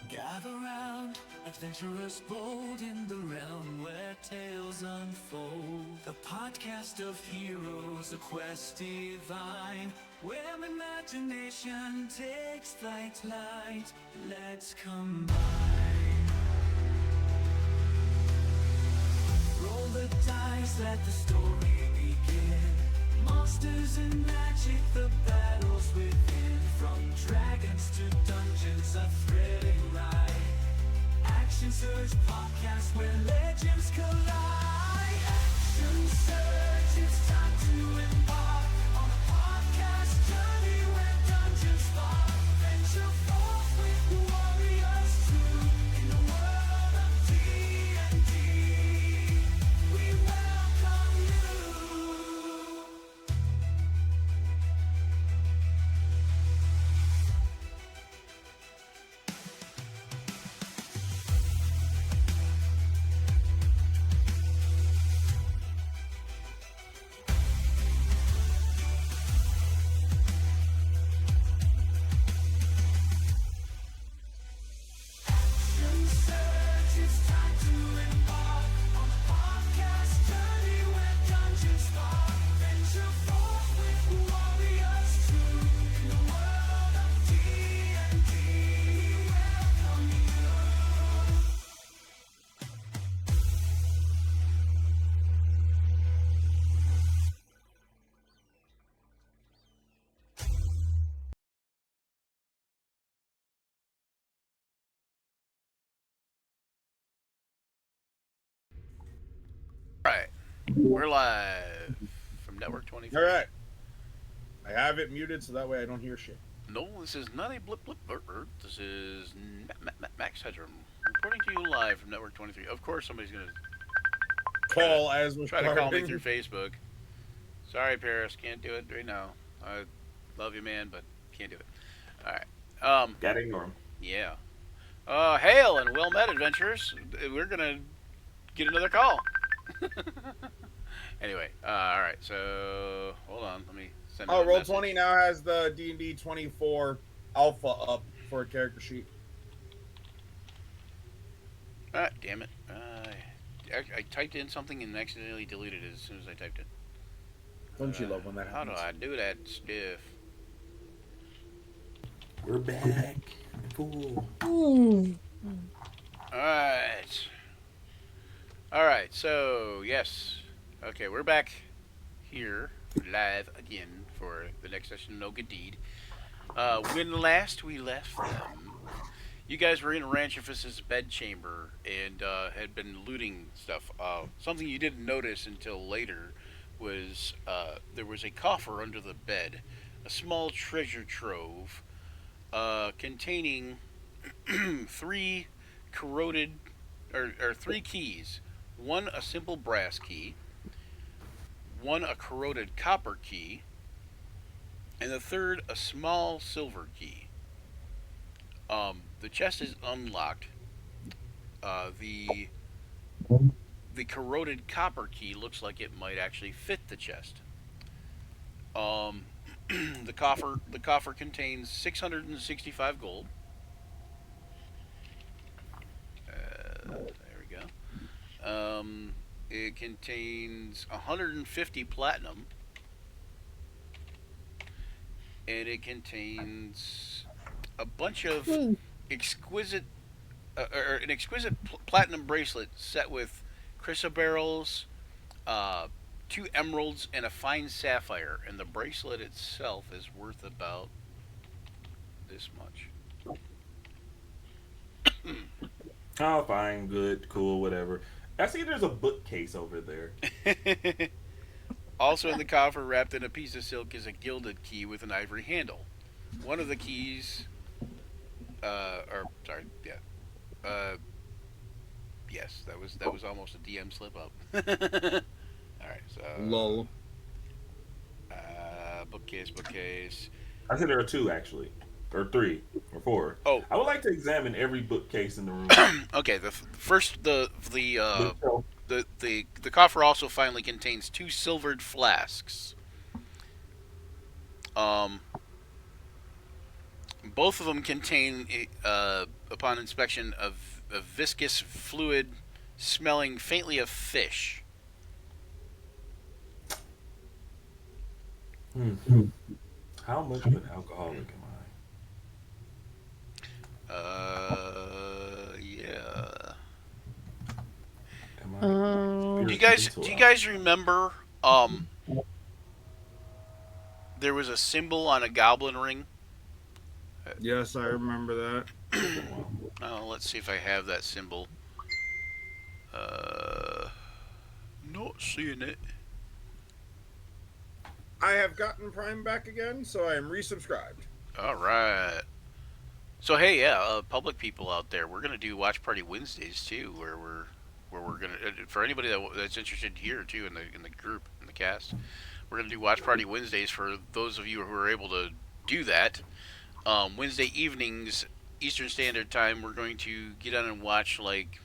Gather round, adventurers bold in the realm where tales unfold. The podcast of heroes, a quest divine, where imagination takes flight. Let's combine. Roll the dice, let the story begin. Monsters and magic, the battles within. From dragons to dungeons, a thrilling ride. Action Surge podcast where legends collide. Action Surge, it's time to embark on a podcast journey where dungeons spark. Venture forth with warriors true in the world of D&D. We welcome you. Action Surge, it's time to embark on a podcast journey where dungeons spark. Venture forth with warriors true in the world of D&D. Welcome you. Right, we're live from Network 23. All right. I have it muted so that way I don't hear shit. No, this is not a blip blip alert. This is Max Hedrum reporting to you live from Network 23. Of course, somebody's gonna Call as was try to call me through Facebook. Sorry, Paris, can't do it right now. I love you, man, but can't do it. All right. Gotta ignore him. Yeah. Hail and well met, adventurers. We're gonna get another call. Anyway, all right. So hold on. Let me send. Oh, a Roll message. 20 now has the D&D 24 alpha up for a character sheet. Ah, damn it. I typed in something and accidentally deleted it as soon as I typed it. Don't you love when that How do happens? I do that stuff? We're back. Cool. Alright. Alright, so, yes. Okay, we're back here, live again, for the next session of No Good Deed. When last we left them, you guys were in Ranchifus's bedchamber and had been looting stuff. Something you didn't notice until later was there was a coffer under the bed, a small treasure trove containing three corroded, or three keys. One a simple brass key, one a corroded copper key, and the third a small silver key. The chest is unlocked. The corroded copper key looks like it might actually fit the chest. The coffer contains 665 gold. There we go. It contains 150 platinum, and it contains a bunch of exquisite, or an exquisite platinum bracelet set with chrysoberyls, 2 emeralds, and a fine sapphire. And the bracelet itself is worth about this much. Oh, fine, good, cool, whatever. I see there's a bookcase over there. Also in the coffer, wrapped in a piece of silk, is a gilded key with an ivory handle. One of the keys, yes, that was almost a DM slip up. All right, so Lol. bookcase. I see there are 2 actually, or 3, or 4. Oh, I would like to examine every bookcase in the room. okay. First, the Bookshelf. the coffer also finally contains 2 silvered flasks. Both Both of them contain, upon inspection, a viscous fluid smelling faintly of fish. How much of an alcoholic am Yeah. I? Am I Do you spiritual guys into do you alcohol? guys remember there was a symbol on a goblin ring? Yes, I remember that. Oh, let's see if I have that symbol. Not seeing it. I have gotten Prime back again, so I am resubscribed. All right. So hey, yeah, public people out there, we're gonna do Watch Party Wednesdays too, where we're gonna for anybody that's interested here too in the group in the cast, we're gonna do Watch Party Wednesdays for those of you who are able to do that. Wednesday evenings, Eastern Standard Time, we're going to get on and watch like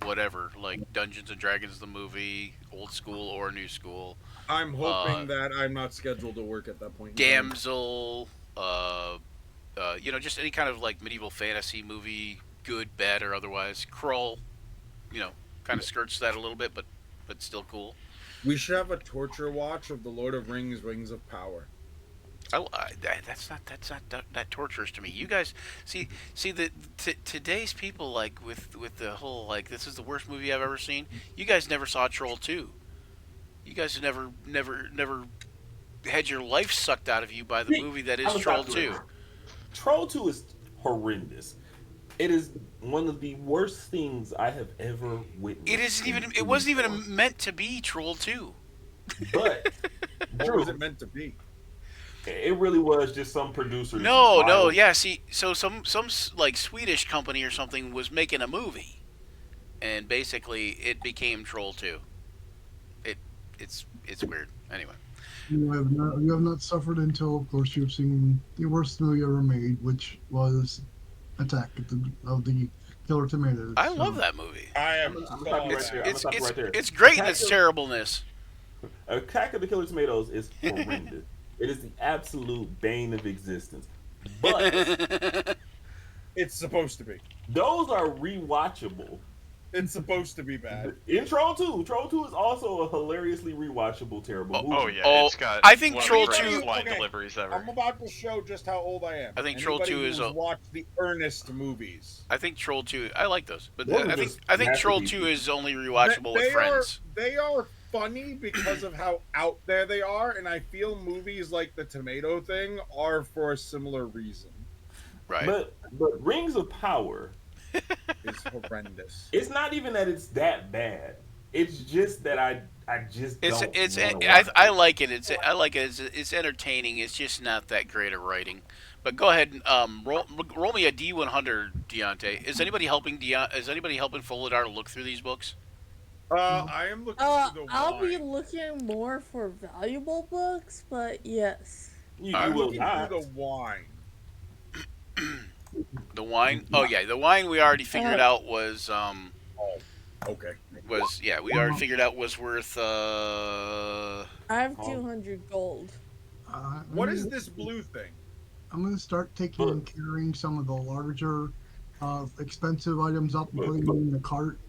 whatever, like Dungeons and Dragons the movie, old school or new school, I'm hoping that I'm not scheduled to work at that point. Damsel, just any kind of like medieval fantasy movie, good, bad, or otherwise. Krull, kind of skirts that a little bit, but still cool. We should have a torture watch of the Lord of Rings: Rings of Power. That's not torturous to me. You guys see today's people like with the whole like this is the worst movie I've ever seen. You guys never saw Troll 2. You guys never had your life sucked out of you by the movie that is Troll 2. Troll 2 is horrendous. It is one of the worst things I have ever witnessed. It wasn't even meant to be Troll 2. But What was it meant to be? it really was just some producers. No, yeah. See, so some like Swedish company or something was making a movie, and basically it became Troll 2. It's weird. Anyway, You have not suffered until, of course, you've seen the worst movie ever made, which was Attack of the Killer Tomatoes. I love that movie. I am. I'm gonna stop you right there. I'm gonna stop you right there. It's great in Attack its of- terribleness. Attack of the Killer Tomatoes is horrendous. It is the absolute bane of existence. But It's supposed to be. those are rewatchable. It's supposed to be bad. In Troll 2. Troll 2 is also a hilariously rewatchable, terrible movie. Oh yeah, Oh, it's got. I think one Troll of the 2 greatest line Okay, deliveries ever. I'm about to show just how old I am. I think Troll Anybody 2 is who's a- watched the Ernest movies. I think Troll 2. I like those, but Those are I think just Troll masterpieces. 2 is only rewatchable with friends. They are funny because of how out there they are, and I feel movies like the Tomato Thing are for a similar reason. Right. But Rings of Power, It's horrendous. it's not even that it's that bad. It's just that I just don't wanna watch I it. like it. I like it. It's entertaining. It's just not that great of writing. But go ahead and roll me a D100, Deontay. Is anybody helping Fullidar look through these books? I am looking through the I'll be wine. looking more for valuable books, but yes. You I'm will looking not. through the wine. The wine. Oh yeah, the wine we already figured out was Okay. we already figured out was worth I have Oh. 200 gold. What is this blue thing? I'm going to start taking and carrying some of the larger, expensive items up and putting them in the cart.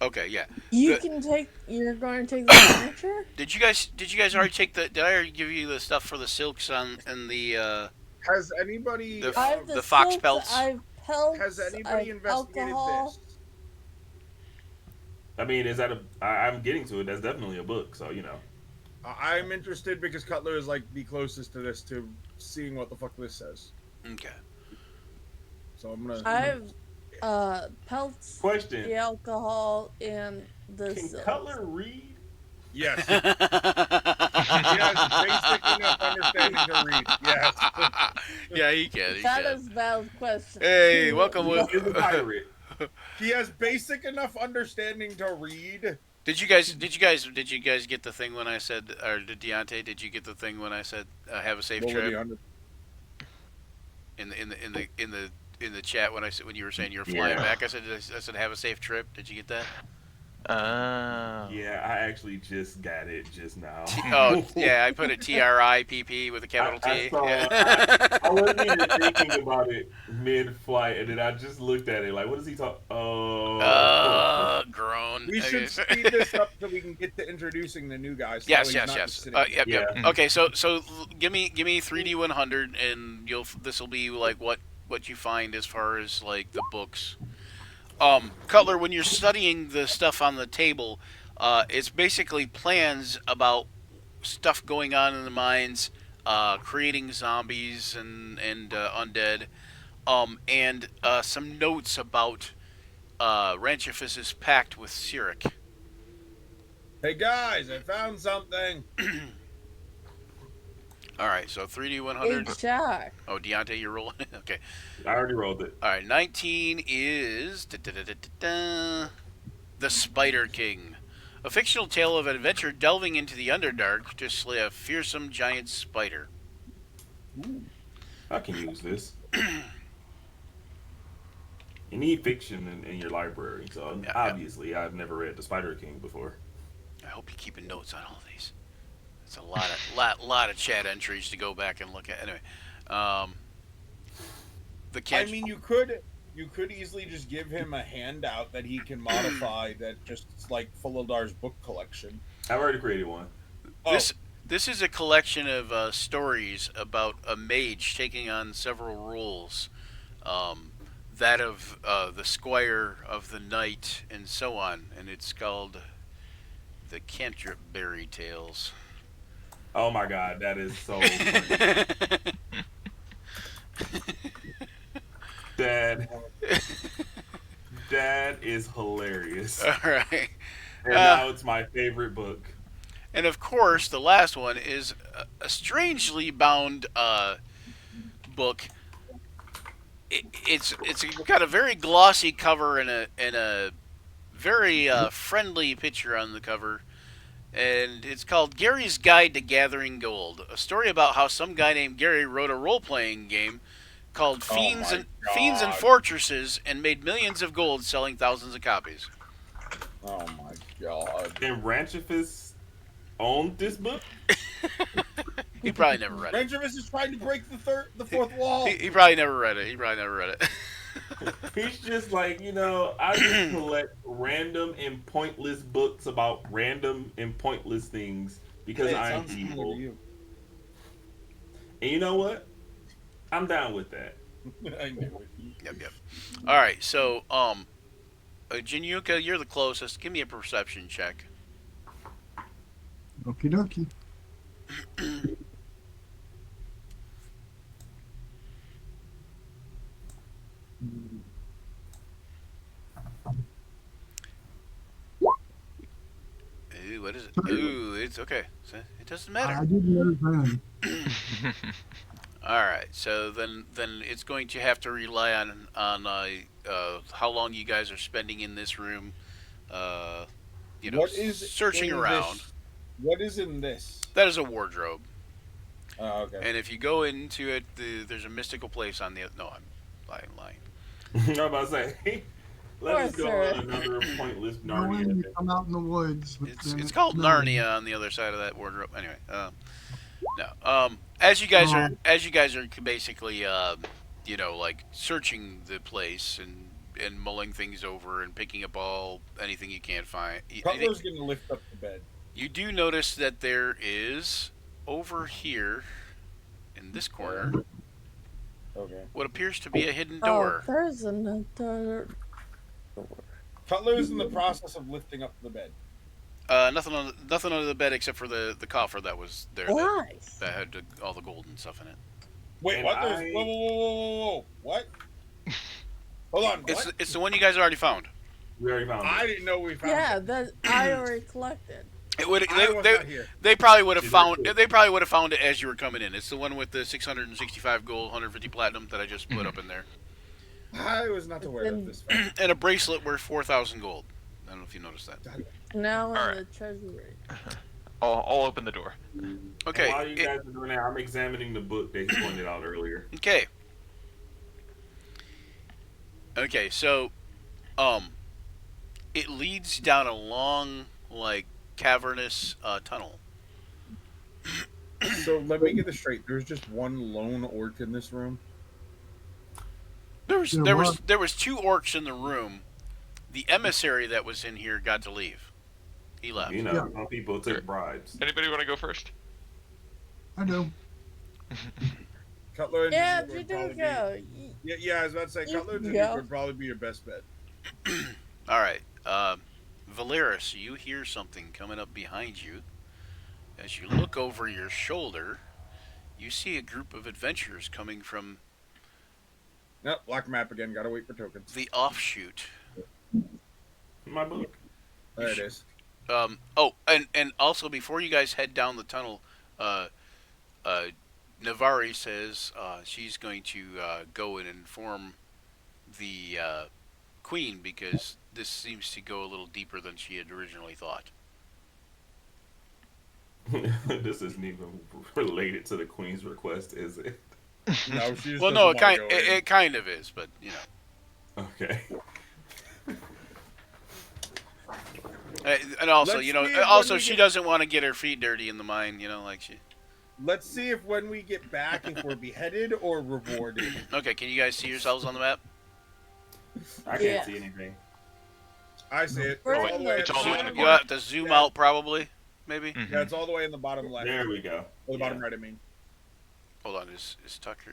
okay. Yeah. You Good. can take. You're going to take the furniture. Did you guys already take the? Did I already give you the stuff for the silks and the Has anybody The- I have the fox silks, pelts? I have pelts. has I anybody have investigated alcohol. this? I mean, is that I'm getting to it. That's definitely a book, so I'm interested because Cutler is like the closest to this to seeing what the fuck this says. okay. So I'm gonna. I have pelts, Question: the alcohol, and the Can silks. Cutler read? Yes. He has basic enough understanding to read. Yes. Yeah, he can. He That can. is a valid question. Hey, welcome. He's a pirate. He has basic enough understanding to read. Did you guys get the thing when I said, or did Deontay? Did you get the thing when I said have a safe What would he trip under- in the chat when you were saying you were flying Yeah. back? I said have a safe trip. Did you get that? Oh. Yeah, I actually just got it just now. Oh, yeah, I put it TRIPP with a capital I T. saw. Yeah. I wasn't even thinking about it mid-flight, and then I just looked at it like, "What does he talk?" Oh, Groan. We should Okay. speed this up so we can get to introducing the new guys. So Yes, he's yes, not yes. just sitting Yep, yep. Yeah. Okay, so give me 3D 100, and this will be like what you find as far as like the books. Cutler, when you're studying the stuff on the table, it's basically plans about stuff going on in the mines, creating zombies and undead, and some notes about Ranchifus's pact with Cyric. Hey guys, I found something. All right, so 3D Hey, 100. Jack. Oh, Deontay, you're rolling. Okay. I already rolled it. All right, 19 is the Spider King, a fictional tale of adventure delving into the Underdark to slay a fearsome giant spider. I can use this. You need fiction in your library, so Yeah. obviously I've never read The Spider King before. I hope you're keeping notes on all these. It's a lot of chat entries to go back and look at. Anyway, the I catch. mean, you could easily just give him a handout that he can modify that just like Fulildar's book collection. I've already created one. Oh, This is a collection of stories about a mage taking on several roles, that of the Squire of the Night and so on, and it's called the Cantripberry Tales. Oh my god, that is so funny. That is hilarious. All right, And now it's my favorite book. and of course the last one is a strangely bound book. It's got a very glossy cover and a very friendly picture on the cover, and it's called Gary's Guide to Gathering Gold, a story about how some guy named Gary wrote a role-playing game called Fiends my and Fiends and God. Fortresses and made millions of gold selling thousands of copies. oh my god. And Ranchifus owned this book? He probably never read it. Rangervis is trying to break the fourth wall. He probably never read it. He's just like, I just collect random and pointless books about random and pointless things because Hey, it I'm sounds similar evil. to you. And you know what? I'm down with that. I knew it. Yep. All right, so Jinyuka, you're the closest. Give me a perception check. Okie dokie. Ooh, what is it? Ooh, it's okay. So it doesn't matter. I didn't understand. All right, so then it's going to have to rely on how long you guys are spending in this room. What is searching in around. this? What is in this? That is a wardrobe, Oh, okay. and if you go into it, there's a mystical place on the. No, I'm lying. I'm about to say, let's just go Poor on another pointless When Narnia. you come out in the woods. but then It's called no. Narnia on the other side of that wardrobe. Anyway, no. As you guys are basically like searching the place and mulling things over and picking up anything you can't find. Cutler's gonna lift up the bed. You do notice that there is over here in this corner Okay. what appears to be a hidden Oh, door. there's another door. Cutler is in the process of lifting up the bed. Nothing under the bed except for the coffer that was there Nice. that had all the gold and stuff in it. Wait, And what? I- Whoa. What? Hold on. What? It's the one you guys already found. We already found I it. didn't know we found Yeah, it. that I already collected. It would I was not here. they probably would have See, found that's they probably would have found it as you were coming in. It's the one with the 665 gold, 150 platinum that I just put up in there, I was not aware of this fact. and a bracelet worth 4,000 gold. I don't know if you noticed that. Now in Alright. the treasury. I'll open the door. Okay. And while you guys are doing that, I'm examining the book that he pointed out earlier. Okay. Okay. So, It leads down a long, like, cavernous tunnel. So let me get this straight. There's just one lone orc in this room. There was Yeah, there what? was there was two orcs in the room. The emissary that was in here got to leave. He left. You know, Yeah. some people take bribes. Anybody want to go first? I do. Cutler and Yeah, Dizzard you would do probably go. be. Yeah, I was about to say You Cutler and can Dizzard go. would probably be your best bet. All right, Valeris, you hear something coming up behind you. As you look over your shoulder, you see a group of adventurers coming from Nope, black map again. Gotta wait for tokens. the offshoot. My book. There it is. Oh, and also before you guys head down the tunnel, Navari says she's going to go and inform the queen because this seems to go a little deeper than she had originally thought. This isn't even related to the queen's request, is it? No, she just Well, doesn't no, wanna go in. it kind of is, but you know. Okay. And also, Let's you know, see if also when we she get- doesn't want to get her feet dirty in the mine, you know, like she. Let's see if when we get back, if we're beheaded or rewarded. Okay, can you guys see yourselves on the map? I can't Yeah. see anything. I see it. We're It's in all the way the at the all the way in bottom. the You have to zoom Yeah. out, probably, maybe. Mhm. Yeah, it's all the way in the bottom left. There we go. Or the bottom Yeah. right, I mean. Hold on, is Tucker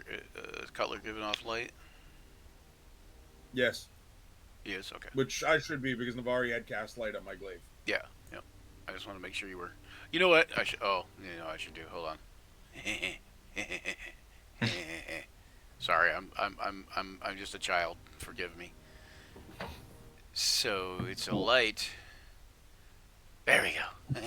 Cutler giving off light? Yes, He is. Okay. which I should be because Navari had cast light on my glaive. Yeah. Yep. I just want to make sure you were. You know what? I should. Oh, you know, I should do. Hold on. Sorry, I'm just a child. Forgive me. So it's a light. There we go.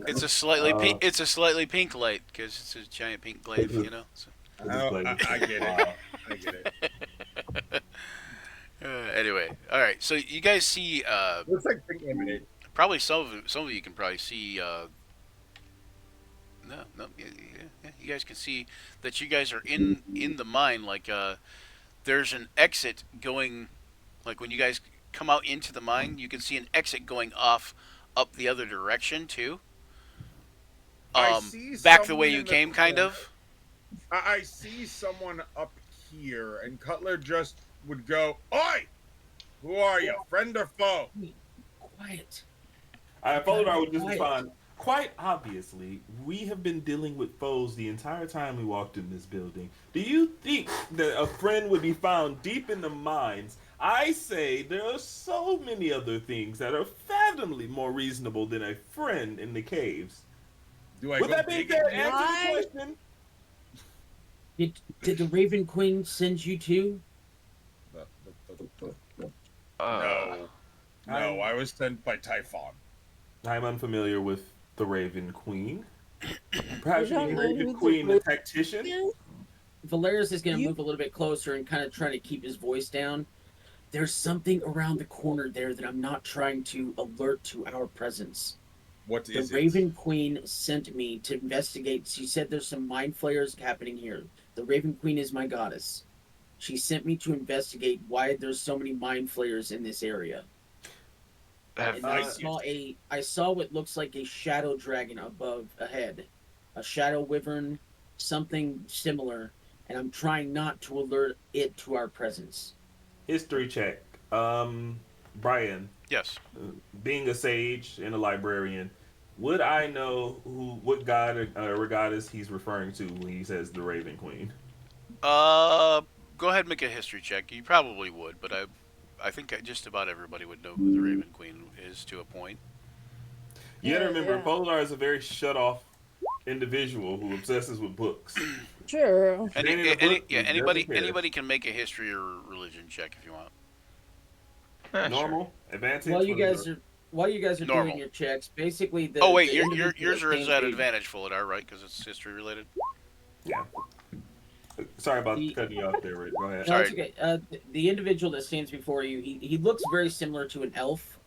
It's a slightly pink. It's a slightly pink light because it's a giant pink glaive. You know. So, I get it. I get it. anyway, all right. So you guys see. Looks like pink lemonade. Probably some of you can probably see. No, yeah, you guys can see that you guys are in the mine. Like, there's an exit going. Like when you guys come out into the mine, you can see an exit going off up the other direction too. I see Back the way someone you in the came, kind corner. of. I see someone up here, and Cutler just would go, "Oi! Who are you, friend or foe?" Quiet. I followed our just Quiet. respond. Quite obviously, we have been dealing with foes the entire time we walked in this building. Do you think that a friend would be found deep in the mines? I say there are so many other things that are fathomably more reasonable than a friend in the caves. Do I With go that being big said, and answer Why? the question. Did the Raven Queen send you to? No, I was sent by Typhon. I'm unfamiliar with the Raven Queen. Perhaps You you don't can know Raven who the Queen, the Raven tactician? Yes. Valeris is going to You- move a little bit closer and kind of trying to keep his voice down. There's something around the corner there that I'm not trying to alert to our presence. What The is it? Raven Queen sent me to investigate. She said there's some mind flayers happening here. The Raven Queen is my goddess. She sent me to investigate why there's so many mind flayers in this area. And I saw what looks like a shadow dragon above ahead, a shadow wyvern, something similar, and I'm trying not to alert it to our presence. History check. Brian, Yes. being a sage and a librarian, would I know what god or goddess he's referring to when he says the Raven Queen? Go ahead and make a history check. You probably would, but I think just about everybody would know who the Raven Queen is to a point. You gotta Yeah, remember, yeah. Polar is a very shut-off individual who obsesses with books. True. Reading a book, he Anybody doesn't care. anybody can make a history or religion check if you want. Sure. Normal, advantage. While you guys are Normal. doing your checks, basically the Oh wait, the yours individual is that at came- advantage, Fulidar, right? Because it's history related. Yeah. Sorry about The- cutting you off there, Rick. Go ahead. No, Sorry. it's okay. The individual that stands before you, he looks very similar to an elf,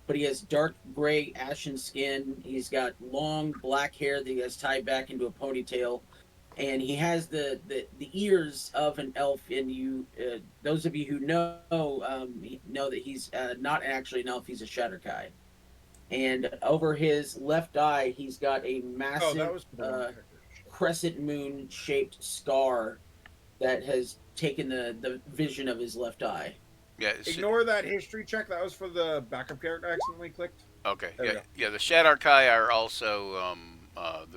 but he has dark gray ashen skin. He's got long black hair that he has tied back into a ponytail. and he has the ears of an elf. And those of you who know know that he's not actually an elf; he's a Shatterkai. And over his left eye, he's got a Oh, massive that was for the wrong character. crescent moon shaped scar that has taken the vision of his left eye. Yeah. Ignore that history check. That was for the backup character I accidentally clicked. Okay. There we Yeah. go. Yeah. The Shadarkai are also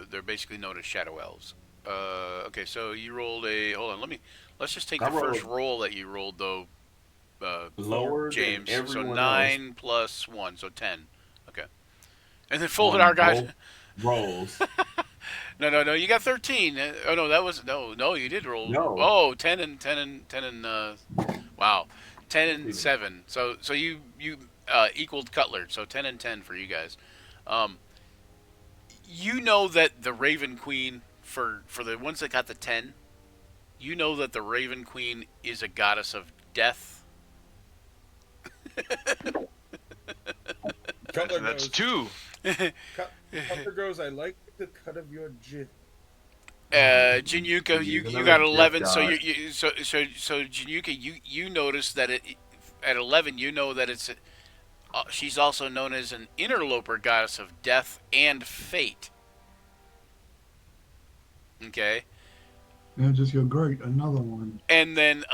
they're basically known as Shadow Elves. Okay. So you rolled a. Hold on. Let's just take I the first rolled- roll that you rolled though. Lower James. than So everyone 9 plus 1, so 10. Okay. And then else. folded On our guys. both rolls. No. You got 13. Oh no, that was no. You did roll. No. Oh, 10 and wow, 10 and 7. So you equaled Cutler. So 10 and 10 for you guys. You know that the Raven Queen for the ones that got the 10. You know that the Raven Queen is a goddess of death. Cutler That's goes. 2. Cutler goes. I like the cut of your jib. Jinyuka, you Another got death 11. So god. so Jinyuka, you notice that at 11, you know that it's she's also known as an interloper goddess of death and fate. Okay, And just go, great, another one. and then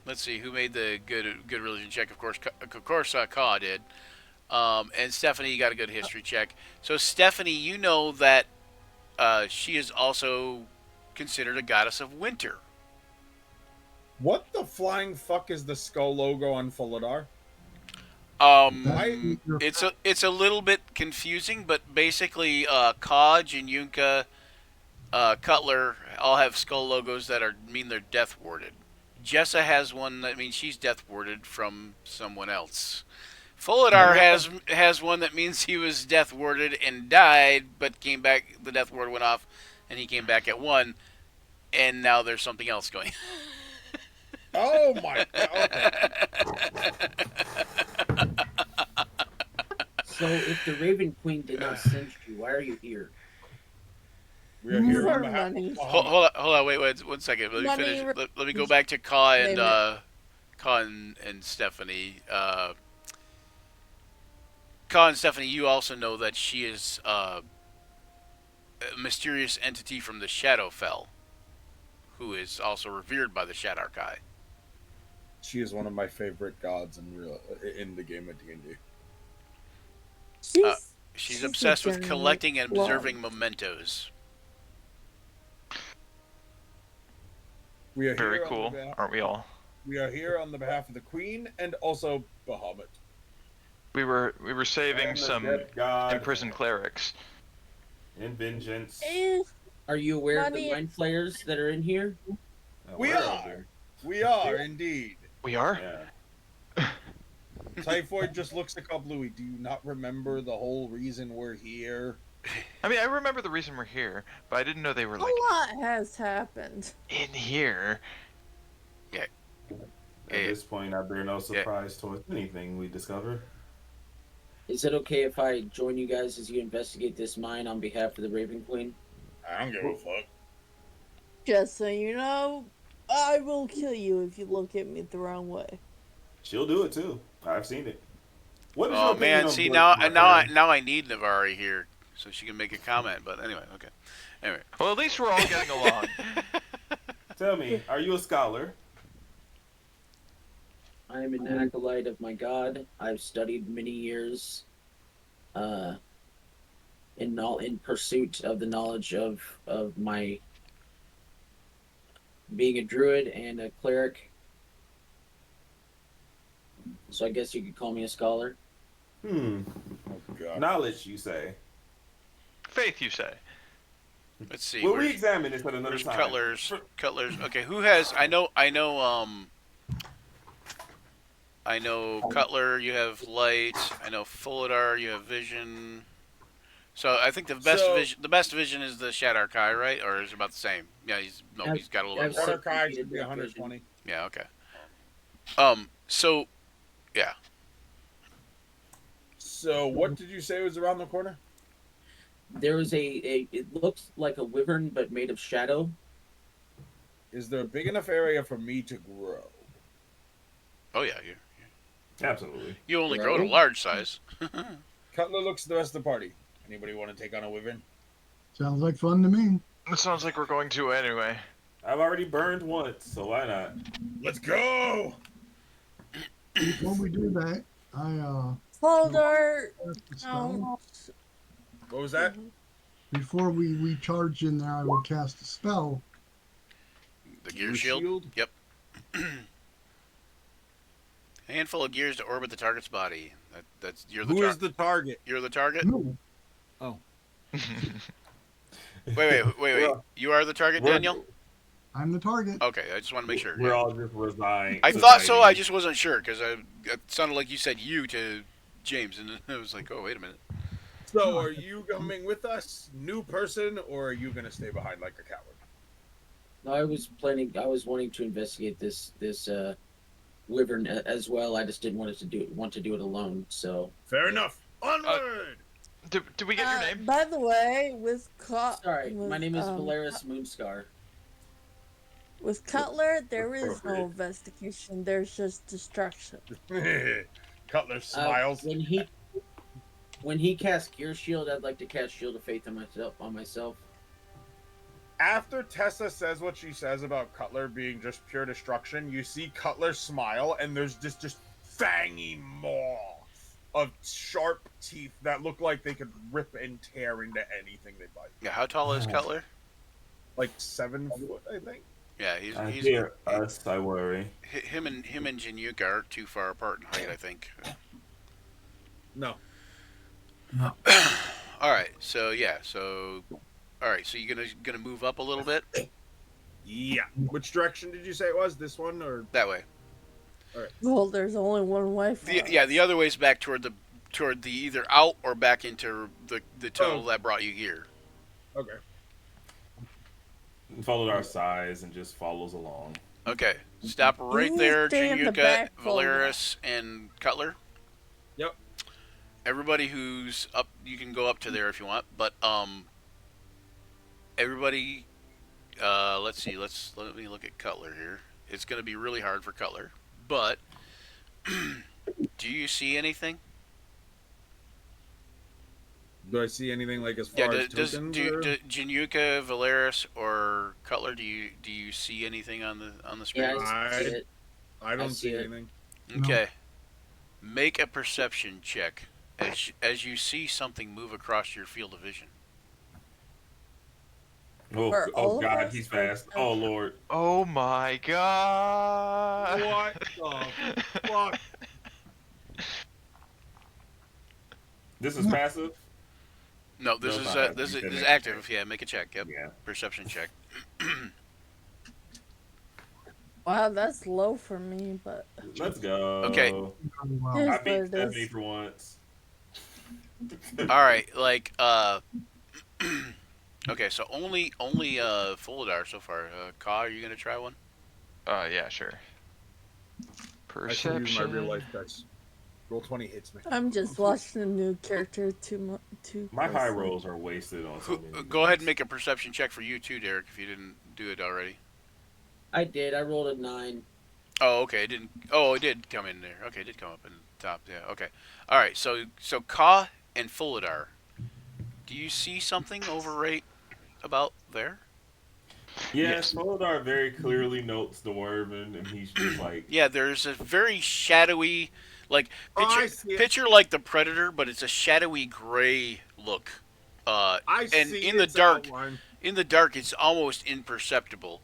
let's see who made the good religion check. Of course, Ka did. And Stephanie, you got a good history check. So Stephanie, you know that she is also considered a goddess of winter. What the flying fuck is the skull logo on Fuladar? It's a little bit confusing, but basically, Ka, Jinyunka, Cutler all have skull logos that mean they're death warded. Jessa has one that means she's death warded from someone else. Fuladar has one that means he was death warded and died, but came back. The death ward went off, and he came back at 1, and now there's something else going. Oh my god. Okay. So if the Raven Queen did not send you, why are you here? We are here For on behalf money. of Hold on, wait, 1 second. Let me Money finish. Let me go back to Ka and Stephanie. Ka and Stephanie, you also know that she is a mysterious entity from the Shadowfell, who is also revered by the Shadarkai. She is one of my favorite gods in the game of D&D. She's a obsessed with genuine collecting and love. observing mementos. We are Very here on cool, the behalf- aren't we all? We are here on the behalf of the Queen and also Bahamut. We were saving And the some death god imprisoned clerics. and vengeance. Eh, Are you aware of Money- the mind flayers that are in here? We Aware of are. them. We are indeed. We are? Yeah. Typhoid just looks at Louis. Do you not remember the whole reason we're here? I mean, I remember the reason we're here, but I didn't know they were a like lot has happened. in here. At Yeah. this point, I bear no surprise towards anything we discover. Is it okay if I join you guys as you investigate this mine on behalf of the Raven Queen? I don't give a fuck. Just so you know, I will kill you if you look at me the wrong way. She'll do it too. I've seen it. What is Oh your opinion man, on see blood, my friend? now I need Navari here so she can make a comment. But anyway, okay. Anyway, Well, at least we're all getting along. Tell me, are you a scholar? I am an acolyte of my god. I've studied many years in pursuit of the knowledge of my being a druid and a cleric. So I guess you could call me a scholar. Oh god. Knowledge, you say? Faith, you say? let's see. Will we where's- examine this at another Where's time? Cutler's? Okay, who has? I know. Cutler. You have light. I know Fuladar. You have vision. So I think the best vision is the Shadarkai, right? Or is it about the same? Yeah, he's got a little bit more. I've- Shadow should be 120. Yeah. Okay. So, yeah. So what did you say was around the corner? There is a. It looks like a wyvern, but made of shadow. Is there a big enough area for me to grow? Oh yeah, Absolutely. you only grow to Grow? large size. Cutler looks at the rest of the party. Anybody want to take on a wyvern? Sounds like fun to me. It sounds like we're going to anyway. I've already burned once, so why not? Let's go! Before we do that, Folder. cast a spell. What was that? Before we charge in there, I will cast a spell. The gear shield. Yep. Handful of gears to orbit the target's body. That's you're the Who is the target? You're the target. No, Wait. You are the target, Daniel. I'm the target. Okay, I just want to make sure. We're all just resigned. I thought so. I just wasn't sure because it sounded like you said you to James, and I was like, oh, wait a minute. So, are you coming with us, new person, or are you gonna stay behind like a coward? No, I was planning. I was wanting to investigate this wyvern as well. I just didn't want to do it alone. So Fair enough. Onward. Did we get your name? By the way, with sorry, my name is Valeris Moonscar. With Cutler, there is no Appropriate. investigation. There's just destruction. Cutler smiles. When he casts Gear Shield, I'd like to cast Shield of Faith on myself. After Tessa says what she says about Cutler being just pure destruction, you see Cutler smile, and there's just fangy maw of sharp teeth that look like they could rip and tear into anything they bite. Yeah, how tall is Cutler? Like 7 foot, I think. Yeah, I he's hear us, I worry. him and Januka aren't too far apart in height, I think. No. All right, so all right, so you're gonna move up a little bit Yeah. Which direction did you say it was? This one or? that way. Well, there's only one way for us. The other way's back toward the either out or back into the tunnel that brought you here. Okay. Followed our size and just follows along. Okay, stop right You there, stay in the Januka, back, Folder. Valeris, and Cutler. Yep. Everybody who's up, you can go up to there if you want, but everybody, let's see, let me look at Cutler here. It's gonna be really hard for Cutler, but do you see anything? Do I see anything like as far as Does tokens? do or- Januka, Valeris, or Cutler? Do you see anything on the screen? Yeah, I see it. I don't see see it. anything. Okay. Make a perception check as you see something move across your field of vision. For all Oh of God, us? he's fast. Oh Lord. Oh my god! What the fuck? This is passive? No, this No, is it's not this active. is active. Yeah, make a check. Yep. Yeah. Perception check. Wow, that's low for me, but Let's go. Okay. Wow. Yes. I But beat it Stephanie is. for once. All right, like okay, so only Fulidar so far. Ka, are you gonna try one? Yeah, sure. I should use my Perception. real life dice. Roll 20 hits me. I'm just watching a new character too My high closely. rolls are wasted on so many. Go ahead and make a perception check for you too, Derek, if you didn't do it already. I did. I rolled a 9. Oh, okay. It didn't. Oh, it did come in there. Okay, it did come up in the top. Yeah. Okay. All right. So Ka and Fulidar, do you see something over right about there? Yes, Folodar very clearly notes the Wyvern, and he's just like, Yeah. There's a very shadowy, like Oh, I picture see it. picture like the Predator, but it's a shadowy gray look. I And see in the its dark, outline. in the dark, it's almost imperceptible.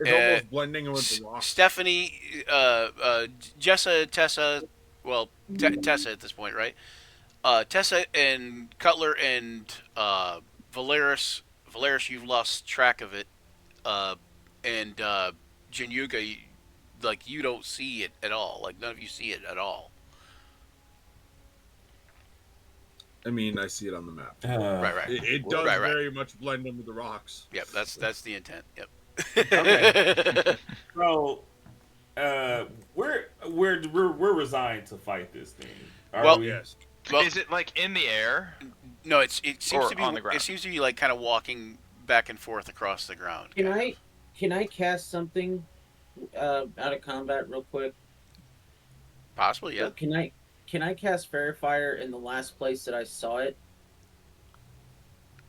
It's almost blending in with the rock. Stephanie, Jessa, Tessa, well, Tessa at this point, right? Tessa and Cutler and Valeris, you've lost track of it, and Januka, like you don't see it at all. Like none of you see it at all. I mean, I see it on the map. Right. It does Right. very much blend in with the rocks. Yep, that's the intent. Yep. Okay. So, we're resigned to fight this thing. Are Well, we? Yes. Well, Is it like in the air? No, it seems Or to be on the It ground. seems to be like kind of walking back and forth across the ground. Can kind I of. can I cast something out of combat real quick? Possibly, yeah. So can I cast Fairy Fire in the last place that I saw it,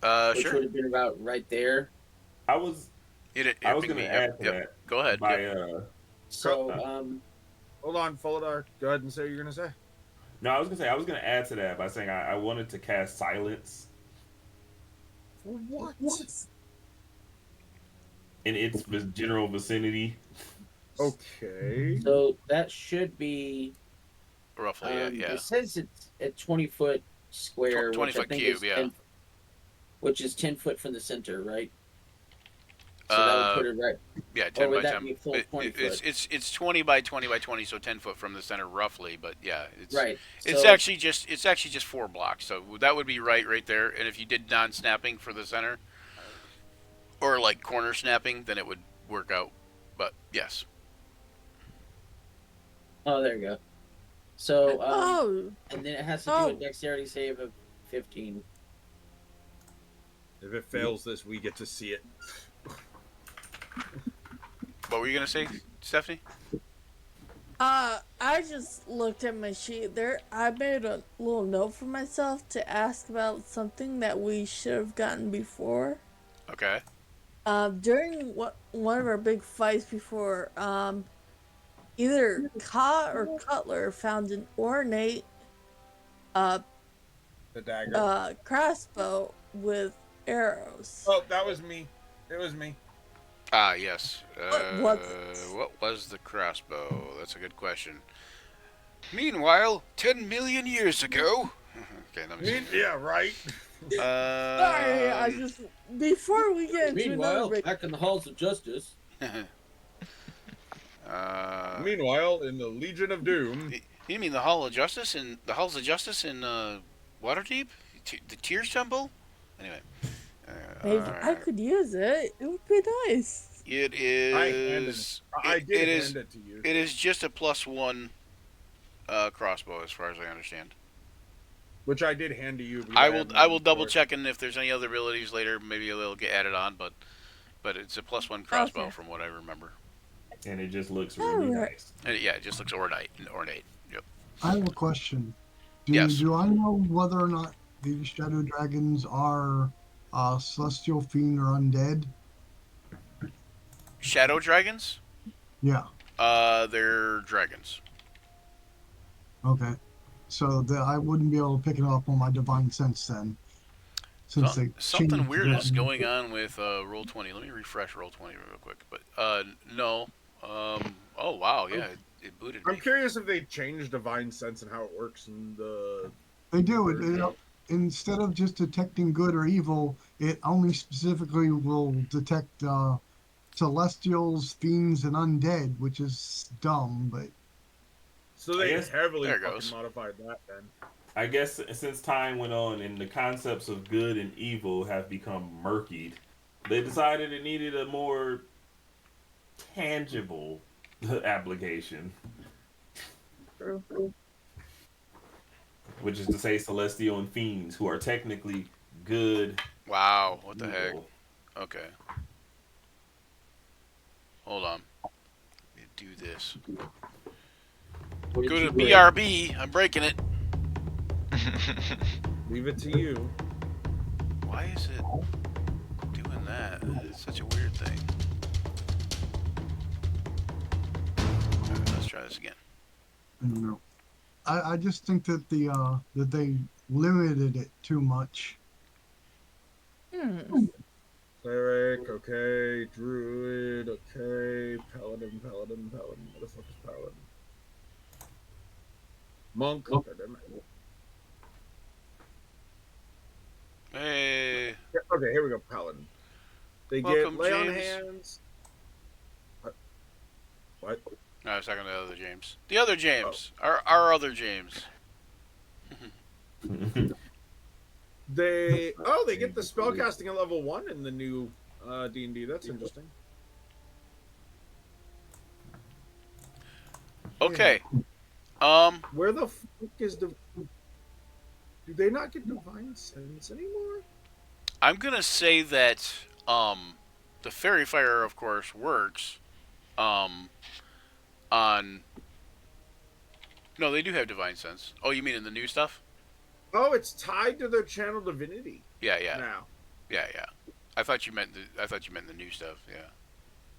which Sure. would have been about right there. I was It I was ping gonna me. add Yep. to Yep. that Go ahead. by Yep. So Hold on, Foladar. Go ahead and say what you're gonna say. no, I was gonna add to that by saying I wanted to cast silence What? in its general vicinity. Okay. so that should be Roughly, yeah. it says it's a 20-foot square, 20 which I foot think cube, is yeah. 10, which is 10 foot from the center, right? So that would put it right. Yeah, 10 Or would by that 10. be a full 20 foot? It's 20 by 20 by 20, so 10 foot from the center roughly. But yeah, Right. it's So- actually just 4 blocks. So that would be right there. And if you did non-snapping for the center, or like corner snapping, then it would work out. But yes, Oh, there you go. So Oh, and then it has to do Oh. a dexterity save of 15. If it fails this, we get to see it. what were you gonna say, Stephanie? I just looked at my sheet there. I made a little note for myself to ask about something that we should have gotten before. Okay. During one of our big fights before, either Ka or Cutler found an ornate The dagger. crossbow with arrows. Oh, that was me. It was me. Ah, yes. What was it? What was the crossbow? That's a good question. Meanwhile, 10 million years ago. Okay, let me see. Yeah, right. Sorry, I just before we get into Meanwhile, another big back in the halls of justice. Meanwhile, in the Legion of Doom, You mean the Hall of Justice in the Halls of Justice in Waterdeep? The Tears Temple? Anyway. maybe I could use it. It would be nice. It I did is hand it to you. it is just a +1 crossbow as far as I understand. Which I did hand to you. because I had will one double for it. check, and if there's any other abilities later, maybe they'll get added on, but it's a +1 crossbow Okay. from what I remember. And it just looks really Alright. nice. And yeah, it just looks ornate. Yep. I have a question. Yes. Do I know whether or not the shadow dragons are celestial fiend or undead? Shadow dragons? Yeah. They're dragons. Okay. So I wouldn't be able to pick it up on my divine sense then. Since they Something changed weird that. is going on with Roll20. Let me refresh Roll20 real quick. But no. Oh wow, yeah, it booted I'm me. curious if they changed Divine Sense and how it works in the. They do it. Instead of just detecting good or evil, it only specifically will detect celestials, fiends, and undead, which is dumb. But So they guess- heavily There it fucking goes. modified that then. I guess since time went on and the concepts of good and evil have become murkied, they decided it needed a more tangible application, which is to say celestial and fiends, who are technically good. Wow, what the heck? evil. Okay. Hold on. Let me do this. What did Go to you break? BRB. I'm breaking it. Leave it to you. Why is it doing that? It's such a weird thing. Alright, let's try this again. I don't know. I just think that that they limited it too much. Cleric, okay. Druid, okay. Paladin. What the fuck is Paladin? Monk. Goddammit. Hey. Yeah, okay, here we go. Paladin. They Welcome, get lay on James. hands. What? No, I was talking to the other James. The other James. Our other James. They get the spellcasting at level 1 in the new D&D. That's interesting. Okay. Where the fuck is the Do they not get divine sense anymore? I'm gonna say that the fairy fire, of course, works um, on. No, they do have divine sense. Oh, you mean in the new stuff? Oh, it's tied to their channel divinity Yeah, yeah, now. yeah, yeah. I thought you meant the new stuff. Yeah.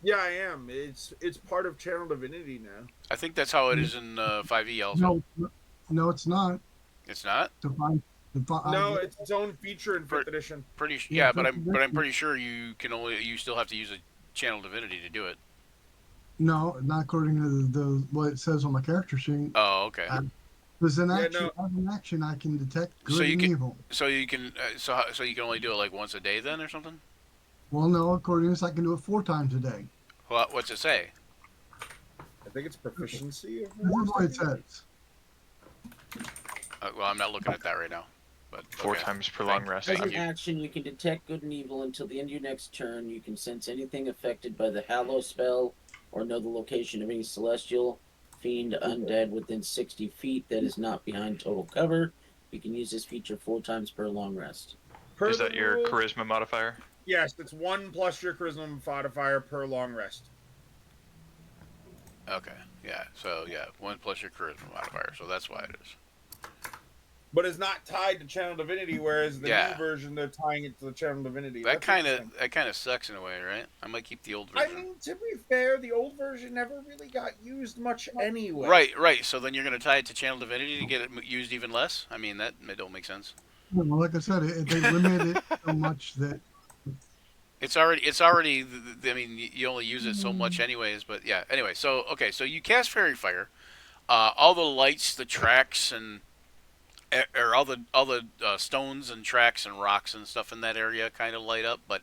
Yeah, I am. It's part of channel divinity now. I think that's how it is in 5e also. No, it's not. It's not. Divine, No, it's its own feature in fifth edition. Yeah, Yeah, but fifth I'm edition. pretty sure you still have to use a channel divinity to do it. No, not according to the what it says on my character sheet. Oh, okay. Because in Yeah, action, no. as an action, I can detect good So you and can- evil. So you can so you can only do it like once a day then or something? Well, no, according to this, I can do it 4 times a day. Well, what's it say? I think it's proficiency. This is what it says. Well, I'm not looking at that right now. But 4 okay. times per long rest. As Thank an you. action, you can detect good and evil until the end of your next turn. You can sense anything affected by the Hallow spell or know the location of any celestial, fiend, undead within 60 feet that is not behind total cover. You can use this feature 4 times per long rest. Is that your charisma modifier? Yes, it's 1 plus your charisma modifier per long rest. Okay. Yeah. So yeah, 1 plus your charisma modifier. So that's why it is. But it's not tied to channel divinity, whereas the Yeah. new version they're tying it to the channel divinity. That That's kind interesting. of sucks in a way, right? I might keep the old I version. mean, to be fair, the old version never really got used much anyway. Right, right. So then you're going to tie it to channel divinity to get it used even less? I mean, that don't make sense. Well, like I said, they limited it so much that It's already. I mean, you only use it so much, anyways. But yeah. Anyway, so okay, so you cast fairy fire. All the lights, the tracks, and or all the stones and tracks and rocks and stuff in that area kind of light up, but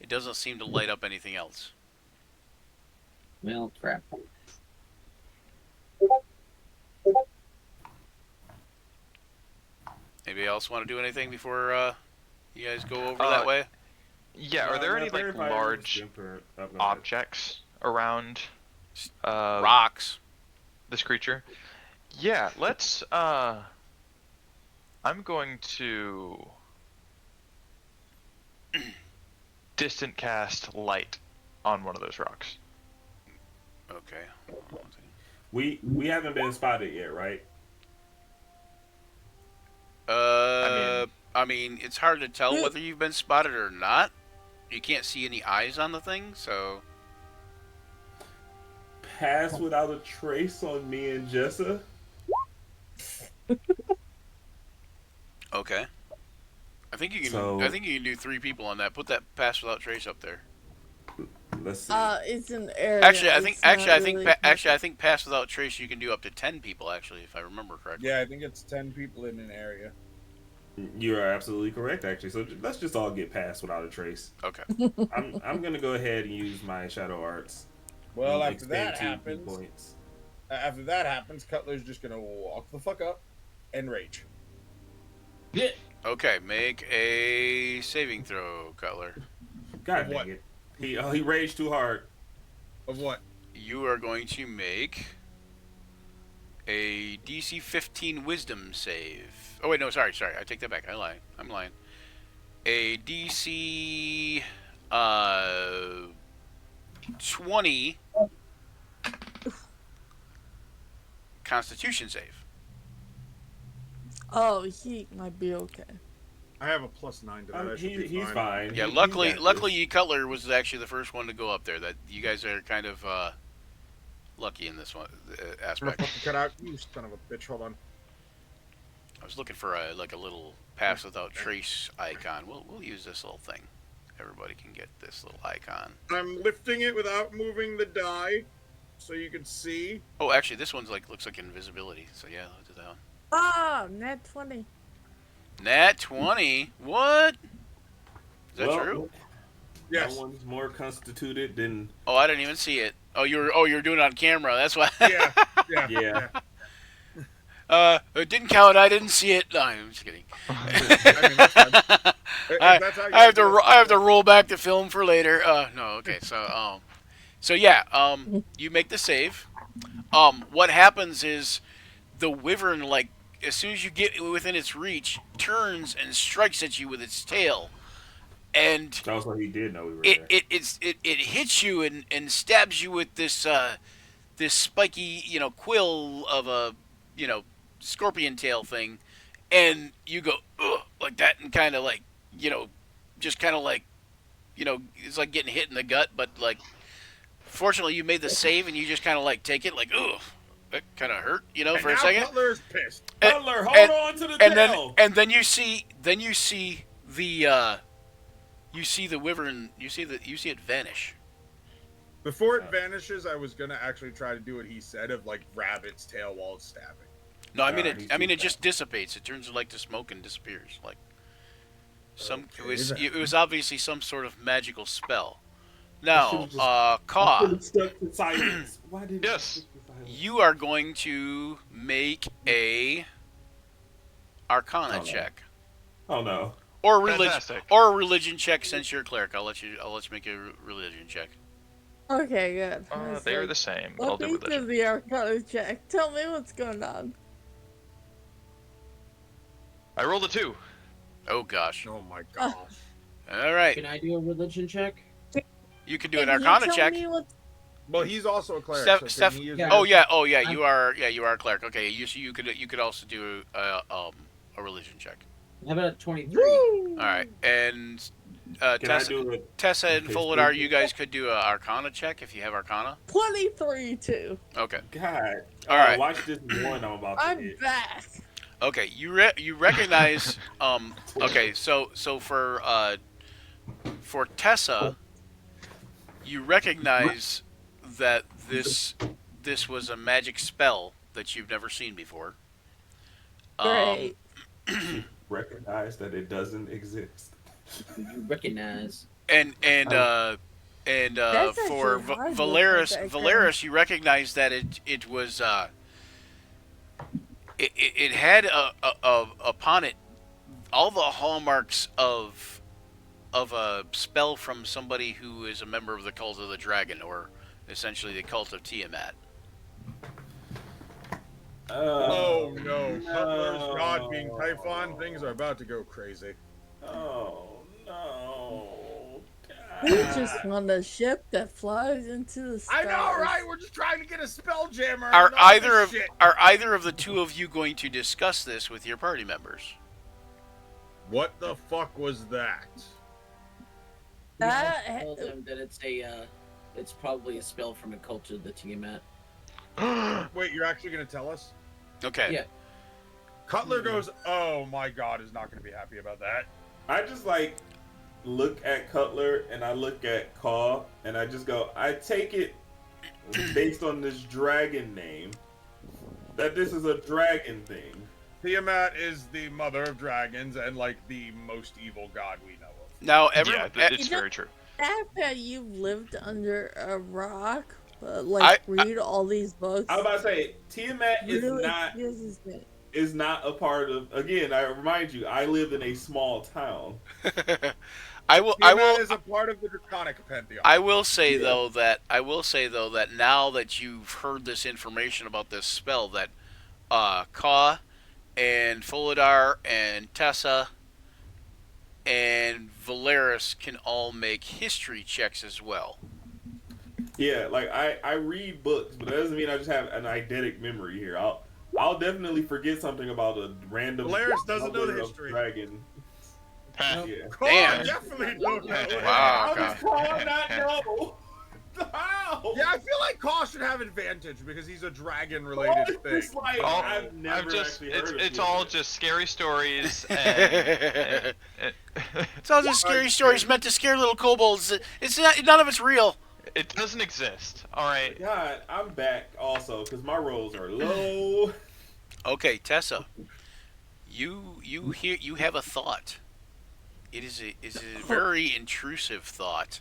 it doesn't seem to light up anything else. Well, crap. Anybody else want to do anything before you guys go over that way? Yeah, are there any like large objects around Rocks. this creature? Yeah, let's I'm going to distant cast light on one of those rocks. Okay. We haven't been spotted yet, right? I mean, it's hard to tell whether you've been spotted or not. You can't see any eyes on the thing, so. Pass without a trace on me and Jessa. Okay. I think you can. So- I think you can do 3 people on that. Put that pass without trace up there. Let's see. It's an area. Actually, I it's think. not Actually, I think. really Actually, I think pass without trace you can do up to 10 people. Actually, if I remember correctly. Yeah, I think it's 10 people in an area. You are absolutely correct, actually. So let's just all get past without a trace. Okay. I'm gonna go ahead and use my shadow arts. Well, and after that expend 2 happens, points. Cutler's just gonna walk the fuck up and rage. Okay. Make a saving throw, Cutler. God What? dang it! He raged too hard. Of what? You are going to make a DC 15 Wisdom save. Oh wait, no, sorry. I take that back. I'm lying. A DC 20 Constitution save. Oh, he might be okay. I have a +9 to that. I should be He's fine. Yeah, He luckily, got luckily, Cutler was actually the first one to go up there. That you guys are kind of lucky in this one I'm gonna aspect. fucking cut out. You son of a bitch. Hold on. I was looking for a little pass without trace icon. We'll use this little thing. Everybody can get this little icon. I'm lifting it without moving the die, so you can see. Oh, actually, this one's looks like invisibility. So yeah, I'll do that one. Ah, net 20. Nat 20. What? Is that Well, true? Yes. No one's more constituted than Oh, I didn't even see it. Oh, you were doing it on camera. That's why. Yeah. Yeah. yeah. It didn't count. I didn't see it. No, I'm just kidding. I mean, that's fine. If that's how you I have do to it, I have to roll back the film for later. No, okay. So yeah, you make the save. What happens is the wyvern as soon as you get within its reach, turns and strikes at you with its tail, and Also, he did know we were it there. it hits you and stabs you with this this spiky quill of a scorpion tail thing, and you go ugh, like that, and kind of like just kind of like it's like getting hit in the gut, but like fortunately you made the save and you just kind of like take it like ugh. It kind of hurt, And for a now second. Cutler is pissed. Cutler, hold on to the tail. And then you see the you see the wyvern, you see it vanish. Before it vanishes, I was gonna actually try to do what he said of like grab its tail while it's stabbing. No, I mean he's it too just dissipates. It turns like to smoke and disappears. Like Okay, it was obviously some sort of magical spell. Now, Could've Ka, stuck to silence. Why did Yes. stick to silence? you are going to make a Arcana Oh, no. check. Oh no. Or religion, Fantastic. or a religion check since you're a cleric. I'll let you make a religion check. Okay, good. They're the same. I'll Let do me do religion. the Arcana check. Tell me what's going on. I rolled a 2. Oh gosh. Oh my gosh. All right, Can I do a religion check? you can do an Can you Arcana tell check. me what's- Well, he's also a cleric. Steph, so Steph, can he use Yeah. oh yeah, you are a cleric. Okay, you could also do a religion check. How about 23? All right, and Can I Tessa, do it? Tessa and Okay, Foladar, please. you guys could do a Arcana check if you have Arcana. 23 too. Okay, God. All right. Watch this one I'm about to I'm hit. back. okay, you recognize okay, so for Tessa, you recognize that this was a magic spell that you've never seen before. Great. Recognize that it doesn't exist. You recognize. And That's for actually hard to Valeris, look at, Valeris, you recognize that it was it had upon it all the hallmarks of a spell from somebody who is a member of the cult of the dragon, or essentially the cult of Tiamat. Oh no, Cutler's God being Typhon, things are about to go crazy. Oh no. We just want a ship that flies into the I stars. know, right? We're just trying to get a spelljammer. Are and all either this of shit. are either of the two of you going to discuss this with your party members? What the fuck was that? That- Told them that it's probably a spell from a cult of the Tiamat. Wait, you're actually gonna tell us? Okay. Yeah. Cutler goes, "Oh my God, is not gonna be happy about that." I just like look at Cutler and I look at Caw and I just go, I take it based on this dragon name that this is a dragon thing. Tiamat is the mother of dragons and like the most evil god we know of. Now, Yeah, it's You know- very true. The fact that you've lived under a rock, but read all these books. I was about to say Tiamat really is confuses me. not a part of. Again, I remind you, I lived in a small town. Tiamat is a part of the Draconic pantheon. I will say though that now that you've heard this information about this spell, that Ka and Foladar and Tessa and Valeris can all make history checks as well. Yeah, like I read books, but that doesn't mean I just have an eidetic memory here. I'll definitely forget something about a random. Valaris doesn't know the mother of history. Dragon. Huh. Yeah. Caw Damn. definitely don't know. Wow. How does Caw not know? How? Yeah, I feel like Caw should have advantage because he's a Caw dragon-related is thing. just like, All- I've never I'm just actually heard of it's it. all just scary stories and It's all just scary stories meant to scare little kobolds. It's not, none of it's real. it doesn't exist. All right. God, I'm back also because my rolls are low. Okay, Tessa, you have a thought. It is a very intrusive thought.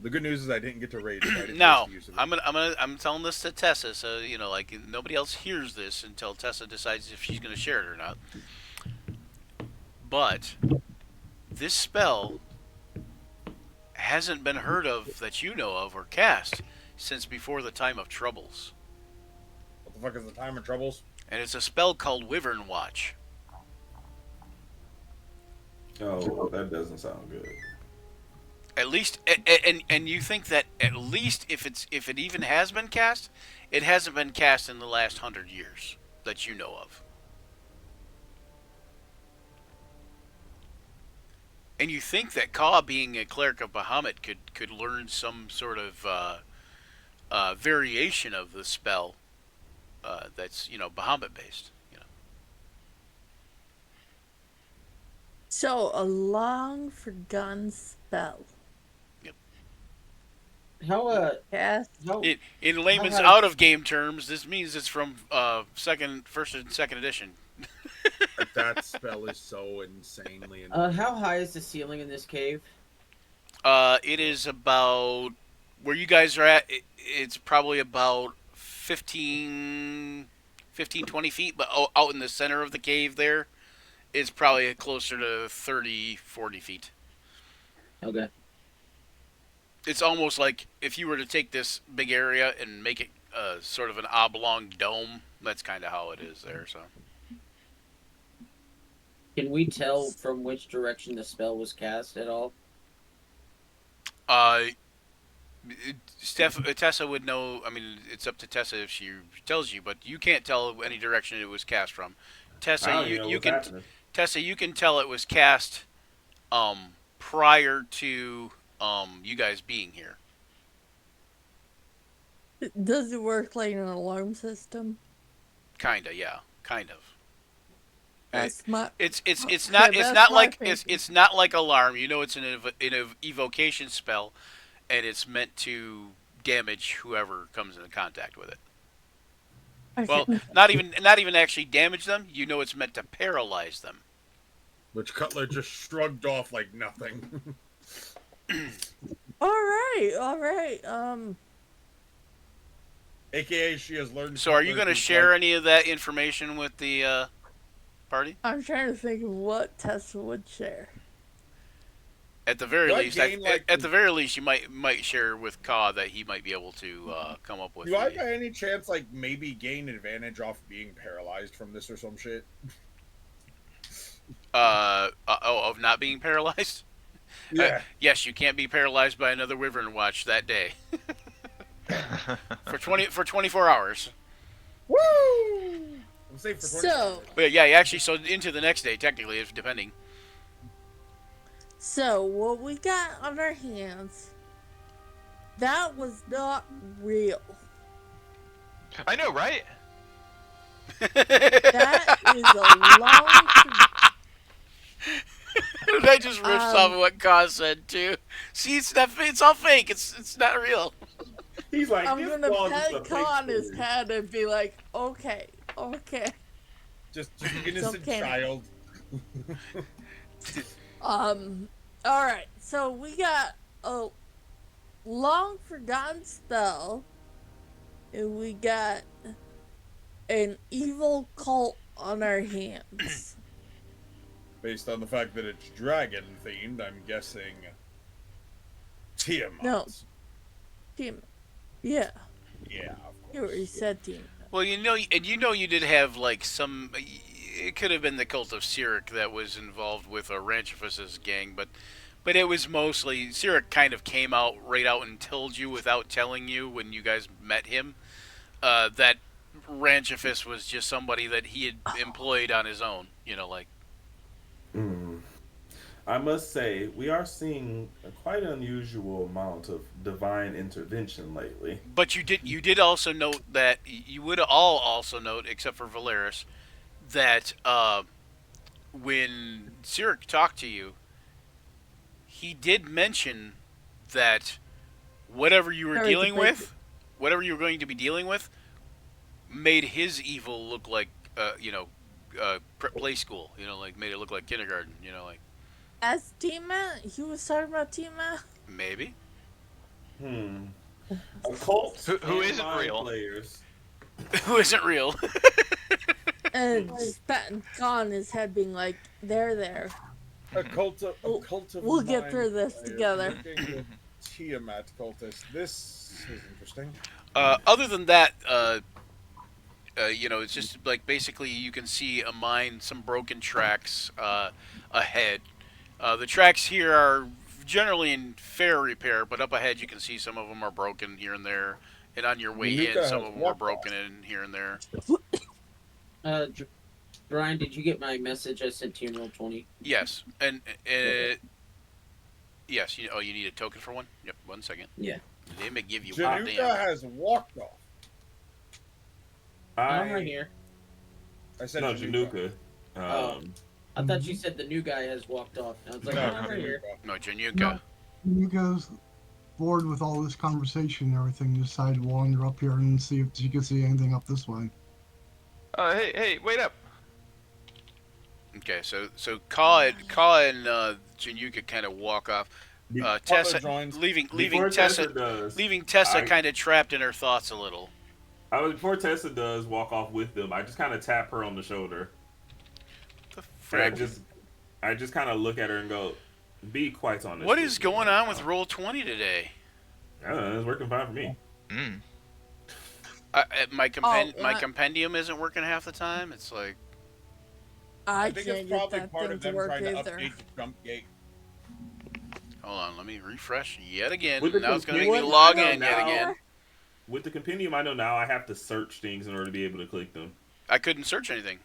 The good news is I didn't get to rage. So I didn't Now, waste the use of it. I'm telling this to Tessa, so like nobody else hears this until Tessa decides if she's going to share it or not. But this spell hasn't been heard of that you know of or cast since before the time of Troubles. What the fuck is the time of troubles? And it's a spell called Wyvern Watch. Oh, that doesn't sound good. At least, and you think that at least if it even has been cast, it hasn't been cast in the last 100 years that you know of. And you think that Ka, being a cleric of Bahamut, could learn some sort of variation of the spell that's Bahamut based. So a long forgotten spell. How Yes. In layman's high- out of game terms, this means it's from first and second edition. That spell is so insanely. how high is the ceiling in this cave? It is about where you guys are at. It's probably about 15, 20 feet, but out in the center of the cave there, it's probably closer to 30, 40 feet. Okay. It's almost like if you were to take this big area and make it sort of an oblong dome, that's kind of how it is there. So, Can we tell from which direction the spell was cast at all? Tessa would know. I mean, it's up to Tessa if she tells you, but you can't tell any direction it was cast from. Tessa, you can. Tessa, you can tell it was cast prior to you guys being here. Does it work like an alarm system? Kinda, yeah, kind of. That's my. It's that's not my like thinking. it's not like alarm. It's an evocation spell, and it's meant to damage whoever comes into contact with it. Well, not even actually damage them. It's meant to paralyze them. Which Cutler just shrugged off like nothing. All right. AKA, she has learned. So, are you going to share any of that information with the party? I'm trying to think of what Tessa would share. At the very Do I least, gain, at the very least, you might share with Ka that he might be able to come up with. Do I by any chance maybe gain advantage off being paralyzed from this or some shit? Of not being paralyzed? Yeah. Yes, you can't be paralyzed by another Wyvern Watch that day. for 24 hours. Woo! I'm safe for 20 So, But yeah, actually, so into the next day, technically, if depending. so what we got on our hands, that was not real. I know, right? That is a long. That just rips off of what Ka said too. See, it's all fake. It's not real. He's like, I'm this gonna ball is pet a fake Ka on his story. head and be like, okay. Just innocent okay. child. Alright, so we got a long forgotten spell, and we got an evil cult on our hands. Based on the fact that it's dragon themed, I'm guessing Tiamat. No. Team. Yeah, Yeah, of course. you already said team. Well, you did have some. It could have been the cult of Cyric that was involved with Ranchifus's gang, but it was mostly Cyric. Kind of came right out and told you without telling you when you guys met him that Ranchifus was just somebody that he had employed on his own. I must say, we are seeing a quite unusual amount of divine intervention lately. But you did also note that you would all also note, except for Valeris, that when Cyric talked to you, he did mention that whatever you were dealing with, whatever you were going to be dealing with, made his evil look like play school. Made it look like kindergarten. As Tima? He was talking about Tima? Maybe. A cult Who and isn't mind real? Players. Who isn't real? And just patting Ka on his head, being like, there. A cult of We'll get mind through this players together. looking at Tiamat cultist. This is interesting. Other than that, You know, it's just like basically you can see a mine, some broken tracks ahead. The tracks here are generally in fair repair, but up ahead you can see some of them are broken here and there. And on your way in, Januka some has of them are walked broken in here and there. Brian, did you get my message I sent to you in roll 20? Yes, and yes. You need a token for one. Yep. 1 second. Yeah. They may give you. Januka Damn. has walked off. I'm right here. I said No, Januka. Januka. I thought you said the new guy has walked off. I was like, No, I'm right here. No, Januka. No. You guys bored with all this conversation and everything, decided to wander up here and see if you can see anything up this way. Hey, wait up. Okay, so Ka and Januka kind of walk off. Tessa joins. leaving Before Tessa does, kind of trapped in her thoughts a little. Before Tessa does walk off with them, I just kind of tap her on the shoulder. The And frick? I just kind of look at her and go, "Be quite honest." What is going on with Roll20 today? I don't know, it's working fine for me. Mm. My compendium isn't working half the time. It's like I I think can't it's get probably that part thing of to them work trying to either. update the jump gate. hold on, let me refresh yet again. With the Now it's going to make me compendium, log I know in yet now- again. With the compendium, I know now I have to search things in order to be able to click them. I couldn't search anything.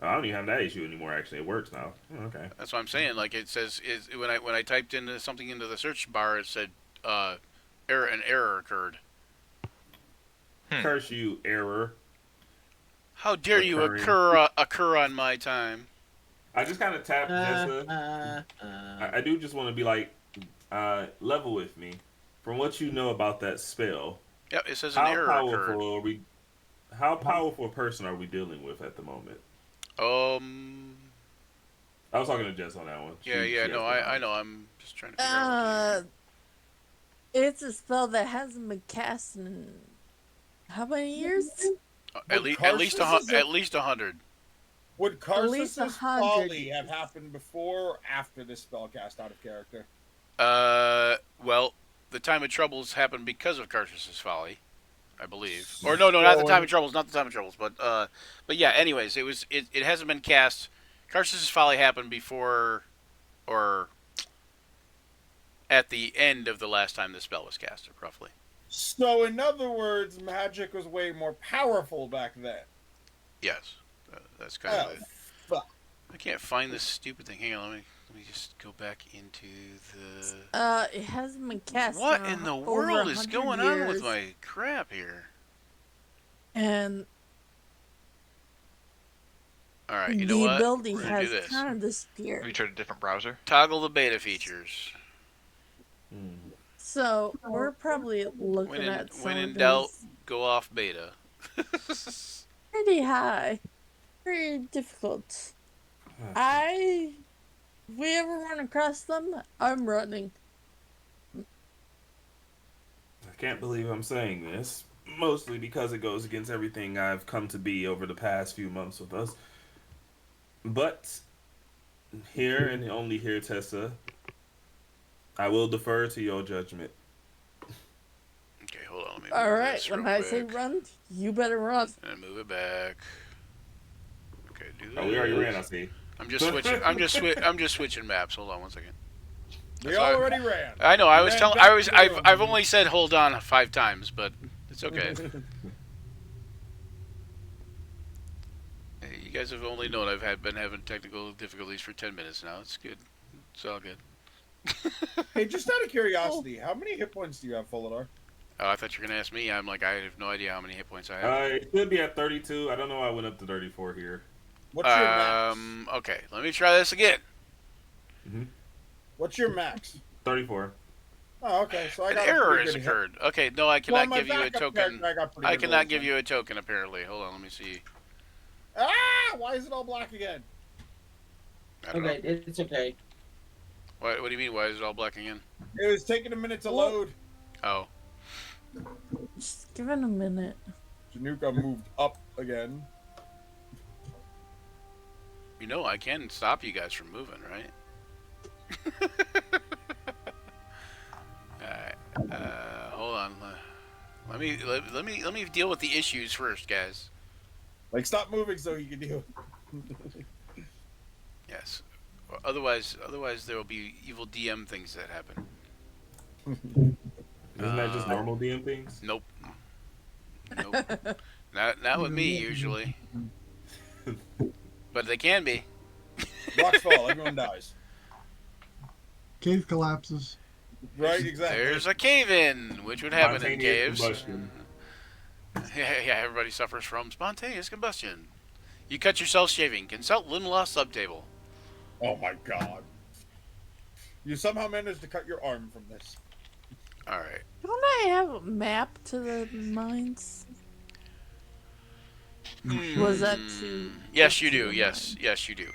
I don't even have that issue anymore. Actually, it works now. Oh, okay. That's what I'm saying. Like it says when I typed into something into the search bar, it said an error occurred. Curse you, error. How dare you Occurring. occur on my time? I just kind of tap Jessa. I do just want to be like, level with me. From what you know about that spell, Yep, it says an error occurred. How powerful a person are we dealing with at the moment? I was talking to Jess on that one. I know. I'm just trying to figure out. It's a spell that hasn't been cast in how many years? At least 100. Would least Karsus's 100. folly have happened before or after this spell cast out of character? Well, the time of troubles happened because of Karsus's folly, I believe. Or no, not the time of troubles, but yeah. Anyways, it hasn't been cast. Karsus's folly happened before, or at the end of the last time the spell was casted, roughly. So, in other words, magic was way more powerful back then. Yes, that's kind of it. Fuck. I can't find this stupid thing. Hang on, let me just go back into the. It hasn't been cast. What in the over world is 100 going on with years. my crap here? And All right, you know the what? ability We're gonna has do this. kind of Have disappeared. you tried a different browser? Toggle the beta features. So we're probably looking When at when in something doubt, go off beta. pretty high, pretty difficult. If we ever run across them, I'm running. I can't believe I'm saying this, mostly because it goes against everything I've come to be over the past few months with us. But here and only here, Tessa, I will defer to your judgment. Okay, hold on. Let me All move right, this when real I say quick. run, you better run. And move it back. Okay, do this. Oh, we already ran, I see. I'm just switching. I'm just switching maps. Hold on 1 second. We That's why- already ran. I know. I was Ran telling. back I was. to the I've room. only said hold on 5 times, but it's okay. Hey, you guys have only known I've been having technical difficulties for 10 minutes now. It's good. It's all good. Hey, just out of curiosity, how many hit points do you have, Fuladar? Oh, I thought you were gonna ask me. I'm like, I have no idea how many hit points I have. It should be at 32. I don't know why I went up to 34 here. What's your max? Okay, let me try this again. What's your max? 34. Oh, okay. So I An got error a has pretty good hit. occurred. Okay, no, I Well, cannot my give you a backup token. character, I got pretty I good cannot rolls, give so- you a token. Apparently, hold on. Let me see. Ah! Why is it all black again? I don't Okay, know. it's okay. What do you mean? Why is it all black again? It was taking a minute to load. Oh, Just give it a minute. Januka moved up again. you know I can stop you guys from moving, right? Alright. Hold on. Let me deal with the issues first, guys. Like, stop moving so you can deal. Yes. Otherwise there will be evil DM things that happen. Isn't that just normal DM things? Nope. Nope. Not with me usually. But they can be. Rocks fall, everyone dies. Cave collapses. Right, exactly. There's a cave in, which would happen in Spontaneous caves. combustion. Yeah, everybody suffers from spontaneous combustion. You cut yourself shaving. Consult Limlaw subtable. Oh my god. You somehow managed to cut your arm from this. Alright. Don't I have a map to the mines? Was that too? Yes, you do. Yes, you do.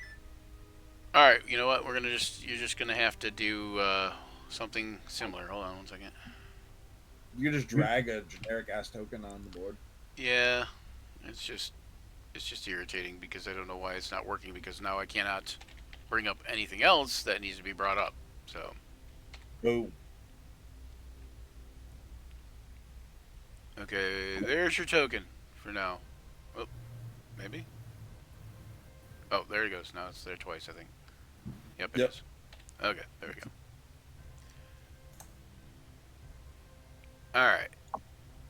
Alright, you know what? You're just gonna have to do something similar. Hold on one second. You can just drag a generic ass token on the board. Yeah, it's just irritating because I don't know why it's not working, because now I cannot bring up anything else that needs to be brought up. So, Boom. okay, there's your token for now. Oh, maybe? Oh, there it goes. Now it's there twice, I think. Yep, it is. Okay, there we go. Alright.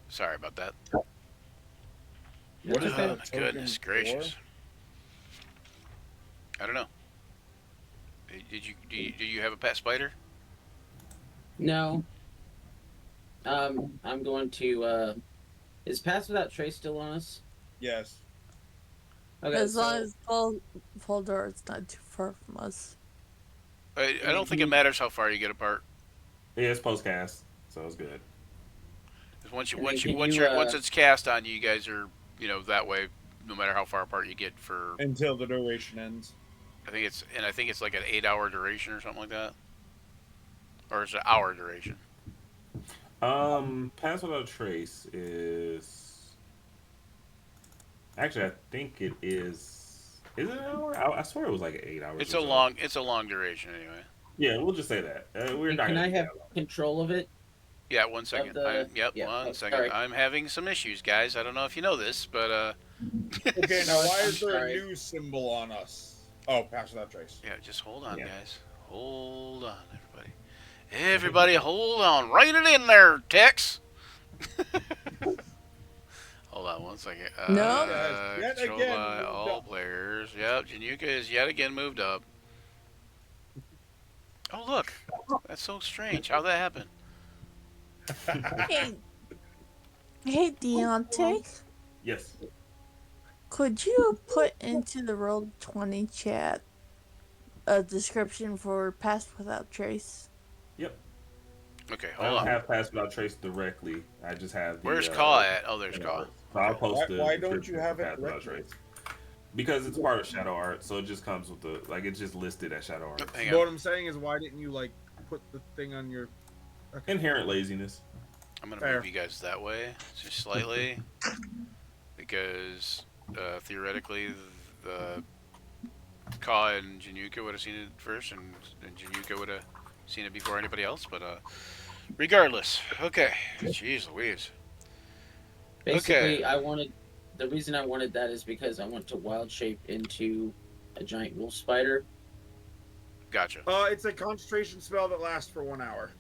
Sorry about that. What is Oh, that my token goodness for? gracious. I don't know. Do you have a pet spider? No. I'm going to. Is Pass Without Trace still on us? Yes. Okay, as long as Voldor is not too far from us. I don't think it matters how far you get apart. Yeah, it's post cast, so it's good. Once Once it's cast on you, you guys are that way, no matter how far apart you get for. Until the duration ends. I think it's like an 8-hour duration or something like that, or it's an hour duration. Pass Without Trace is actually I think it is. Is it an hour? I swear it was like 8 hours. It's a long duration anyway. Yeah, we'll just say that. We're not. Can I have control of it? Yeah, 1 second. One second. Sorry. I'm having some issues, guys. I don't know if you know this, but Okay, now why is there Sorry. a new symbol on us? Oh, Pass Without Trace. yeah, just hold on, Yeah. guys. Hold on, everybody. Everybody, hold on. Write it in there, Tex. Hold on 1 second. No. Yes, yet Control again by moved all up. players. Yep, Januka is yet again moved up. Oh, look. That's so strange. How'd that happen? Hey, Deontay, Yes. could you put into the Roll20 chat a description for Pass Without Trace? Yep. Okay, I hold don't on. have Pass Without Trace directly. I just have. Where's Caw at? Oh, there's Caw. So I'll post the Why don't description you have for it Pass Without directly? Trace. Because it's part of Shadow Art, so it just comes with the it's just listed as Shadow Art. Hang But what on. I'm saying is, why didn't you put the thing on your? Okay. Inherent laziness. I'm gonna Fair. move you guys that way, just slightly, because theoretically, the Caw and Januka would have seen it first, and Januka would have seen it before anybody else. But regardless, okay. Jeez Louise. Basically, the reason I wanted that is because I want to wild shape into a giant wolf spider. Gotcha. It's a concentration spell that lasts for 1 hour.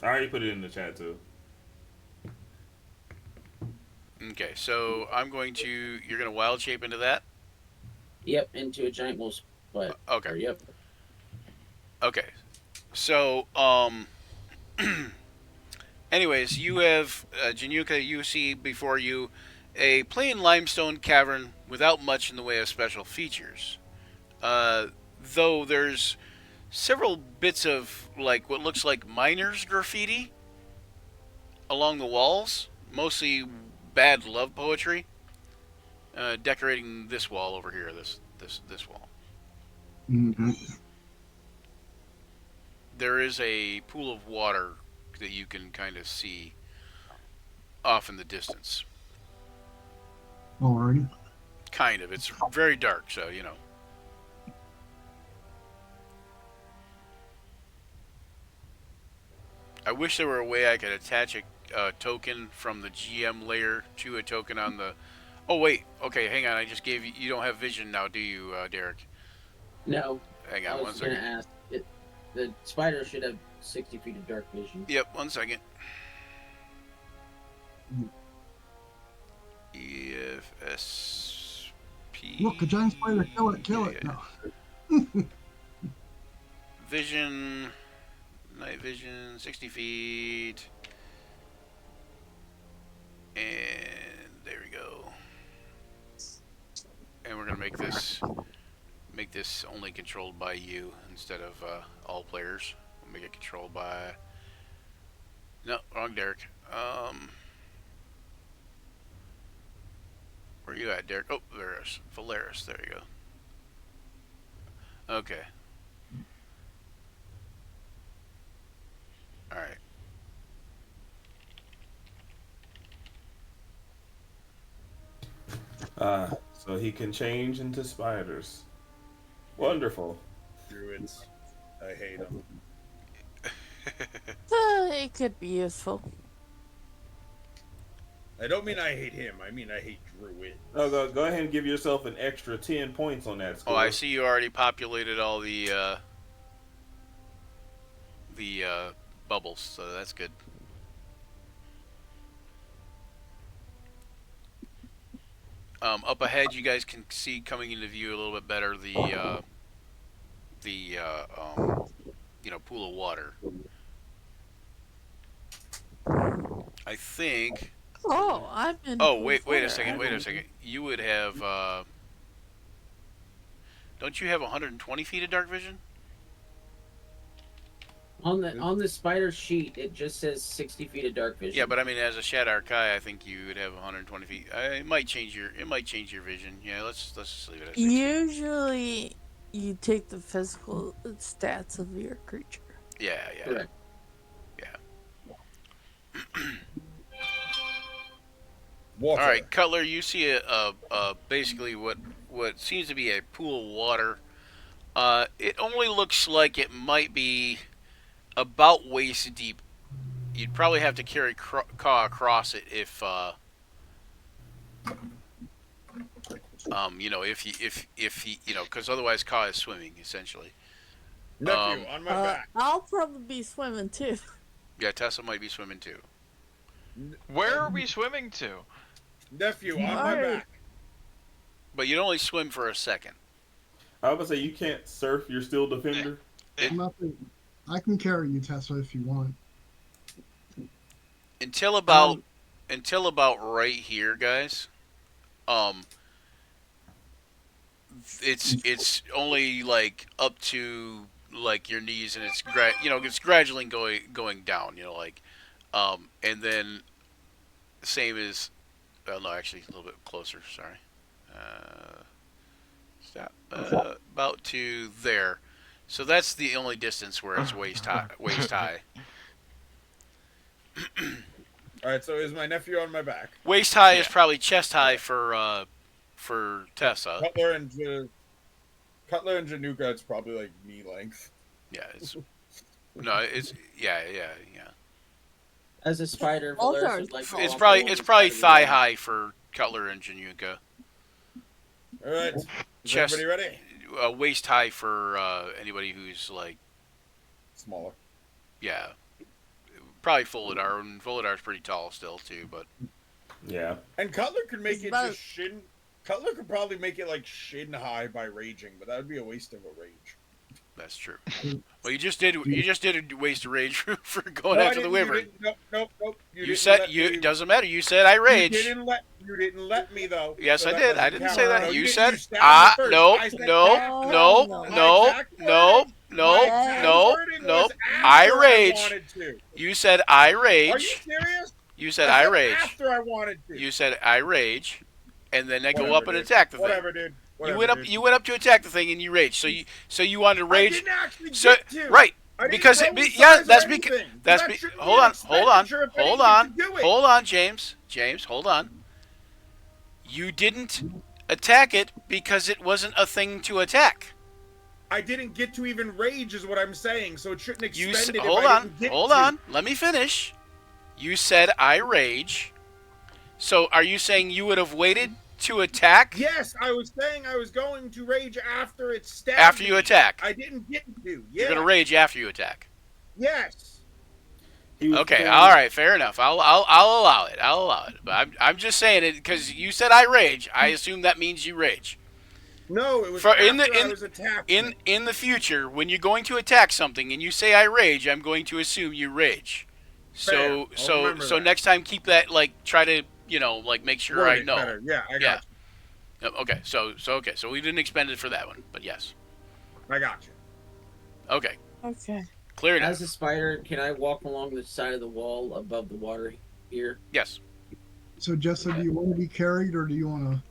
I already put it in the chat too. Okay, so you're gonna wild shape into that. Yep, into a giant wolf spider. Okay. Yep. Okay. So, anyways, you have, Januka, you see before you a plain limestone cavern without much in the way of special features. Though there's several bits of, like, what looks like miners' graffiti along the walls, mostly bad love poetry, decorating this wall over here, this wall. Mm-hmm. There is a pool of water that you can kind of see off in the distance. Alrighty. Kind of. It's very dark, so, I wish there were a way I could attach a token from the GM layer to a token on the. Oh wait, okay, hang on. I just gave you. You don't have vision now, do you, Derek? No. Hang I on, one was gonna second. ask. The spider should have 60 feet of dark vision. Yep, 1 second. EFSP. Look, a giant spider. Kill it. Kill it. No. Vision. Night vision, 60 feet. And there we go. And we're gonna make this only controlled by you instead of all players. We'll make it controlled by. No, wrong, Derek. Where are you at, Derek? Oh, there it is. Valaris. There you go. Okay. All right. So he can change into spiders. Wonderful. Druids. I hate them. It could be useful. I don't mean I hate him. I mean I hate druids. Oh, go ahead and give yourself an extra 10 points on that score. Oh, I see you already populated all the bubbles, so that's good. Up ahead, you guys can see coming into view a little bit better the pool of water. I think. Oh, I'm in. Oh, wait a water. second. You would have. Don't you have 120 feet of dark vision? On the spider sheet, it just says 60 feet of dark vision. Yeah, but I mean, as a Shadar Kai, I think you would have 120 feet. It might change your vision. Yeah, let's just leave it at 60. Usually, you take the physical stats of your creature. Yeah. Correct. Water. All right, Cutler, you see a basically what seems to be a pool of water. It only looks like it might be about waist deep. You'd probably have to carry Ka across it if if he because otherwise Ka is swimming essentially. Nephew, on my back. I'll probably be swimming too. Yeah, Tessa might be swimming too. Where are we swimming to? Nephew, on my back. But you'd only swim for a second. I was gonna say, you can't surf, you're still defender. I can carry you, Tessa, if you want. Until about right here, guys. It's only like up to like your knees, and it's it's gradually going down. And then same as. No, actually, a little bit closer. Sorry. Stop. About to there. So that's the only distance where it's waist high. All right, so is my nephew on my back? Waist high is probably chest high for Tessa. Cutler and Januka, it's probably like knee length. Yeah, it's yeah. As a spider, All Valaris dark. would like to It's offer probably one thigh high for Cutler and Januka. All right, is Chest- everybody ready? Waist high for anybody who's like Smaller. yeah. Probably Fuladar, and Fuladar's pretty tall still too, but Yeah. And Cutler could make It's it about- just shin. Cutler could probably make it like shin high by raging, but that would be a waste of a rage. that's true. Well, you just did a waste of rage for going No, I after the didn't- wyvern. Nope. You didn't said let you me- doesn't matter. You said I rage. You didn't let me though. Yes, so I that did. I doesn't didn't count. say that. No, You didn't. said You stabbed me first. no, I said no, that. no, My no, exact no, wording- no, my exact no, wording no. was I after rage. wanted to. You said I Are you rage. serious? You said I said rage. After I wanted to. You said I rage, and then I go Whatever, up and dude. attack the thing. Whatever, dude. You went up. You went up to attack the thing, and you raged. So you wanted to I rage. didn't actually So get to. right. I didn't Because throw it, size yeah, or that's anything. because So that's that be, shouldn't hold be an on, expenditure if hold anything on, to do it. hold on, James, hold on. You didn't attack it because it wasn't a thing to attack. I didn't get to even rage, is what I'm saying. So it shouldn't You expend it. hold if I on, didn't get hold to. on. Let me finish. You said I rage. So are you saying you would have waited to attack? Yes, I was saying I was going to rage after it stabbed After you me. attack. I didn't get to. Yeah. You're gonna rage after you attack. Yes. Okay, all right, fair enough. I'll allow it. I'll allow it. But I'm just saying it because you said I rage. I assume that means you rage. No, it was For- after in the- I was attacked. In the future, when you're going to attack something and you say I rage, I'm going to assume you rage. Fair. I'll remember So that. next time keep that try to make sure Word I it know. better. Yeah, I got Yeah. Okay, so we didn't expend it for that one, but yes. you. I got you. Okay, Okay. clear enough. As a spider, can I walk along the side of the wall above the water here? Yes. So, Jessa, do you want to be carried or do you want to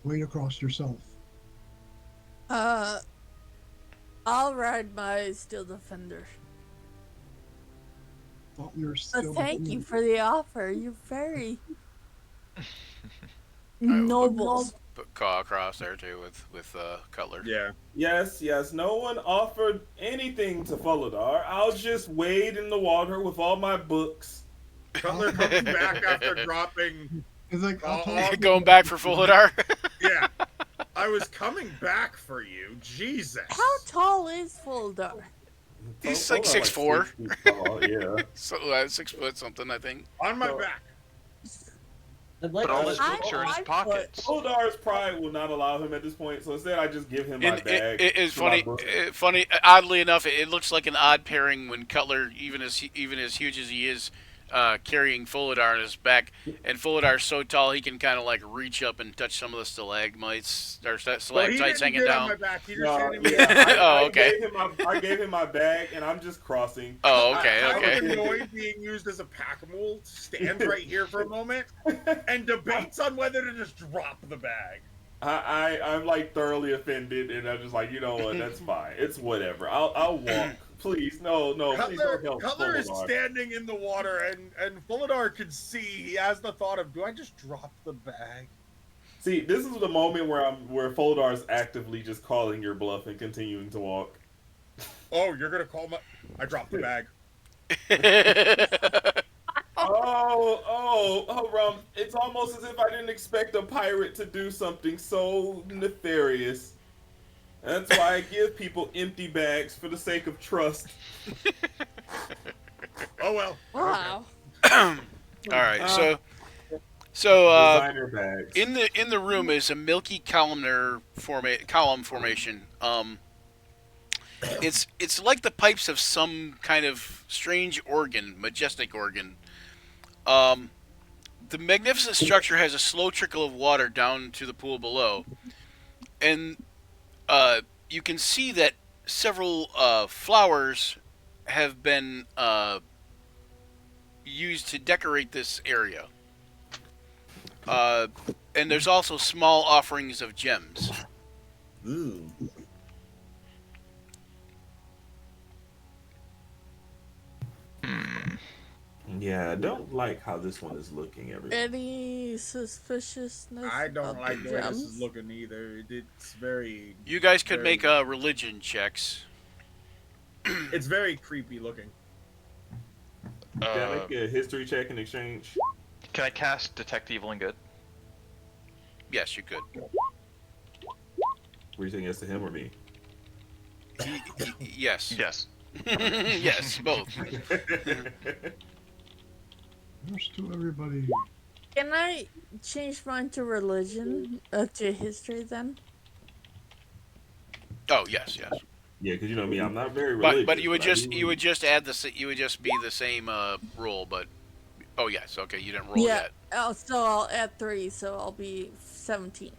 wade across yourself? I'll ride my Steel Defender. Well, you're But still. thank you for the offer. You're very noble. Put Caw across there too with Cutler. Yeah. Yes, no one offered anything to Folidar. I'll just wade in the water with all my books. Cutler comes back after dropping. It's like, I'll Oh, talk- Going back for Fulidar. Yeah. I was coming back for you. Jesus. How tall is Fuldar? He's Folidar like 6'4". 6 feet tall, yeah. So 6 foot something, I think. On my back. I'd like But all to- his books are in his 5 foot. pockets. Foldar's pride will not allow him at this point, so instead I just give him my bag. It's for my funny. book. Funny. Oddly enough, it looks like an odd pairing when Cutler, even as huge as he is, carrying Fulidar on his back, and Fulidar's so tall he can kind of like reach up and touch some of the stalagmites or Well, he stalactites didn't hanging get on my down. back. He just No, handed me yeah, Oh, okay. I gave him my bag, and I'm just crossing. Oh, okay, I okay. was annoyed being used as a pack-a-mule, stands right here for a moment, and debates on whether to just drop the bag. I'm like thoroughly offended, and I'm just like, you know what? That's fine. It's whatever. I'll walk. Please, no, please don't help. Cutler is Folidar. standing in the water, and Fulidar could see he has the thought of, do I just drop the bag? See, this is the moment where Folidar is actively just calling your bluff and continuing to walk. Oh, you're gonna call my... I dropped the bag. Rum. It's almost as if I didn't expect a pirate to do something so nefarious. That's why I give people empty bags for the sake of trust. Oh, well. Wow. All right, so Designer bags. in the room is a milky column formation. It's like the pipes of some kind of strange organ, majestic organ. The magnificent structure has a slow trickle of water down to the pool below, and you can see that several flowers have been used to decorate this area. And there's also small offerings of gems. Ooh. Yeah, I don't like how this one is looking. Everybody. Any suspiciousness? I don't about like the way this is gems? looking either. It's very... You guys could Very make religion checks. It's very creepy looking. Can I make a history check in exchange? Can I cast Detect Evil and Good? Yes, you could. Were you saying yes to him or me? Yes. Yes. Yes, both. Here's to everybody. Can I change mine to religion? To history then? Oh, yes, yes. Yeah, because you know me, I'm not very religious. But you would I just do- you would just add you would just be the same roll, but oh yes, okay, you didn't roll Yeah. yet. Oh, so I'll add 3, so I'll be 17.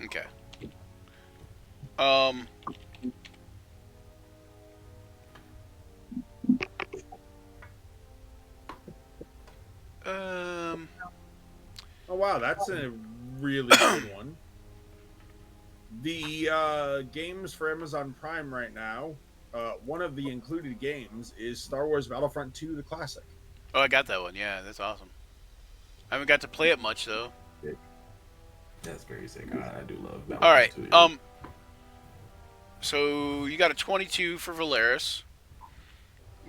Okay. Oh, wow, that's a really good one. The games for Amazon Prime right now, one of the included games is Star Wars Battlefront 2, the classic. Oh, I got that one. Yeah, that's awesome. I haven't got to play it much though. That's very sick. I do love that. All right. Too. So you got a 22 for Valeris.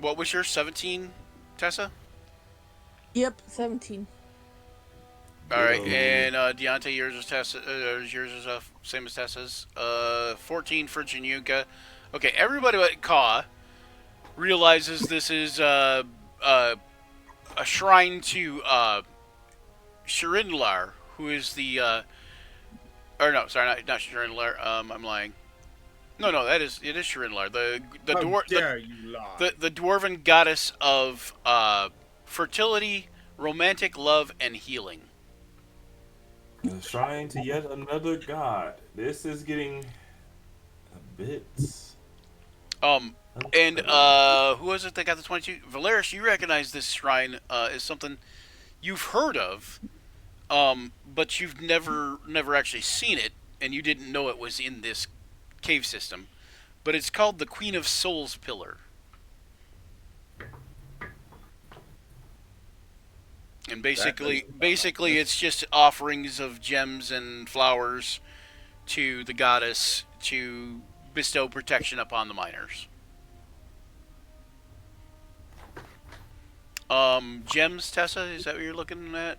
What was your 17, Tessa? Yep, 17. All right, Yo. and Deontay, yours is Tessa. Yours is same as Tessa's. 14 for Januka. Okay, everybody but Ka realizes this is a shrine to Shirinlar, who is the or no, sorry, not Shirinlar. I'm lying. No, it is Shirinlar, the How dare you lie? the dwarven goddess of fertility, romantic love, and healing. A shrine to yet another god. This is getting a bit. And who was it that got the 22? Valeris, you recognize this shrine as something you've heard of, but you've never actually seen it, and you didn't know it was in this cave system. But it's called the Queen of Souls Pillar. And basically it's just offerings of gems and flowers to the goddess to bestow protection upon the miners. Gems, Tessa, is that what you're looking at?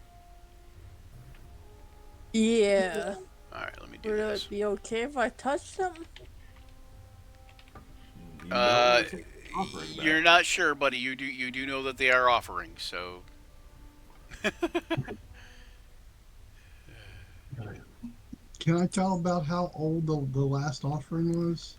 Yeah. Alright, let me do Would this. it be okay if I touch them? You know it's offering back. You're not sure, buddy. You do know that they are offerings, so Can I tell about how old the last offering was?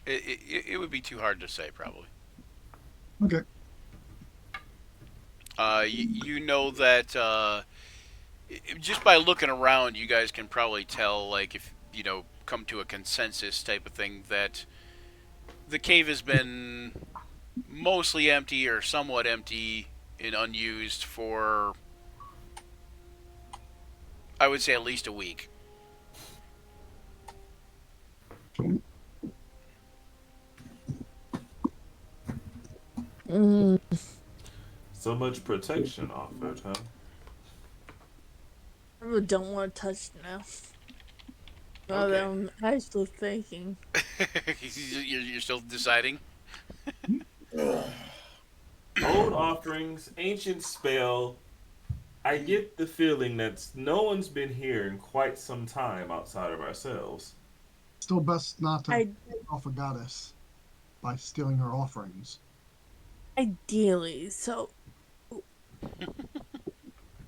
it would be too hard to say, probably. Okay. You know that just by looking around, you guys can probably tell, like, if you know, come to a consensus type of thing, that the cave has been mostly empty or somewhat empty and unused for, I would say, at least a week. Mm. So much protection offered, huh? I really don't want to touch it now. Now that I'm actually thinking. You're still deciding? Old offerings, ancient spell. I get the feeling that no one's been here in quite some time outside of ourselves. Still best not to I piss off a goddess by stealing her offerings. ideally so.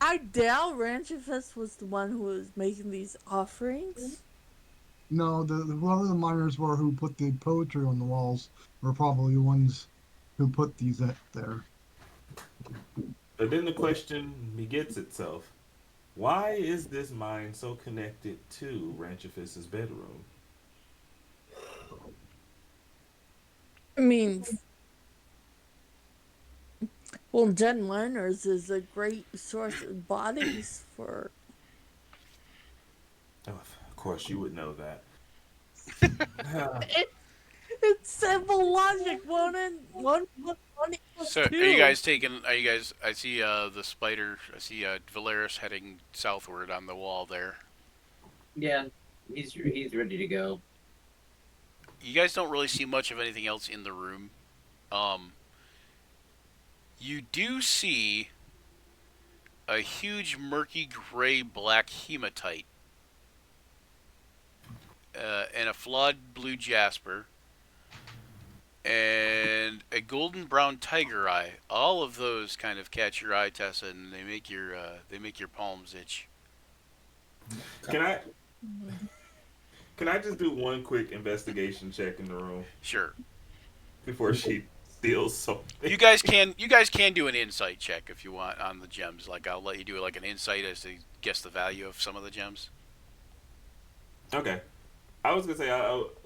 I doubt Ranchifest was the one who was making these offerings. No, whoever the miners were who put the poetry on the walls were probably the ones who put these at there. But then the question begets itself. Why is this mine so connected to Ranchifist's bedroom? I mean, well, Jen Miners is a great source of bodies for. Oh, of course, you would know that. It's simple logic. One equals So, two. are you guys taking? Are you guys? I see the spider. I see Valeris heading southward on the wall there. Yeah, he's ready to go. You guys don't really see much of anything else in the room. You do see a huge murky gray black hematite and a flawed blue jasper and a golden brown tiger eye. All of those kind of catch your eye, Tessa, and they make your palms itch. Can I just do one quick investigation check in the room Sure. before she steals something? You guys can do an insight check if you want on the gems. Like, I'll let you do like an insight as to guess the value of some of the gems. Okay. I was gonna say,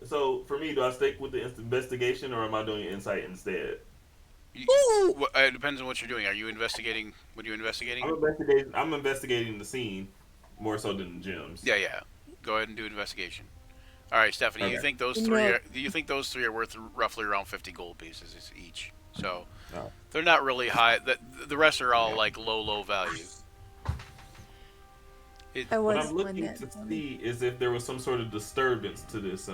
so for me, do I stick with the investigation or am I doing insight instead? It depends on what you're doing. Are you investigating? What are you investigating? I'm investigating the scene more so than the gems. Yeah. Go ahead and do an investigation. All right, Stephanie. Okay. You think those three? Do you think those three are worth roughly around 50 gold pieces each? So they're not really high. The rest are all like low value. It, I What was I'm looking when to it- see is if there was some sort of disturbance to this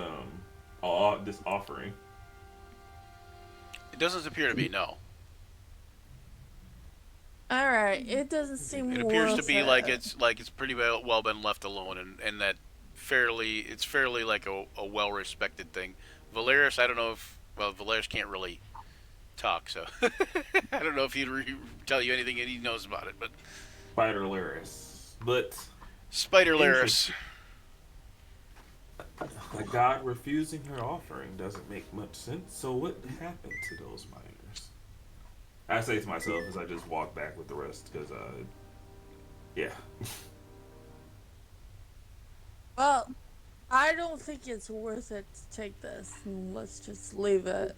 this offering. it doesn't appear to be, no. All right, it doesn't seem It appears to worth be it. like it's pretty well been left alone, and that it's fairly like a well respected thing. Valeris, I don't know if Valeris can't really talk, so I don't know if he'd tell you anything that he knows about it. But Spider Laris. But Spider Laris, a god refusing her offering doesn't make much sense. So what happened to those miners? I say to myself as I just walk back with the rest, because yeah. Well, I don't think it's worth it to take this. Let's just leave it.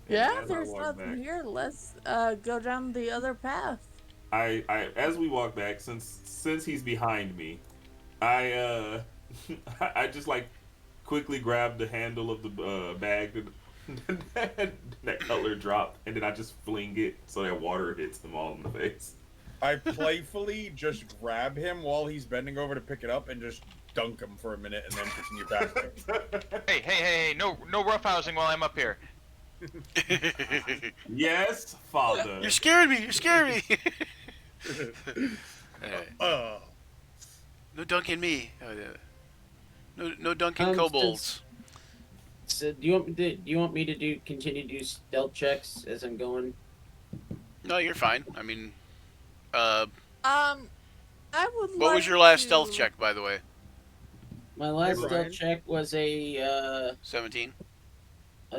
Yeah, As I there's walk nothing back- here. Let's go down the other path. I as we walk back, since he's behind me, I I just like quickly grab the handle of the bag that Cutler dropped, and then I just fling it so that water hits them all in the face. I playfully just grab him while he's bending over to pick it up and just dunk him for a minute and then continue back. Hey, no roughhousing while I'm up here. Yes, father. you're scaring me. You're scaring me. Anyway, no dunking me. No dunking kobolds. So do you want me to continue to do stealth checks as I'm going? No, you're fine. I mean, I would. what was your last stealth check, by the way? My last Brian. stealth check was a 17.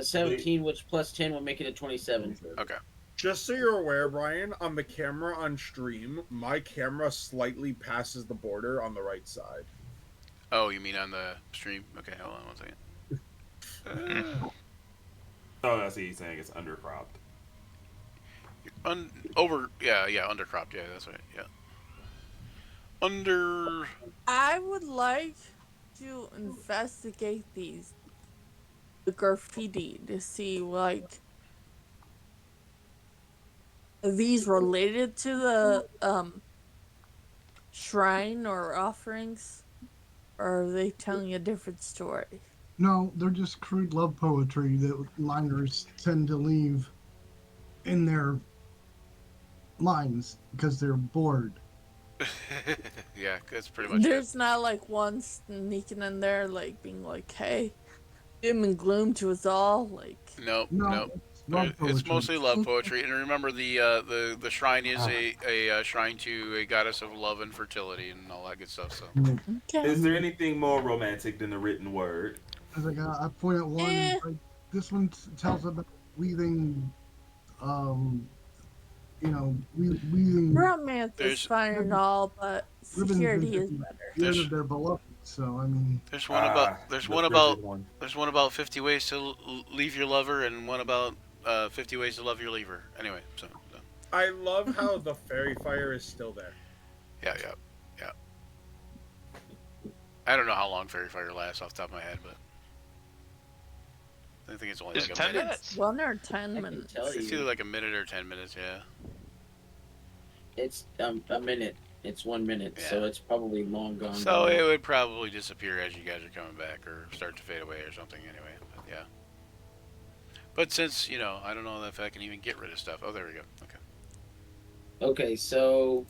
17, which plus 10 will make it a 27. Okay. Just so you're aware, Brian, on the camera on stream, my camera slightly passes the border on the right side. Oh, you mean on the stream? Okay, hold on 1 second. Oh, I see. He's saying it's undercropped. Undercropped. Yeah, that's right. Yeah. Under. I would like to investigate the graffiti to see like are these related to the shrine or offerings, or are they telling a different story? No, they're just crude love poetry that miners tend to leave in their lines because they're bored. Yeah, that's pretty much There's not like one sneaking in there like being like, hey, doom and gloom to us all, like it. Nope. No, Nope. it's love It's poetry. mostly love poetry, and remember the shrine is a shrine to a goddess of love and fertility and all that good stuff. So okay. Is there anything more romantic than the written word? As I point at one, like, this one tells about weaving, weaving Romance There's- is fine and all, but ribbons security and is better. the end There's- of their beloved. So I mean, there's one about 50 ways to leave your lover, and one about 50 ways to love your leaver. Anyway, so I love how the fairy fire is still there. yeah. I don't know how long fairy fire lasts off the top of my head, but I think it's only Is like it a 10 minute. minutes? 1 or 10 I can minutes. tell It's either you, like a minute or 10 minutes. Yeah. it's a minute. It's 1 minute, so Yeah. it's probably long gone. So by it now. would probably disappear as you guys are coming back, or start to fade away, or something. Anyway, but yeah. But since I don't know if I can even get rid of stuff. Oh, there we go. Okay. Okay, so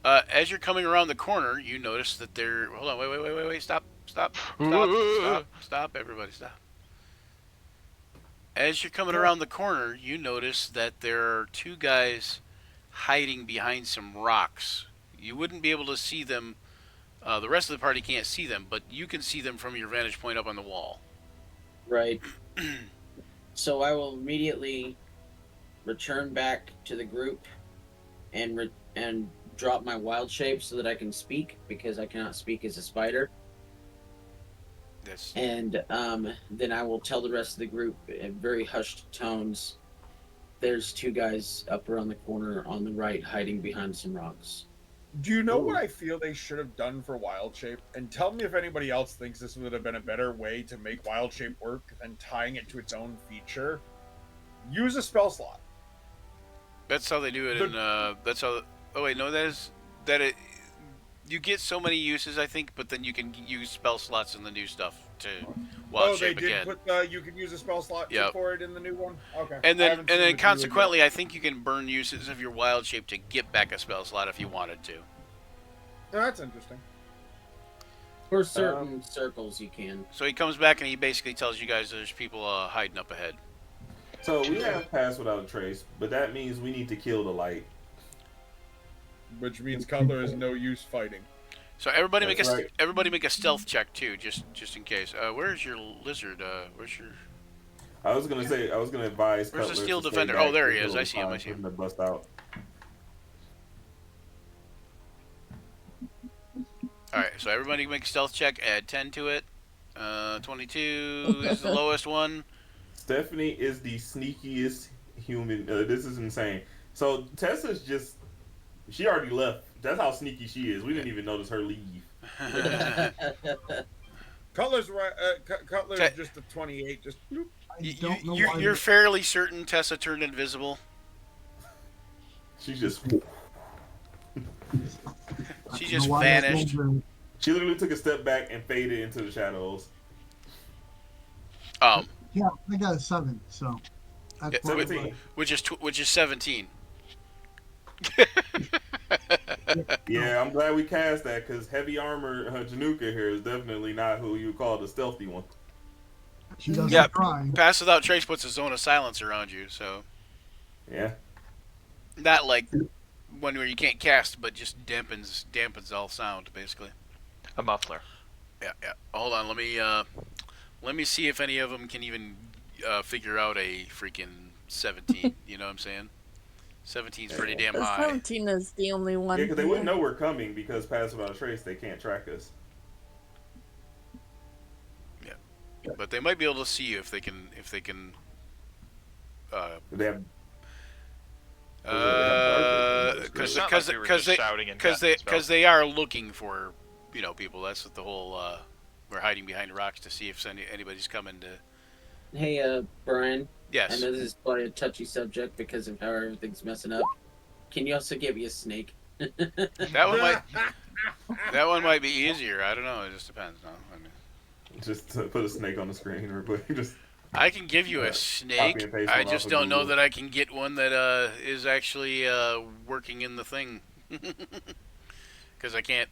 As you're coming around the corner, you notice that there. Hold on. Wait. Stop. Everybody, stop. As you're coming around the corner, you notice that there are two guys hiding behind some rocks. You wouldn't be able to see them. The rest of the party can't see them, but you can see them from your vantage point up on the wall. right. So I will immediately return back to the group and drop my wild shape so that I can speak, because I cannot speak as a spider. That's And then I will tell the rest of the group in very hushed tones, there's two guys up around the corner on the right hiding behind some rocks. Do you know what I feel they should have done for Wild Shape? And tell me if anybody else thinks this would have been a better way to make Wild Shape work than tying it to its own feature. Use a spell slot. how they do it in. That's how. Oh wait, no, you get so many uses, I think, but then you can use spell slots in the new stuff to wild Oh, they shape did again. put you can use a spell slot Yep. for it in the new one. Okay. And I then haven't seen the new consequently, yet. I think you can burn uses of your wild shape to get back a spell slot if you wanted to. Oh, that's interesting. For certain circles, you can. So he comes back and he basically tells you guys there's people hiding up ahead. So we have Pass Without a Trace, but that means we need to kill the light. Which means Cutler is no use fighting. So everybody That's right. everybody make a stealth check too, just in case. Where's your lizard? Where's your? I was gonna advise. Where's the Cutler steel to stay defender? back Oh, there he until is. I it's see him. I time see for him. To bust out. All right, so everybody make a stealth check. Add 10 to it. 22 is the lowest one. Stephanie is the sneakiest human. This is insane. So Tessa's she already left. That's how sneaky she is. We didn't even notice her leave. Cutler's right. Cutler's just a 28. Just. Bloop. I don't know why. You're fairly certain Tessa turned invisible. She just She just vanished. She literally took a step back and faded into the shadows. Yeah, I got a 7, so. That's Yeah, probably 17. which is 17. Yeah, I'm glad we cast that because heavy armor Januka here is definitely not who you call the stealthy one. She doesn't Yeah, try. Pass Without Trace puts a zone of silence around you, so Yeah. not like one where you can't cast, but just dampens all sound basically. A muffler. Yeah. Hold on, let me see if any of them can even figure out a freaking 17. You know what I'm saying? 17's pretty damn high. 17 is the only one. Yeah, because they wouldn't know we're coming because Pass Without a Trace, they can't track us. Yeah, but they might be able to see you if they can. They have Because they are looking for people. That's what the whole we're hiding behind rocks to see if anybody's coming to. Hey, Brian. Yes. I know this is probably a touchy subject because of how everything's messing up. Can you also give me a snake? That one might be easier. I don't know. It just depends. No, I mean, just to put a snake on the screen real quick. I can give you a snake. I just don't know that I can get one that is actually working in the thing. Because I can't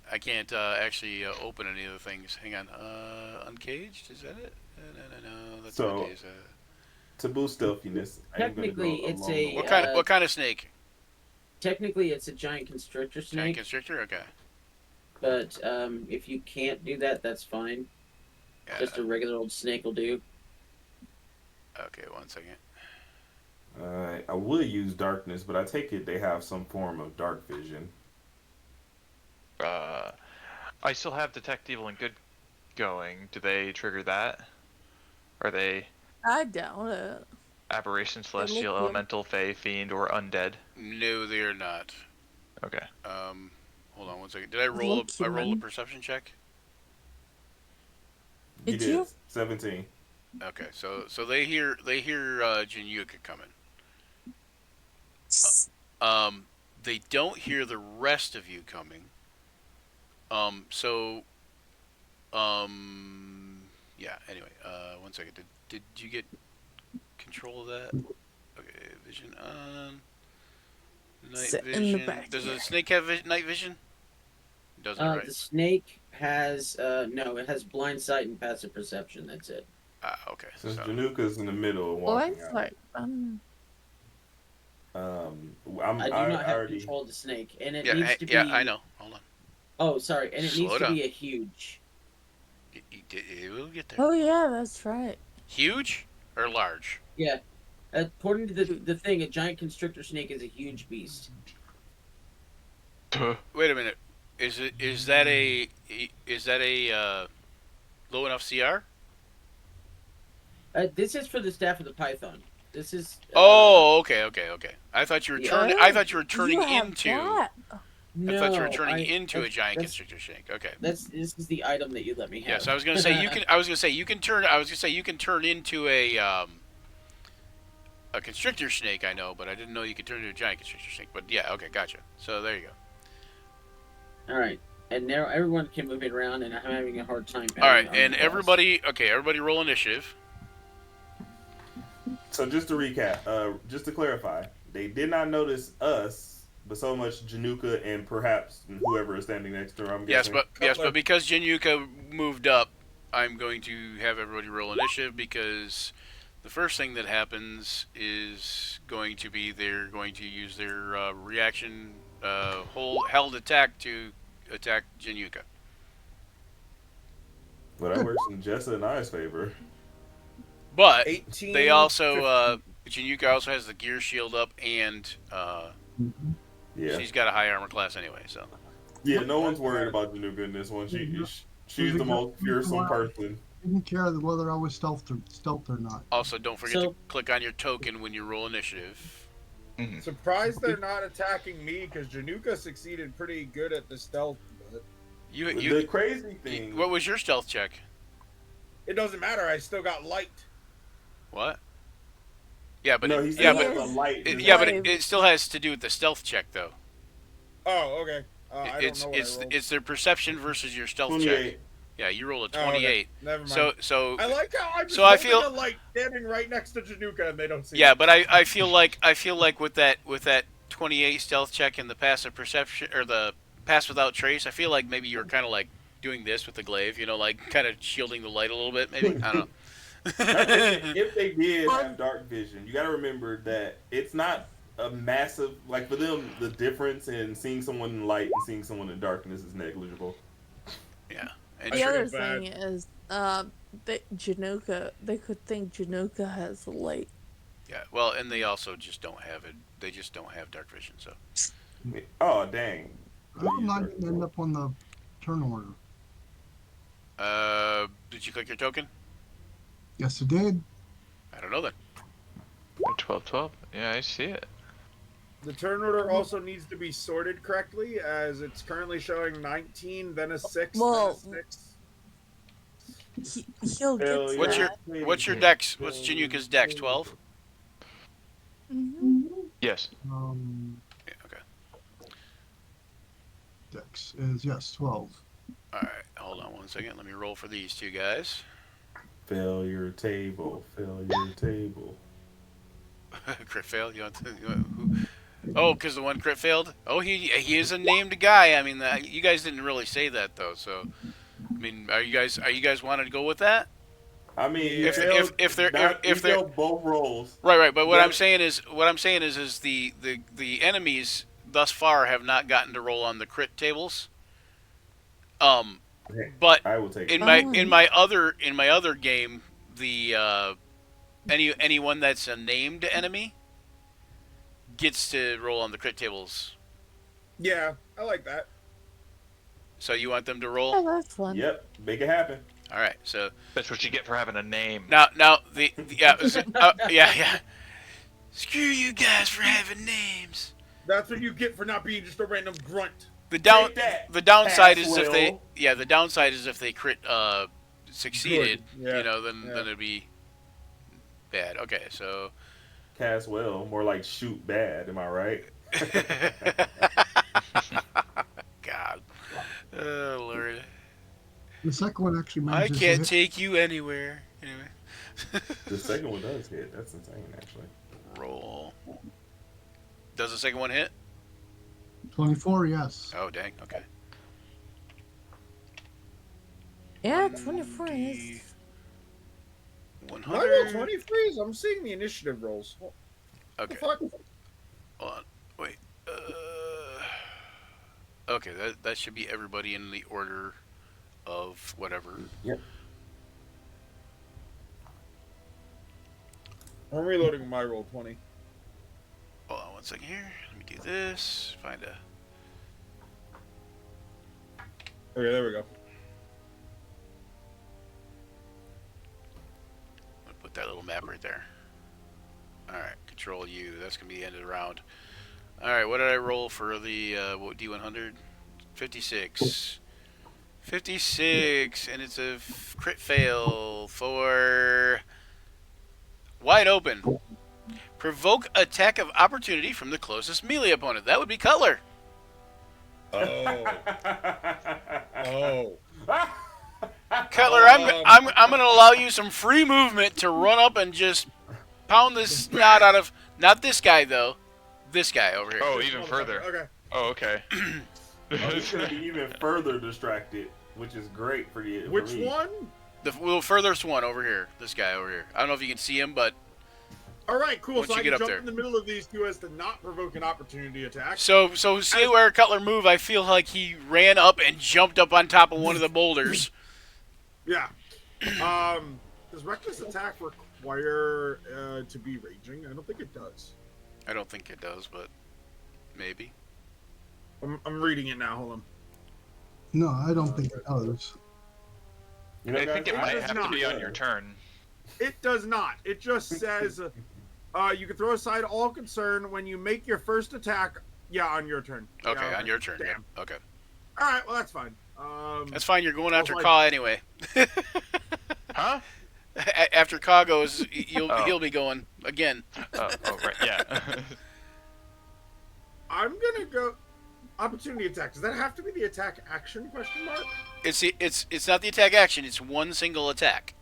actually open any of the things. Hang on. Uncaged? Is that it? No. That's So, what it is. To boost stealthiness, Technically, it's a What kind of snake? Technically, it's a giant constrictor snake. Giant constrictor. Okay. But if you can't do that, that's fine. Yeah. Just a regular old snake will do. Okay, 1 second. I would use darkness, but I take it they have some form of dark vision. I still have Detect Evil and Good going. Do they trigger that? Are they I doubt it. Aberration, Celestial, look good. Elemental, Fey, Fiend, or Undead? No, they are not. Okay. Hold on 1 second. Did I roll Look a human. perception check? Did you? 17. Okay, so they hear Jinyuka coming. They don't hear the rest of you coming. Yeah. Anyway, 1 second. Did you get control of that? Okay, vision on. Night Sit in the vision. back Does here. a snake have night vision? Doesn't right? The snake has no, it has blind sight and passive perception. That's it. Okay. Since So, Januka's in the middle and Blind walking out. sight. I do not have control of the snake, and it needs to be. I know. Hold on. Oh, sorry, and it Slow needs to down. be a huge. It will get there. Oh yeah, that's right. Huge or large? Yeah, according to the thing, a giant constrictor snake is a huge beast. Wait a minute. Is that a low enough CR? This is for the staff of the Python. This is. Oh, okay. I thought you were Yeah. turning. I thought you were turning You have into. that. No, I thought you were turning into a that's- giant that's- constrictor snake. Okay. This is the item that you let me have. Yes, I was gonna say you can. I was gonna say you can turn. I was gonna say you can turn into a A constrictor snake, I know, but I didn't know you could turn into a giant constrictor snake. But yeah, okay, gotcha. So there you go. All right, and now everyone can move it around, and I'm having a hard time. All right, battling and Armor everybody roll initiative. So just to recap, just to clarify, they did not notice us, but so much Januka and perhaps whoever is standing next to her. I'm Yes, guessing. but because Jinyuka moved up, I'm going to have everybody roll initiative because the first thing that happens is going to be they're going to use their reaction held attack to attack Jinyuka. But that works in Jessa and I's favor. But 18. they also Jinyuka also has the gear shield up and Yeah. she's got a high armor class anyway. So Yeah, no one's worried about Januka in this one. She's the most fearsome person. Didn't care whether I was stealth or not. also don't forget to click on your token when you roll initiative. Surprised they're not attacking me because Januka succeeded pretty good at the stealth. But The crazy thing. What was your stealth check? it doesn't matter. I still got light. What? Yeah, but no, he yeah, said but a light. yeah, but it still has to do with the stealth check, though. Oh, okay. I don't It's know what I rolled. it's their perception versus your stealth 28. check. Yeah, you roll a Oh, okay. 28. Never mind. So I like how I'm just so I holding feel- a light standing right next to Januka and they don't see yeah, it. but I feel like with that 28 stealth check and the passive perception or the pass without trace, I feel like maybe you were kind of like doing this with the glaive, you know, like kind of shielding the light a little bit, maybe. I don't know. If they did have dark vision, you got to remember that it's not a massive, like for them, the difference in seeing someone in light and seeing someone in darkness is negligible. Yeah. And The sure other it's bad. thing is, they could think Januka has light. yeah, well, and they also just don't have it. They just don't have dark vision, so. Oh, dang. I'm not going to end up on the turn order. Did you click your token? Yes, it did. I don't know then. 12-12. Yeah, I see it. The turn order also needs to be sorted correctly, as it's currently showing 19, then a 6, Well, then a 6. He'll get Hell to yeah. What's your that. what's your dex? What's Jinyuka's dex? 12? Yes. Yeah, okay. Dex is, yes, 12. Alright, hold on one second. Let me roll for these two guys. Failure table. Failure table. Crit failed? You want who? Oh, because the one crit failed? Oh, he is a named guy. I mean, you guys didn't really say that, though, so... I mean, are you guys wanting to go with that? I mean, If they're failed both rolls. right, but what Yeah. I'm saying is the enemies thus far have not gotten to roll on the crit tables. But I will take in it. my other game, the anyone that's a named enemy gets to roll on the crit tables. Yeah, I like that. So you want them to roll? Oh, that's fun. Yep, make it happen. All right. So That's what you get for having a name. now yeah. Screw you guys for having names. That's what you get for not being just a random grunt. The Take that, the downside is if Passwell. the downside is if they crit succeeded, Good. Yeah. you know, then Yeah. it'd be bad. Okay, so Caswell, more like shoot bad. Am I right? God. Oh Lord. The second one actually I manages to can't hit. take you anywhere. Anyway. The second one does hit. That's insane, actually. Roll. Does the second one hit? 24, yes. Oh dang, okay. Yeah, 24 is. 100. My roll 23s. I'm seeing the initiative rolls. What Okay. the fuck? Hold on. Wait. Okay, that should be everybody in the order of whatever. Yep. I'm reloading my roll 20. Hold on one second here. Let me do this. Find a. Okay, there we go. I'm gonna put that little map right there. Alright, Control U. That's gonna be the end of the round. Alright, what did I roll for the D100? 56. 56, and it's a crit fail for Wide Open. Provoke attack of opportunity from the closest melee opponent. That would be Cutler. Oh. Oh. Cutler, I'm gonna allow you some free movement to run up and just pound the snot out of not this guy though, this guy over here. Oh, even further. Okay. Oh, okay. He's gonna be even further distracted, which is great for you. Which one? The furthest one over here. This guy over here. I don't know if you can see him, but All right, cool. Once So you I get can up jump there. in the middle of these two as to not provoke an opportunity attack. so see where Cutler moved. I feel like he ran up and jumped up on top of one of the boulders. Yeah. Does reckless attack require to be raging? I don't think it does. I don't think it does, but maybe. I'm reading it now. Hold on. No, I don't think it does. You know, I think it guys, might does have to not. be on your turn. It does not. It just says you can throw aside all concern when you make your first attack. Yeah, on your turn. Okay, Yeah, on your turn. Damn. Yep. Okay, All right. Well, that's fine. that's fine. You're going after like- Ka anyway. Huh? After Ka goes, Oh. he'll be going again. Oh, right, yeah. I'm gonna go opportunity attack. Does that have to be the attack action? Question mark. It's not the attack action. It's one single attack.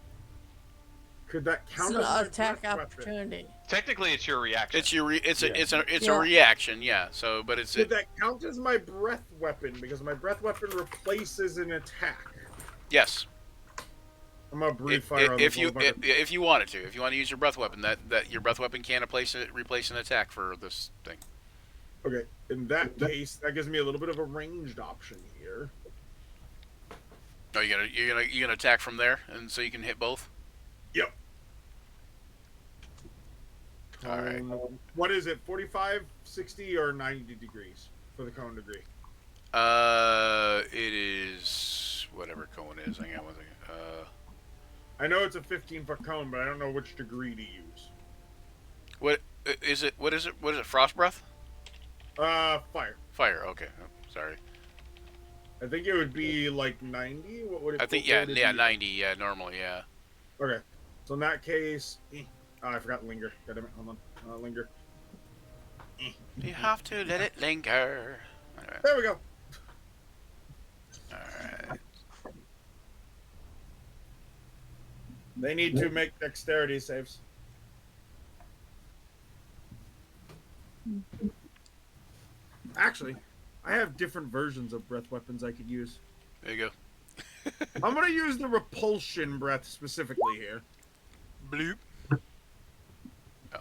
Could that It's count an as my attack breath weapon? opportunity. Technically, it's your reaction. It's your it's a Yeah. reaction. Yeah. So, but it's Could that count as my breath weapon? Because my breath weapon replaces an attack. yes. I'm gonna breathe fire on If this you motherfucker. if you wanted to, if you want to use your breath weapon, that your breath weapon can replace an attack for this thing. Okay, in that case, that gives me a little bit of a ranged option here. Oh, you're gonna attack from there, and so you can hit both. Yep. All right. What is it? 45, 60, or 90 degrees for the cone degree? It is whatever cone is. Hang on one second. I know it's a 15-foot cone, but I don't know which degree to use. What is it? What is it? What is it? Frost breath? Fire. Fire. Okay. Oh, sorry. I think it would be like 90. What would it? I think what would it be? 90. Yeah, normally, yeah. Okay. So in that case, oh, I forgot linger. God damn it. Hold on. Linger. You have to let it linger. All right. There we go. All right. They need to make dexterity saves. Actually, I have different versions of breath weapons I could use. There you go. I'm gonna use the repulsion breath specifically here. Bloop.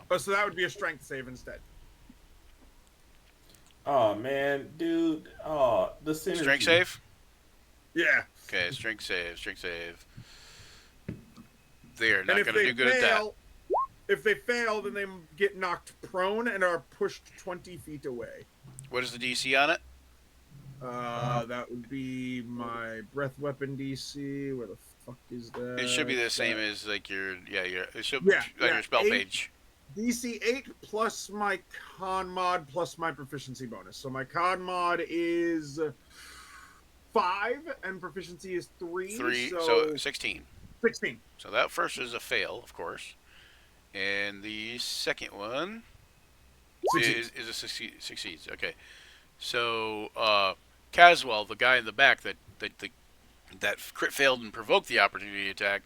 Oh, so that would be a strength save instead. Oh man, dude. Oh, the synergy. Strength save. Yeah. Okay, strength save. Strength save. They're And not if gonna they do good at that. fail, if they fail, then they get knocked prone and are pushed 20 feet away. What is the DC on it? That would be my breath weapon DC. Where the fuck is that? It should be the same as like your it should Yeah, on yeah, your spell 8. page. DC 8 plus my con mod plus my proficiency bonus. So my con mod is 5 and proficiency is 3. 3, So, so 16. 16. So that first is a fail, of course, and the second one Succeeds. is a succeeds. Okay, so Caswell, the guy in the back that crit failed and provoked the opportunity attack,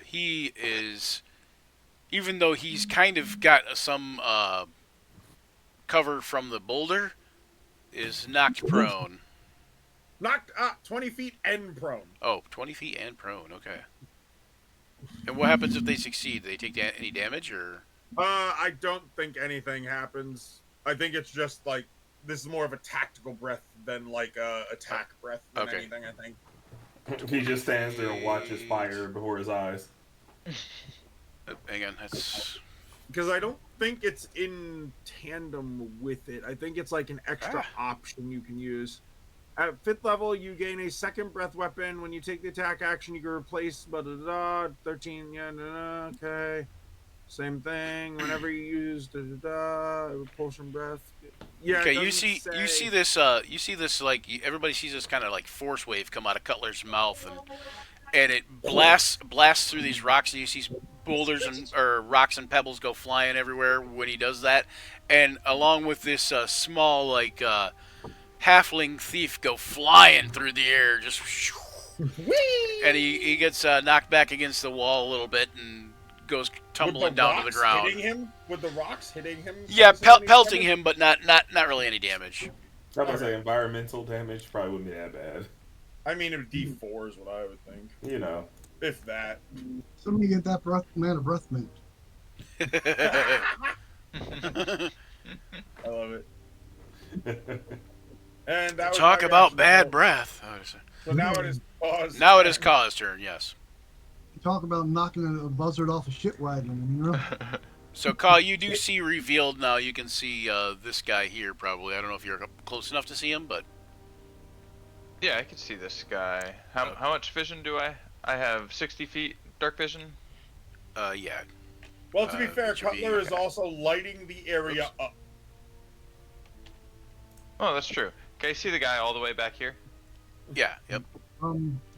he is, even though he's kind of got some cover from the boulder, is knocked prone. Knocked 20 feet and prone. Oh, 20 feet and prone. Okay. And what happens if they succeed? They take any damage, or? I don't think anything happens. I think it's just like this is more of a tactical breath than like a attack breath than Okay. anything. I think. He just stands there and watches fire before his eyes. Hang on, that's Because I don't think it's in tandem with it. I think it's like an extra option you can use. At 5th level, you gain a second breath weapon. When you take the attack action, you can replace 13. Yeah, okay. Same thing. Whenever you use repulsion breath. Yeah. okay. it You doesn't see say- this like everybody sees this kind of like force wave come out of Cutler's mouth, and it blasts through these rocks, and you see boulders or rocks and pebbles go flying everywhere when he does that, and along with this small halfling thief go flying through the air, just and he gets knocked back against the wall a little bit and goes tumbling down to the ground. Hitting him with the rocks, hitting him. Yeah, causing any pelting damage? him, but not really any damage. I'm gonna say environmental damage probably wouldn't be that bad. I mean, it would D4 is what I would think, You know. if that. Somebody get that man a breath mint. I love it. And that was Talk how you about actually bad roll. breath. So now it is pause. Now it is Ka's turn. Yes. Talk about knocking a buzzard off a shit wagon, you know? So, Ka, you do see revealed now. You can see this guy here, probably. I don't know if you're close enough to see him, but... Yeah, I can see this guy. How much vision do I? I have 60 feet dark vision. Yeah. Well, to be fair, that should be- Cutler is also lighting the area up. Oh, that's true. Can I see the guy all the way back here? Yeah, yep.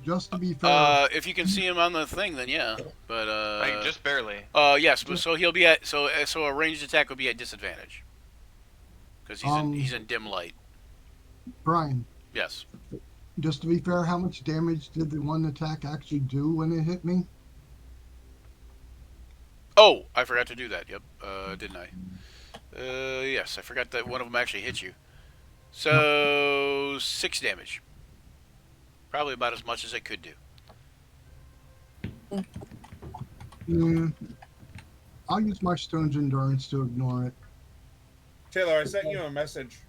Just to be fair, If you can see him on the thing, then yeah. But, Like, just barely. yes, but so he'll be at... So a ranged attack will be at disadvantage. Because he's in dim light. Brian, Yes. just to be fair, how much damage did the one attack actually do when it hit me? Oh, I forgot to do that. Yep. Didn't I? Yes, I forgot that one of them actually hit you. So 6 damage. Probably about as much as I could do. Yeah. I'll use my stone's endurance to ignore it. Taylor, I sent you a message.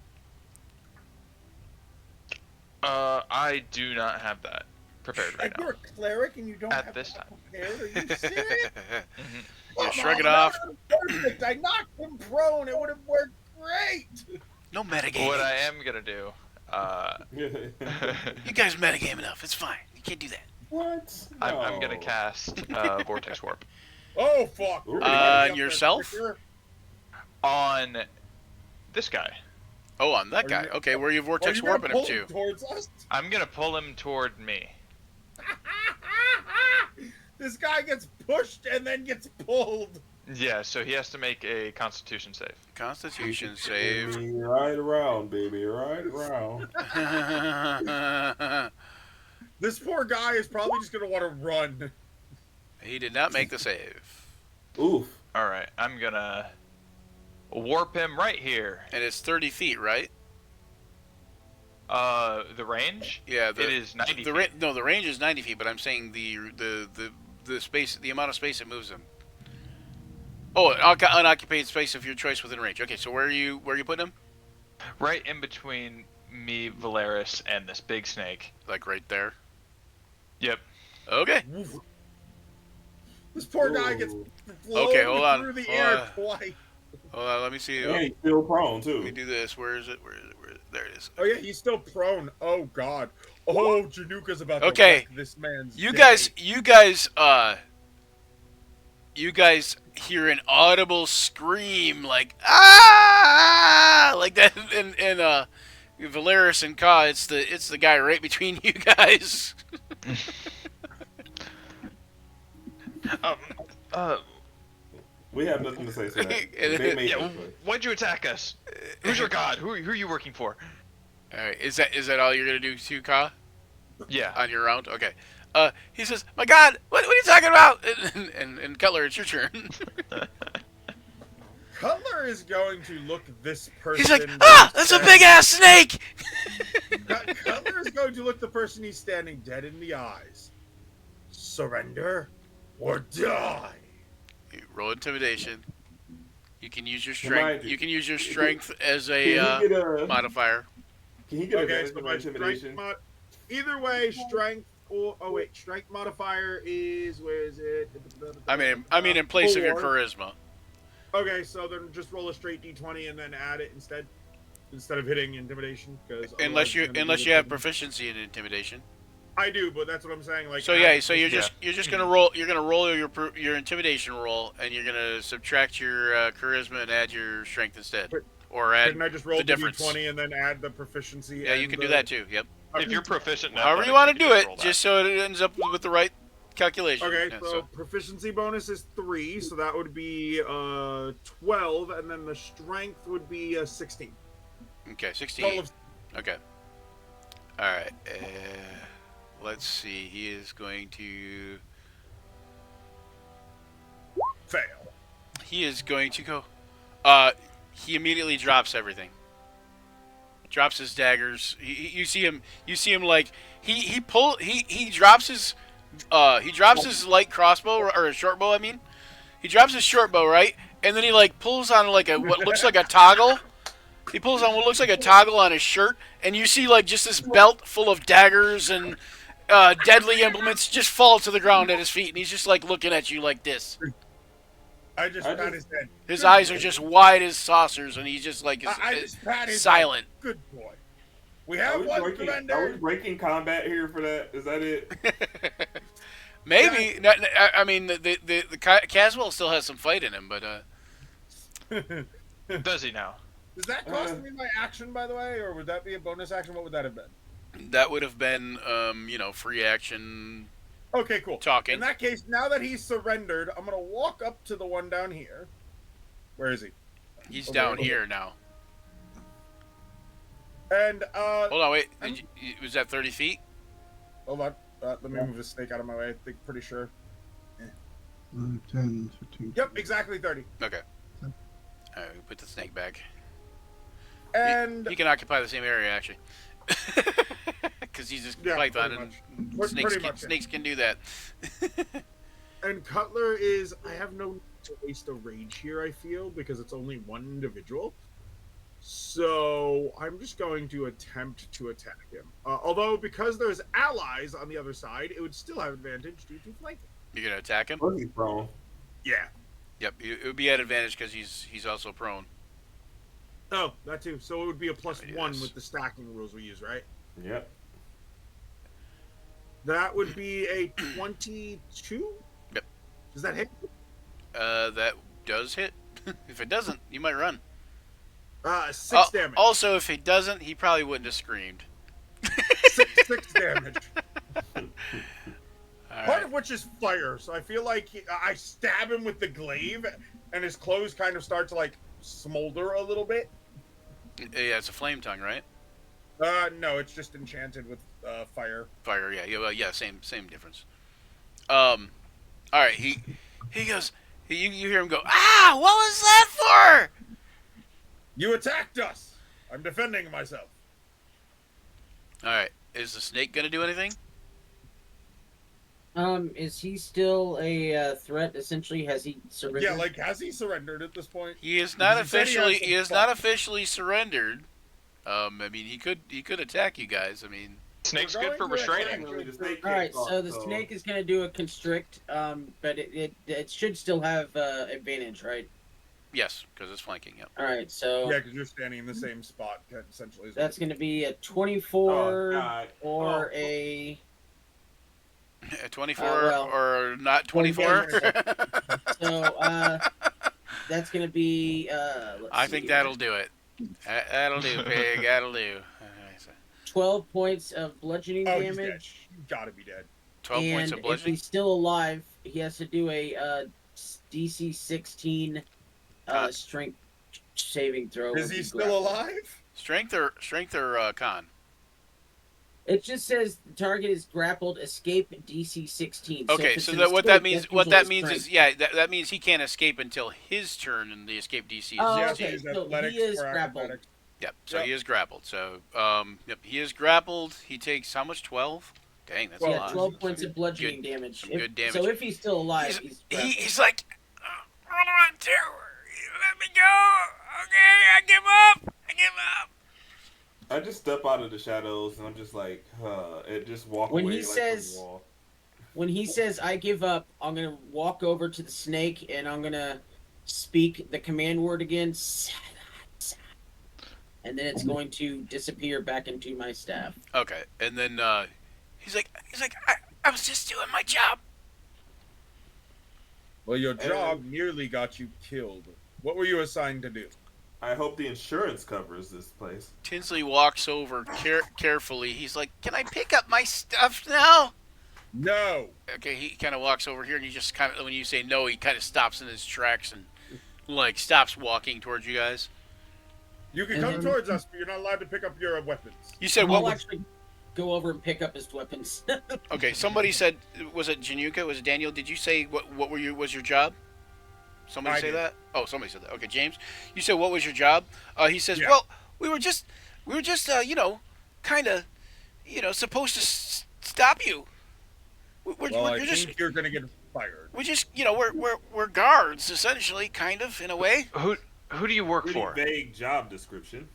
I do not have that prepared right Like, now. you're a cleric and you don't At have this that time. prepared? Are you serious? Yeah, shrug it off. Perfect. I knocked him prone. It would have worked great. No metagaming. What I am gonna do, You guys metagame enough. It's fine. You can't do that. What? I'm gonna No. cast Vortex Warp Oh, fuck. On Up there yourself? quicker. on this guy. Oh, on that Are guy. you- Okay, where are you Oh, vortex you're gonna warping him pull to? him towards us? I'm gonna pull him toward me. This guy gets pushed and then gets pulled. Yeah, so he has to make a Constitution save. Constitution save. Baby, right around, baby, right around. This poor guy is probably just gonna want to run. He did not make the save. Oof. All right, I'm gonna warp him right here. And it's 30 feet, right? The range? Yeah. It is 90 The feet. no, the range is 90 feet, but I'm saying the space, the amount of space it moves him. Oh, unoccupied space of your choice within range. Okay, so where are you putting him? Right in between me, Valeris, and this big snake. Like right there. Yep. Okay. This poor guy gets Ooh. blown Okay, hold on. through the Hold air on. twice. Hold on, let me see. And he's still prone, Let me too. do this. Where is it? Where is it? Where is it? There it is. Oh yeah, he's still prone. Oh god. Oh, Januka's about to Okay. wreck this man's You day. guys hear an audible scream like ah, like that in Valeris and Ka. It's the guy right between you guys. We have nothing to say to that. And- They made Yeah, that choice. why'd you attack us? Who's your god? Who are you working for? All right, is that all you're gonna do too, Ka? Yeah. On your round? Okay. He says, "My God, what are you talking about?" And Cutler, it's your turn. Cutler is going to look this person. He's like, "Ah, that's a big ass snake." Cutler is going to look the person he's standing dead in the eyes. Surrender or die. You roll intimidation. You can use your Remind strength. you. You can use your strength as a Can he get a modifier. Can he get Okay, advantage so on my strength intimidation? either way, strength. Oh wait, strength modifier is where is it? I mean, in place of your 4. charisma. Okay, so then just roll a straight d20 and then add it instead of hitting intimidation, because Unless you have proficiency in intimidation. I do, but that's what I'm saying. Like, So yeah, so you're just gonna roll. You're gonna roll your intimidation roll, and you're gonna subtract your charisma and add your strength instead, or add Couldn't I just roll the the difference. d20 and then add the proficiency? Yeah, you and can the- do that too. Yep. If you're proficient in However you athletics, want to can do just it, roll that. just so it ends up with the right calculation. Okay, Yeah, so proficiency bonus is 3, so that would be 12, and then the strength would be 16. okay, Total 16. of Okay. All right. Let's see. He is going to. fail. He is going to go. He immediately drops everything. Drops his daggers. You see him. You see him like he drops his light crossbow or a short bow. I mean, he drops his short bow, right, and then he like pulls on like what looks like a toggle. He pulls on what looks like a toggle on his shirt, and you see like just this belt full of daggers and deadly implements just fall to the ground at his feet, and he's just like looking at you like this. I just pat his head. His Good eyes boy. are just wide as saucers, and he's just like I just pat his silent. head. Good boy. We Are have we, one breaking, surrender. are we breaking combat here for that? Is that it? Maybe. I mean, the Caswell still has some fight in him, but Does he now? Does that cost me my action, by the way, or would that be a bonus action? What would that have been? that would have been free action Okay, cool. talking. In that case, now that he's surrendered, I'm gonna walk up to the one down here. Where is he? He's over down here. here now. And Hold on, wait. Was that 30 feet? hold on. Let me move the snake out of my way. I think pretty sure. 10, 15. Yep, exactly 30. Okay. All right, we put the snake back. And He can occupy the same area actually, because he's just Yeah, python pretty and much. snakes. Pretty much, yeah. Snakes can do that. and Cutler is. I have no need to waste a rage here. I feel because it's only one individual. So I'm just going to attempt to attack him. Although because there's allies on the other side, it would still have advantage due to flanking. You're gonna attack him? Or he's prone. Yeah. Yep. It would be at advantage because he's also prone. Oh, that too. So it would be a +1 Yes. with the stacking rules we use, right? Yep. That would be a 22. Yep. Does that hit? That does hit. If it doesn't, you might run. 6 damage. Also, if he doesn't, he probably wouldn't have screamed. 6 damage. All Part right. of which is fire. So I feel like I stab him with the glaive, and his clothes kind of start to like smolder a little bit. Yeah, it's a flame tongue, right? No, it's just enchanted with fire. Fire. Yeah. Same difference. All right. He goes. You hear him go. Ah! What was that for? You attacked us. I'm defending myself. All right. Is the snake gonna do anything? Is he still a threat? Essentially, has he surrendered? Yeah, like has he surrendered at this point? He is not He said he had officially. some He is fun. not officially surrendered. I mean, he could attack you guys. I mean, Snake's We're good for going to attack restraining. Really, the snake All right, can't so the talk, snake is gonna do a constrict, but it should still have advantage, right? yes, because it's flanking. Yep. All right, so Yeah, because you're standing in the same spot essentially. that's gonna be a Oh, 24 God. or Oh. a 24 well, or not 24. so that's gonna be let's I see think here. that'll do it. That'll do, pig. That'll do. Okay, so 12 points of bludgeoning Oh, he's dead. damage. You gotta be dead. 12 and points of if bludgeoning. he's still alive, he has to do a DC 16 strength saving throw. Is when he he still grapples. alive? Strength or con. It just says the target is grappled. Escape DC 16. Okay, if so it's that an what escape, that means that's what that usually means is strength. that means he can't escape until his turn, and the escape DC is Oh, 16. okay. He's So athletics he is or grappled. acrobatics. Yep. So Yep. he is grappled. So yep, he is grappled. He takes how much? 12. Dang, that's a Yeah, lot. 12 points of bludgeoning Good- damage. some good damage. So if he's still alive, he's grappled. He's like, what do I do? Let me go. Okay, I give up. I give up. I just step out of the shadows and I'm just like, and just walk When away. he like, says- from the wall. When he says "I give up," I'm gonna walk over to the snake and I'm gonna speak the command word again, silence, and then it's going to disappear back into my staff. Okay, and then he's like, I was just doing my job. Well, your job nearly got you killed. What were you assigned to do? I hope the insurance covers this place. Tinsley walks over carefully. He's like, can I pick up my stuff now? No. Okay, he kind of walks over here, and he just kind of, when you say no, he kind of stops in his tracks and like stops walking towards you guys. You can And come then- towards us, but you're not allowed to pick up your weapons. You said I'll what? actually go over and pick up his weapons. Okay, somebody said, was it Januka? Was it Daniel? Did you say what were was your job? Somebody I say did. that? Oh, somebody said that. Okay, James, you said what was your job? He says, Yeah. well, we were just you know, kind of, supposed to stop you. We're Well, I just think you're gonna get fired. we just we're guards essentially, kind of in a way. Who do you work Pretty for? vague job description.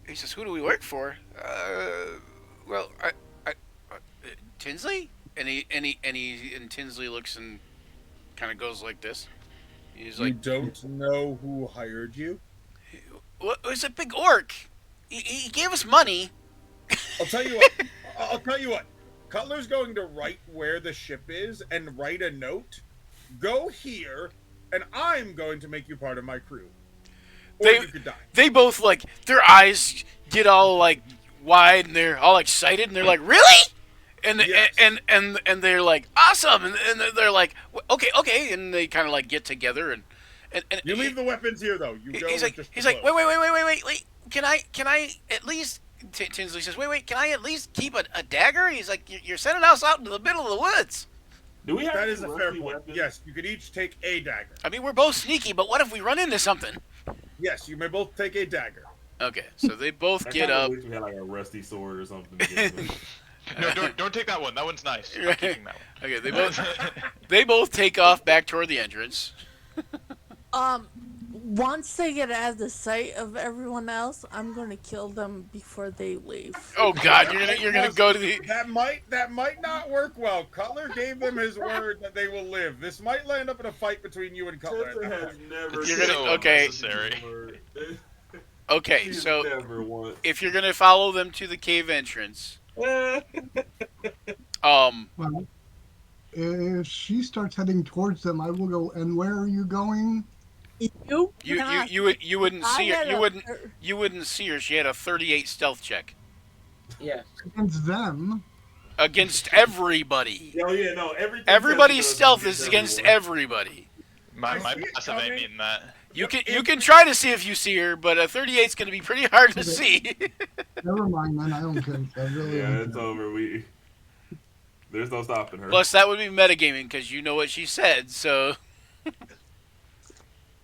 He says, who do we work for? Well, Tinsley, and Tinsley looks and kind of goes like this. He's You like, don't know who hired you? well, it was a big orc. He gave us money. I'll tell you what. I'll tell you what. Cutler's going to write where the ship is and write a note. Go here, and I'm going to make you part of my crew. Or They- you could die. They both like their eyes get all like wide and they're all excited and they're like, really? And Yes. and they're like, awesome, and they're like, okay, and they kind of like get together and You leave the weapons here, though. You go he's with like, just the he's like, clothes. wait. Can I at least? Tinsley says, wait. Can I at least keep a dagger? He's like, you're sending us out into the middle of the woods. Do we have That any is a fair rusty point. weapons? Yes, you could each take a dagger. I mean, we're both sneaky, but what if we run into something? Yes, you may both take a dagger. Okay, so they both I get kinda up. wish we had like a rusty sword or something. to get with. No, don't take that one. That one's nice. I'm Right. keeping that one. Okay, they both take off back toward the entrance. Once they get out of the sight of everyone else, I'm gonna kill them before they leave. Oh God, you're gonna go to the. That might not work well. Cutler gave them his word that they will live. This might land up in a fight between you and Cutler. at Tessa that has point. never You're said gonna- So okay. unnecessary. word. Okay, She's so never once. if you're gonna follow them to the cave entrance, um, Well, if she starts heading towards them, I will go. And where are you going? you wouldn't see her. I You wouldn't see her. She had a 38 stealth check Yeah. Against them. against everybody. Oh yeah, no. Everything Everybody's Tessa does stealth is against everyone. everybody. My I see it passive ain't coming. meeting that. You can try to see if you see her, but a 38 is gonna be pretty hard to see. Never mind, man. I don't care. I really Yeah, don't it's care. over. There's no stopping her. Plus, that would be metagaming because you know what she said. So,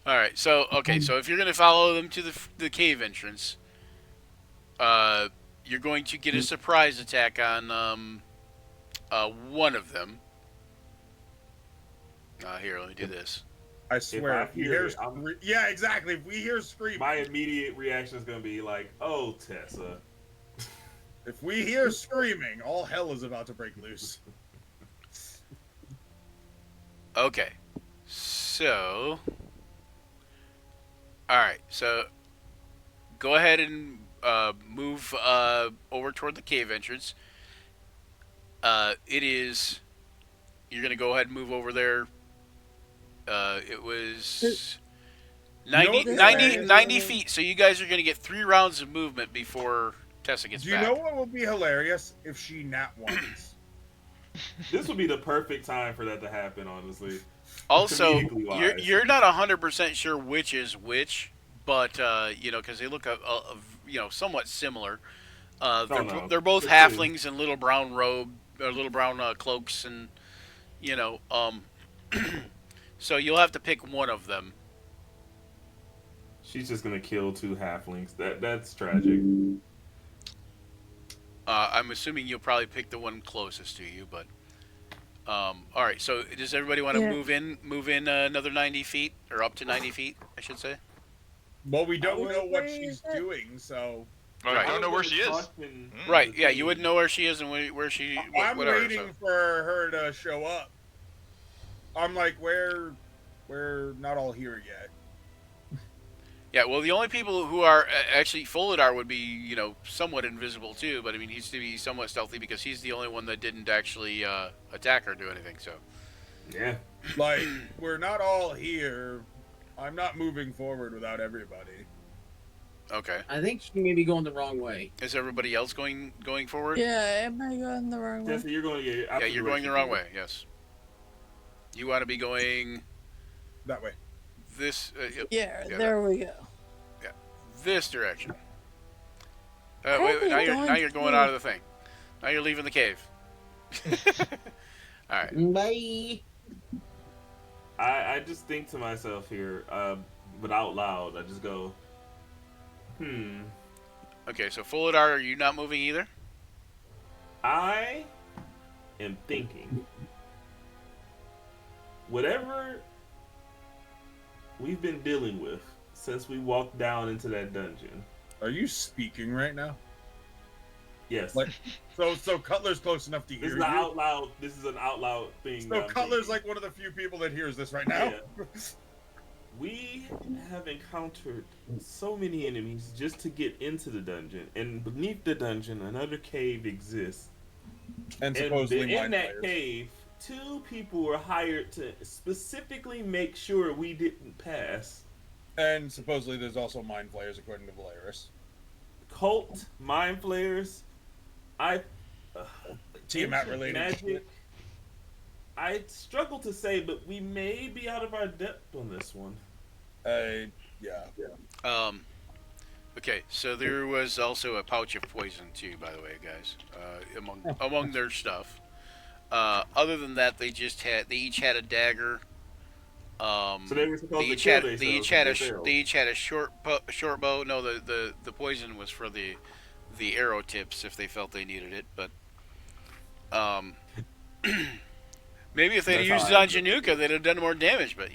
all right. So, okay. So if you're gonna follow them to the cave entrance, you're going to get a surprise attack on one of them. Here, let me do this. I swear, I if we hear hear it, I'm- yeah, exactly. If we hear screaming, My immediate reaction is gonna be like, "Oh, Tessa." if we hear screaming, all hell is about to break loose. Okay. So, all right. So, go ahead and move over toward the cave entrance. It is. You're gonna go ahead and move over there. It was 90, No, 90, this- 90 feet. So you guys are gonna get 3 rounds of movement before Tessa gets Do you back. know what would be hilarious if she nat once? This would be the perfect time for that to happen, honestly. Also, comedically wise. you're not 100% sure which is which, but because they look somewhat similar. No. They're both It's halflings in little brown little brown cloaks, and so you'll have to pick one of them. She's just gonna kill 2 halflings. That's tragic. I'm assuming you'll probably pick the one closest to you, but all right. So does everybody want to Yeah. move in another 90 feet, or up to 90 feet, I should say? Well, we don't know what Where she's is it? doing, so Oh, Right. I don't know where she is. Caution- Mm. Right. Yeah, you wouldn't know where she is and where she. I'm whatever. waiting So. for her to show up. I'm like, we're not all here yet. Yeah, well, the only people who are actually Folidar would be, somewhat invisible too. But I mean, he's to be somewhat stealthy because he's the only one that didn't actually attack or do anything. So, Yeah. Like, we're not all here. I'm not moving forward without everybody. Okay. I think she may be going the wrong way. Is everybody else going forward? Yeah, am I going the wrong way? Jesse, you're going to Yeah, you're going the wrong way. Yes. You want to be going That way. this. Yeah, Yeah, there we go. this direction. How are Wait, they now you're going going to- out of the thing. Now you're leaving the cave. All right. Bye. I just think to myself here, but out loud, I just go, Okay, so Fuladar, are you not moving either? I am thinking, whatever we've been dealing with since we walked down into that dungeon. Are you speaking right now? Yes. Like, so Cutler's close enough to This hear is you. an out loud. This is an out loud thing. So that I'm Cutler's thinking. like one of the few people that hears this right now. We have encountered so many enemies just to get into the dungeon, and beneath the dungeon, another cave exists. And And supposedly in mind that flayers. cave, 2 people were hired to specifically make sure we didn't pass. And supposedly there's also mind flayers according to Valeris. Cult, mind flayers, Tiamat ancient related. magic. I struggle to say, but we may be out of our depth on this one. Yeah. Okay, so there was also a pouch of poison too, by the way, guys. Among their stuff. Other than that, they each had a dagger. So they were supposed to They kill each had a short bow. No, the poison was for the arrow tips if they felt they needed it. But maybe if they'd That's used it how I on Januka, they'd have done more damage. But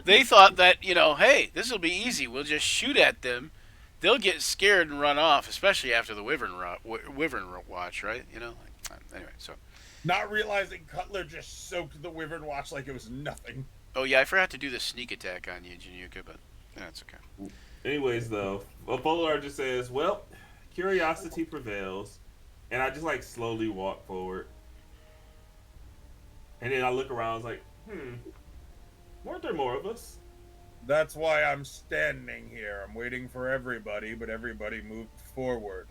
they thought that hey, this will be easy. We'll just shoot at them. They'll get scared and run off, especially after the Wyvern watch, right? Anyway, so. Not realizing Cutler just soaked the Wyvern Watch like it was nothing. Oh yeah, I forgot to do the sneak attack on you, Januka, but that's okay. Anyways, though, Polar just says, well, curiosity prevails. And I just, slowly walk forward. And then I look around, I was like, weren't there more of us? That's why I'm standing here. I'm waiting for everybody, but everybody moved forward.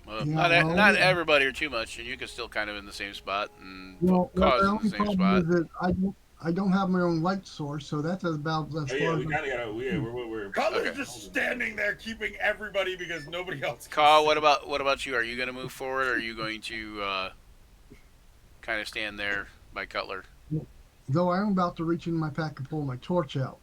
Well, Yeah, not everybody or too much, and you can still kind of in the same spot, and Well, cause the in only the same problem spot. is that I don't have my own light source, so that's about as Oh, far yeah, as we kind of got to, we're Cutler's Okay. just standing there keeping everybody because nobody else can Kaw, see. what about you? Are you going to move forward, or are you going to kind of stand there by Cutler? though I am about to reach in my pack and pull my torch out.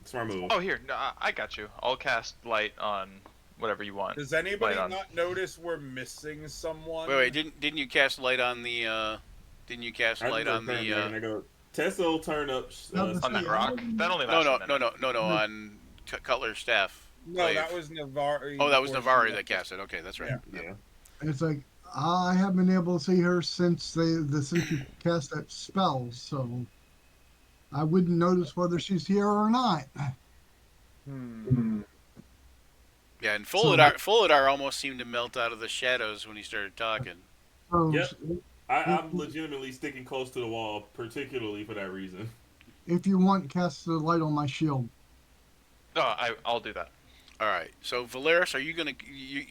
Smart move. Oh, here, no, I got you. I'll cast light on whatever you want. Does anybody Light on. not notice we're missing someone? Wait, didn't you cast light on the? Didn't you cast I light just on turned there and the? I go, Tessa will turn up. No, On that Yeah, rock? That only No, lasts no, a minute. no, on Cutler's staff. No, Glaive. that was Navari. Oh, that was Navari that cast it. Okay, that's right. Yeah. And it's like I haven't been able to see her since since you cast that spell, so I wouldn't notice whether she's here or not. Yeah, and So- Fuladar almost seemed to melt out of the shadows when he started talking. So Yep. I'm legitimately sticking close to the wall, particularly for that reason. if you want, cast the light on my shield. No, I'll do that. All right. So Valeris, are you gonna?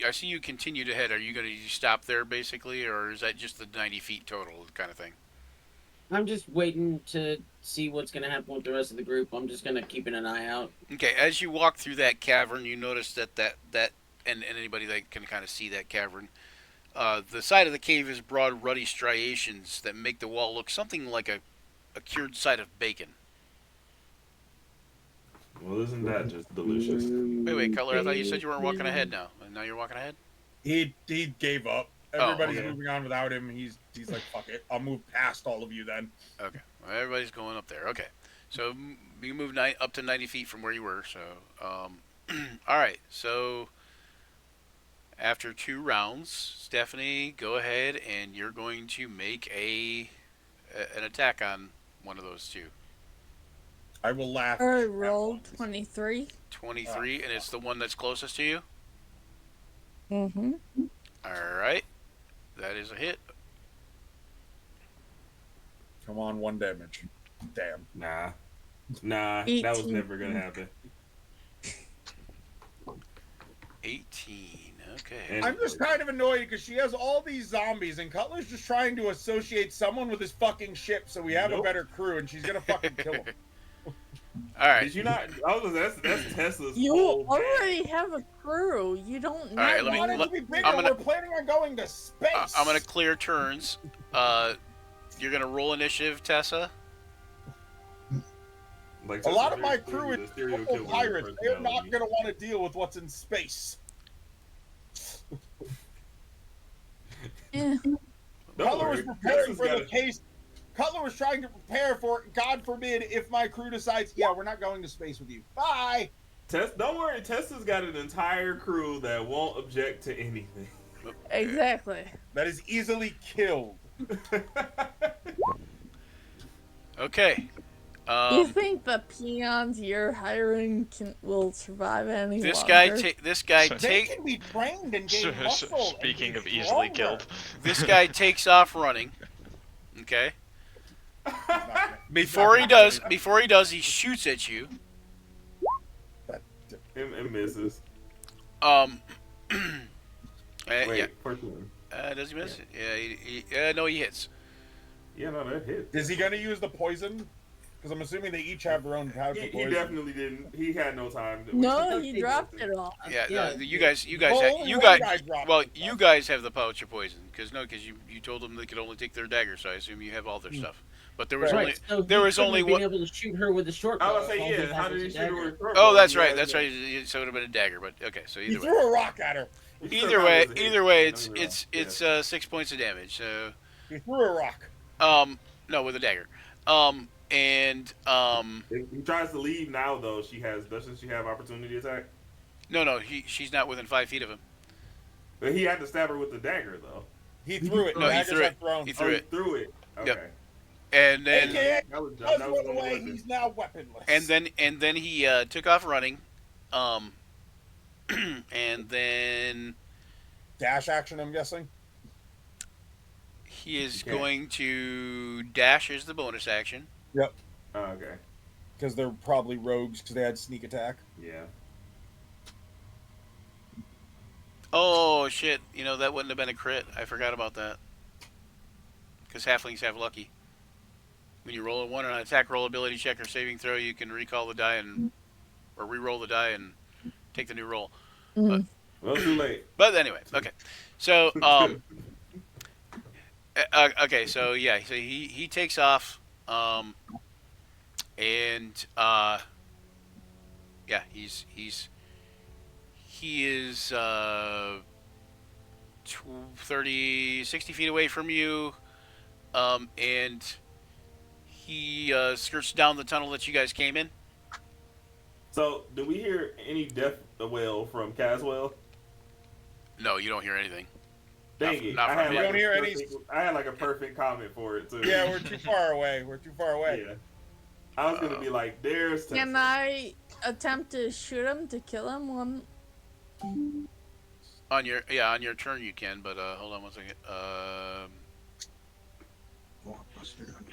I see you continue to head. Are you gonna stop there basically, or is that just the 90 feet total kind of thing? I'm just waiting to see what's gonna happen with the rest of the group. I'm just gonna keeping an eye out. Okay. As you walk through that cavern, you notice that and anybody that can kind of see that cavern, the side of the cave is broad, ruddy striations that make the wall look something like a cured side of bacon. Well, isn't that just delicious? Wait, Cutler. I thought you said you weren't walking ahead now, and now you're walking ahead. He gave up. Everybody's okay. moving on without him. He's like, fuck it. I'll move past all of you then. Okay. Well, everybody's going up there. Okay. So you moved up to 90 feet from where you were. So, all right. So after 2 rounds, Stephanie, go ahead and you're going to make an attack on one of those 2. I will laugh. I at rolled once. 23. 23, and it's the one that's closest to you. Mm-hmm. All right. That is a hit. Come on, 1 damage. Damn. Nah, that was 18. never gonna happen. 18. Okay. And- I'm just kind of annoyed because she has all these zombies, and Cutler's just trying to associate someone with his fucking ship so we have a Nope. better crew, and she's gonna fucking kill him. All right. Did you not? That's Tesla's. You whole already have a crew. You don't need. right, let me- I want it to let- be bigger. I'm gonna- We're planning on going to space. I'm gonna clear turns. You're gonna roll initiative, Tessa. Like, A lot of Tesla's my very crew clearly is the serial total killer pirates. They're not personality. gonna want to deal with what's in space. Eh. Don't Cutler was worry, preparing Tesla's for got the a- case. Cutler was trying to prepare for, God forbid, if my crew decides, yeah, we're not going to space with you. Bye. Don't worry, Tesla's got an entire crew that won't object to anything. Exactly. That is easily killed. Okay. You think the peons you're hiring will survive any This longer? guy They take can be trained and gain muscle. and Speaking be of easily stronger. killed. this guy takes off running. Okay. He's not gonna- Before he does, he shoots at you. and misses. Yeah. Wait, first one. Does he miss? Yeah. No, he hits. Yeah, no, that hit. Is he gonna use the poison? Because I'm assuming they each have their own powder He poison. definitely didn't. He had no time. No, he dropped it all. Yeah. Yeah, No, you guys. Well, Have, only you one guys. guy dropped Well, it, though. you guys have the pouch of poison because you told them they could only take their dagger, so I assume you have all their stuff. But there was Right. only Right, so there he was couldn't only have been one. able to shoot her with a short I bow. would say, All yeah. had How was did he a shoot her dagger. with short Oh, bow? that's Yeah, right. That's yeah. right. So it would have been a dagger, but okay. So He either way, threw a rock at her. He either still way, got his either hit. way, Don't it's get me wrong. it's 6 points of damage. So He threw a rock. no, with a dagger. And If he tries to leave now, though, doesn't she have opportunity attack? no, she's not within 5 feet of him. But he had to stab her with the dagger, though. He threw it. No, he Daggers threw are it. thrown. He Oh, threw he it, threw it. Okay. Yep. and then AKA, That was does that was run away. one He's now weaponless. and then he took off running. And then Dash action, I'm guessing. he is Okay. going to dash as the bonus action. Oh, okay. Because they're probably rogues because they had sneak attack. Yeah. Oh shit! You know that wouldn't have been a crit. I forgot about that. Because halflings have lucky. When you roll a 1 on an attack roll, ability check, or saving throw, you can recall the die or re-roll the die and take the new roll. Mhm. Well, too late. But anyway, okay. So okay, so yeah, so he takes off, and yeah, he is 30, 60 feet away from you, and he skirts down the tunnel that you guys came in. So, do we hear any death wail from Caswell? No, you don't hear anything. Dang Not- it! not I from had me. like Don't a hear any- perfect, I had like a perfect comment for it too. Yeah, we're too far away. We're too far away. Yeah. I was gonna be like, "There's." Can Texas. I attempt to shoot him to kill him? On your turn you can, but hold on one second.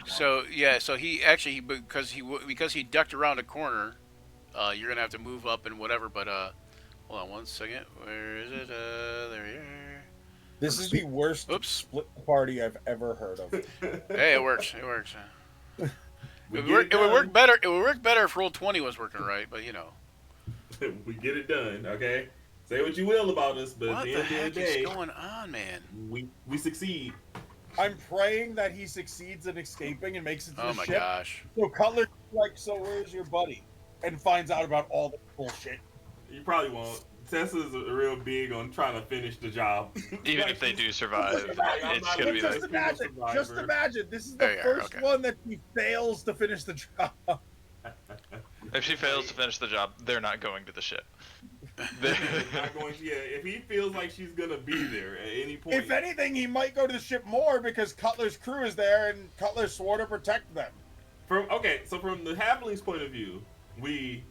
So yeah, so he actually because he ducked around a corner, you're gonna have to move up and whatever. But hold on one second. Where is it? There you are. This is the worst Oops. split party I've ever heard of. Hey, it works. It works. We It get would it work done. better. It would work better if roll 20 was working right, but you know. We get it done. Okay. Say what you will about us, but What at the the end heck of the is day, going on, man? we succeed. I'm praying that he succeeds in escaping and makes it to Oh the my ship. gosh. So Cutler's like, so where's your buddy? And finds out about all the bullshit. You probably won't. Tessa's real big on trying to finish the job. Even if they do survive, I'm it's not gonna be looking the at Just imagine, this is the There you are, first okay. one that he fails to finish the job. If she fails to finish the job, they're not going to the ship. Not going to, yeah, if he feels like she's gonna be there at any point. If anything, he might go to the ship more because Cutler's crew is there and Cutler swore to protect them. From the halflings' point of view, we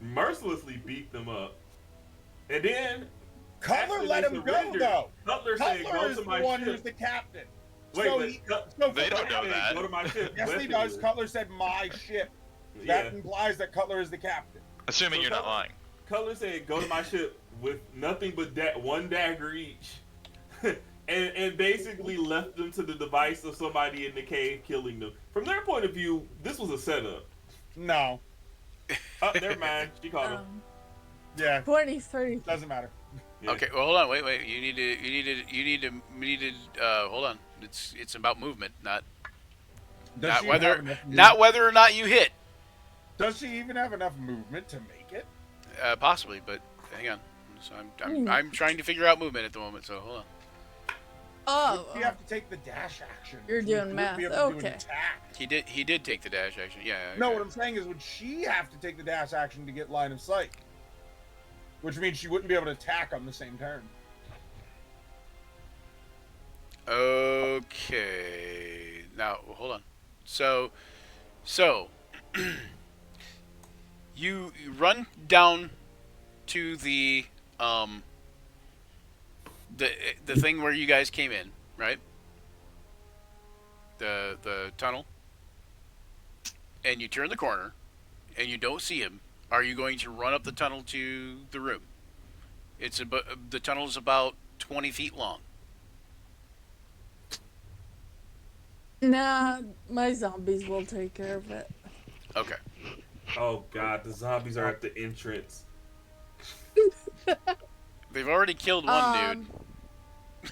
mercilessly beat them up, and then Cutler after let they him go, surrendered, though. Cutler said, Cutler "Go is to the my one ship." who's the captain. Wait, So but he- Cut- So They don't know said, that. Go to my ship. Yes, he Westfield. does. Cutler said, my ship. Yeah. That implies that Cutler is the captain. Assuming So you're not Cutler- lying. Cutler said, "Go to my ship, with nothing but one dagger each, and basically left them to the device of somebody in the cave killing them. From their point of view, this was a setup. No. Oh, never mind. She caught him. Yeah. 23. Doesn't matter. Yeah. Okay, well, hold on, wait. You need to. Hold on. It's about movement, not Does she whether have enough not whether or not you hit. Does she even have enough movement to make it? Possibly, but hang on. So I'm trying to figure out movement at the moment. So hold on. Oh, You have to take the dash action. You're which doing would math, be able to do an okay. attack. He did take the dash action. Yeah. No, okay. what I'm saying is, would she have to take the dash action to get line of sight? Which means she wouldn't be able to attack on the same turn. Okay. Now hold on. So, you run down to the thing where you guys came in, right? The tunnel, and you turn the corner, and you don't see him. Are you going to run up the tunnel to the room? The tunnel is about 20 feet long. nah, my zombies will take care of it. Okay. Oh god, the zombies are at the entrance. They've already killed one dude.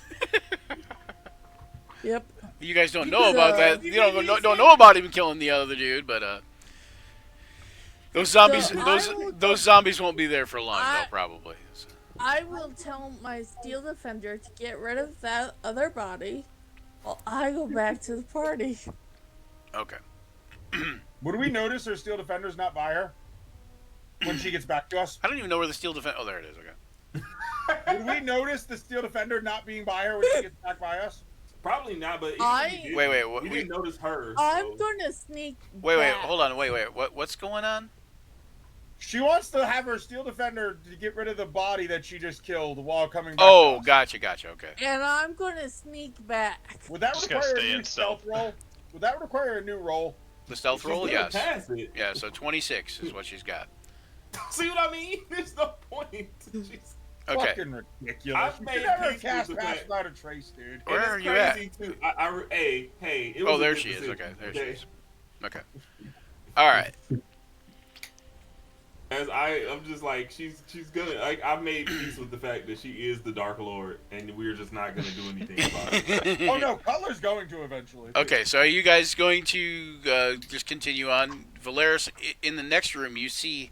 Yep. You guys don't know about So- that. You don't know about him killing the other dude, but those zombies So I will- those zombies won't be there for long though, I- probably. So, I will tell my steel defender to get rid of that other body while I go back to the party. okay. Would we notice her steel defender's not by her when she gets back to us? I don't even know where the steel defense. Oh, there it is. Okay. Would we notice the steel defender not being by her when she gets back by us? Probably not, but I- Wait, we didn't notice her. I'm so- gonna sneak Wait, back. hold on. Wait. What's going on? She wants to have her steel defender to get rid of the body that she just killed while coming back. Oh, to us. gotcha. Okay. And I'm gonna sneak back. Would that Just gotta require stay a new in stealth stealth. roll? Would that require a new roll? The stealth She's roll, gonna yes. pass it. Yeah. So 26 is what she's got. See what I mean? There's no point. She's- Okay. Fucking ridiculous. I've You made could never peace cast with the pass fact- without a trace, dude. Where and are it's you at? crazy, Too. Hey, it was Oh, a there good she is. decision, Okay, there she okay? is. Okay. All right. As I'm just like she's gonna like I made peace with the fact that she is the Dark Lord, and we're just not gonna do anything about it. Oh no, Cutler's going to eventually. Okay, so are you guys going to just continue on? Valeris, in the next room, you see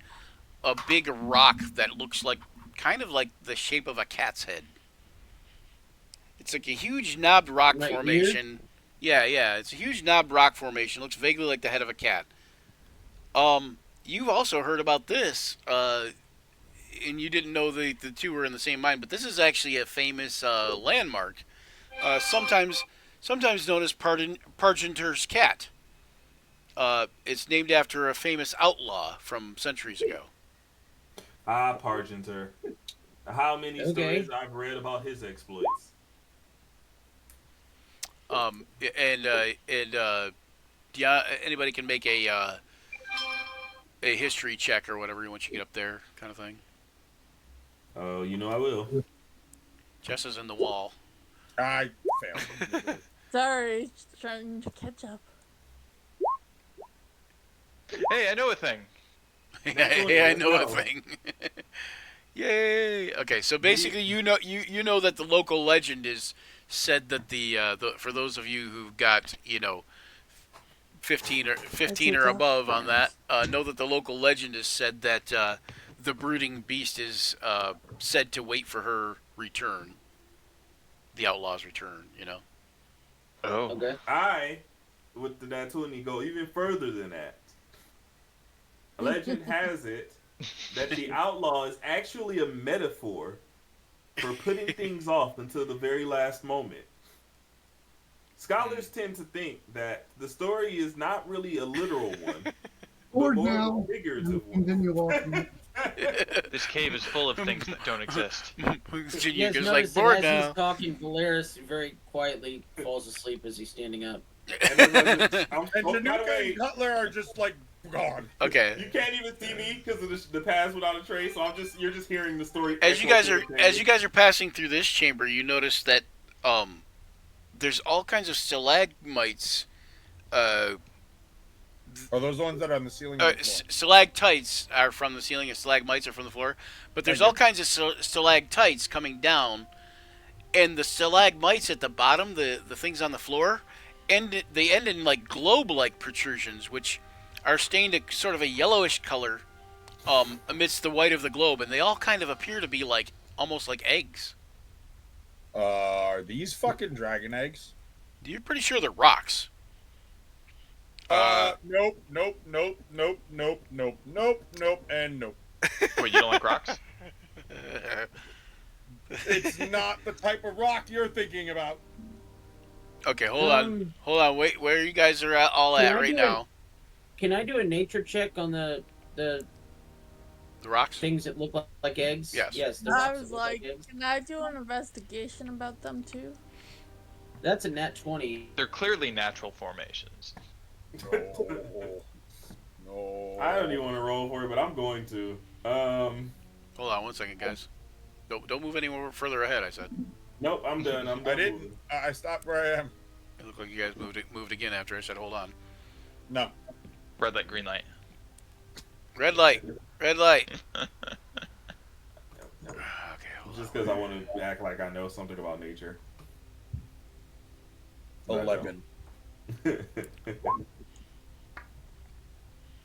a big rock that looks like kind of like the shape of a cat's head. It's like a huge knobbed rock Right here? formation. Yeah, it's a huge knobbed rock formation. Looks vaguely like the head of a cat. You've also heard about this, and you didn't know the two were in the same mine, but this is actually a famous landmark, sometimes known as Pargenter's Cat. It's named after a famous outlaw from centuries ago. Ah, Pargenter. How many Okay. stories I've read about his exploits? Yeah, anybody can make a history check or whatever once you get up there, kind of thing. Oh, you know I will. Jess is in the wall. I failed. Sorry, trying to catch up. Hey, I know a thing. Hey, I know a Wow. thing. Yay! Okay, so basically, you know that the local legend is said that the for those of you who've got 15 or above on that, know that the local legend is said that the brooding beast is said to wait for her return, the outlaw's return. Oh. Okay. I, with the Natuni, go even further than that. Legend has it that the outlaw is actually a metaphor for putting things off until the very last moment. Scholars tend to think that the story is not really a literal one, Or but more now, of a figurative one. continue walking. This cave is full of things that don't exist. You guys Janika's like notice that bored as now. he's talking, Valeris very quietly falls asleep as he's standing up. And then I'm And oh, by the Januka way, and Cutler are just like gone. Okay. You can't even see me because of the pass without a trace. So you're just hearing the story. As you echo guys through are the chamber. passing through this chamber, you notice that there's all kinds of stalagmites, uh, Are those the ones that are on the ceiling? Or the floor? stalactites are from the ceiling and stalagmites are from the floor. But there's Thank all kinds of stalactites coming down, and the stalagmites at the bottom, the things on the floor, end in like globe-like protrusions, which are stained a sort of a yellowish color, amidst the white of the globe, and they all kind of appear to be like almost like eggs. Are these fucking dragon eggs? You're pretty sure they're rocks. Nope, nope, nope, nope, nope, nope, nope, nope, and nope. Wait, you don't like rocks? It's not the type of rock you're thinking about. Okay, hold on, wait, where you guys are all Can at I right do now? Can I do a nature check on the The rocks? things that look like eggs? Yes. Yes. The I rocks that was look like, eggs. can I do an investigation about them too? That's a nat 20. They're clearly natural formations. No. No. I don't even want to roll for it, but I'm going to. Hold on one second, guys. Don't move any more further ahead, I said. Nope, I'm done. I'm done. I didn't. moving. I stopped where I am. It looked like you guys moved again after I said hold on. No. Red light, green light. Red light. Red light. Okay, hold Just on. because I want to act like I know something about nature. But I 11. don't.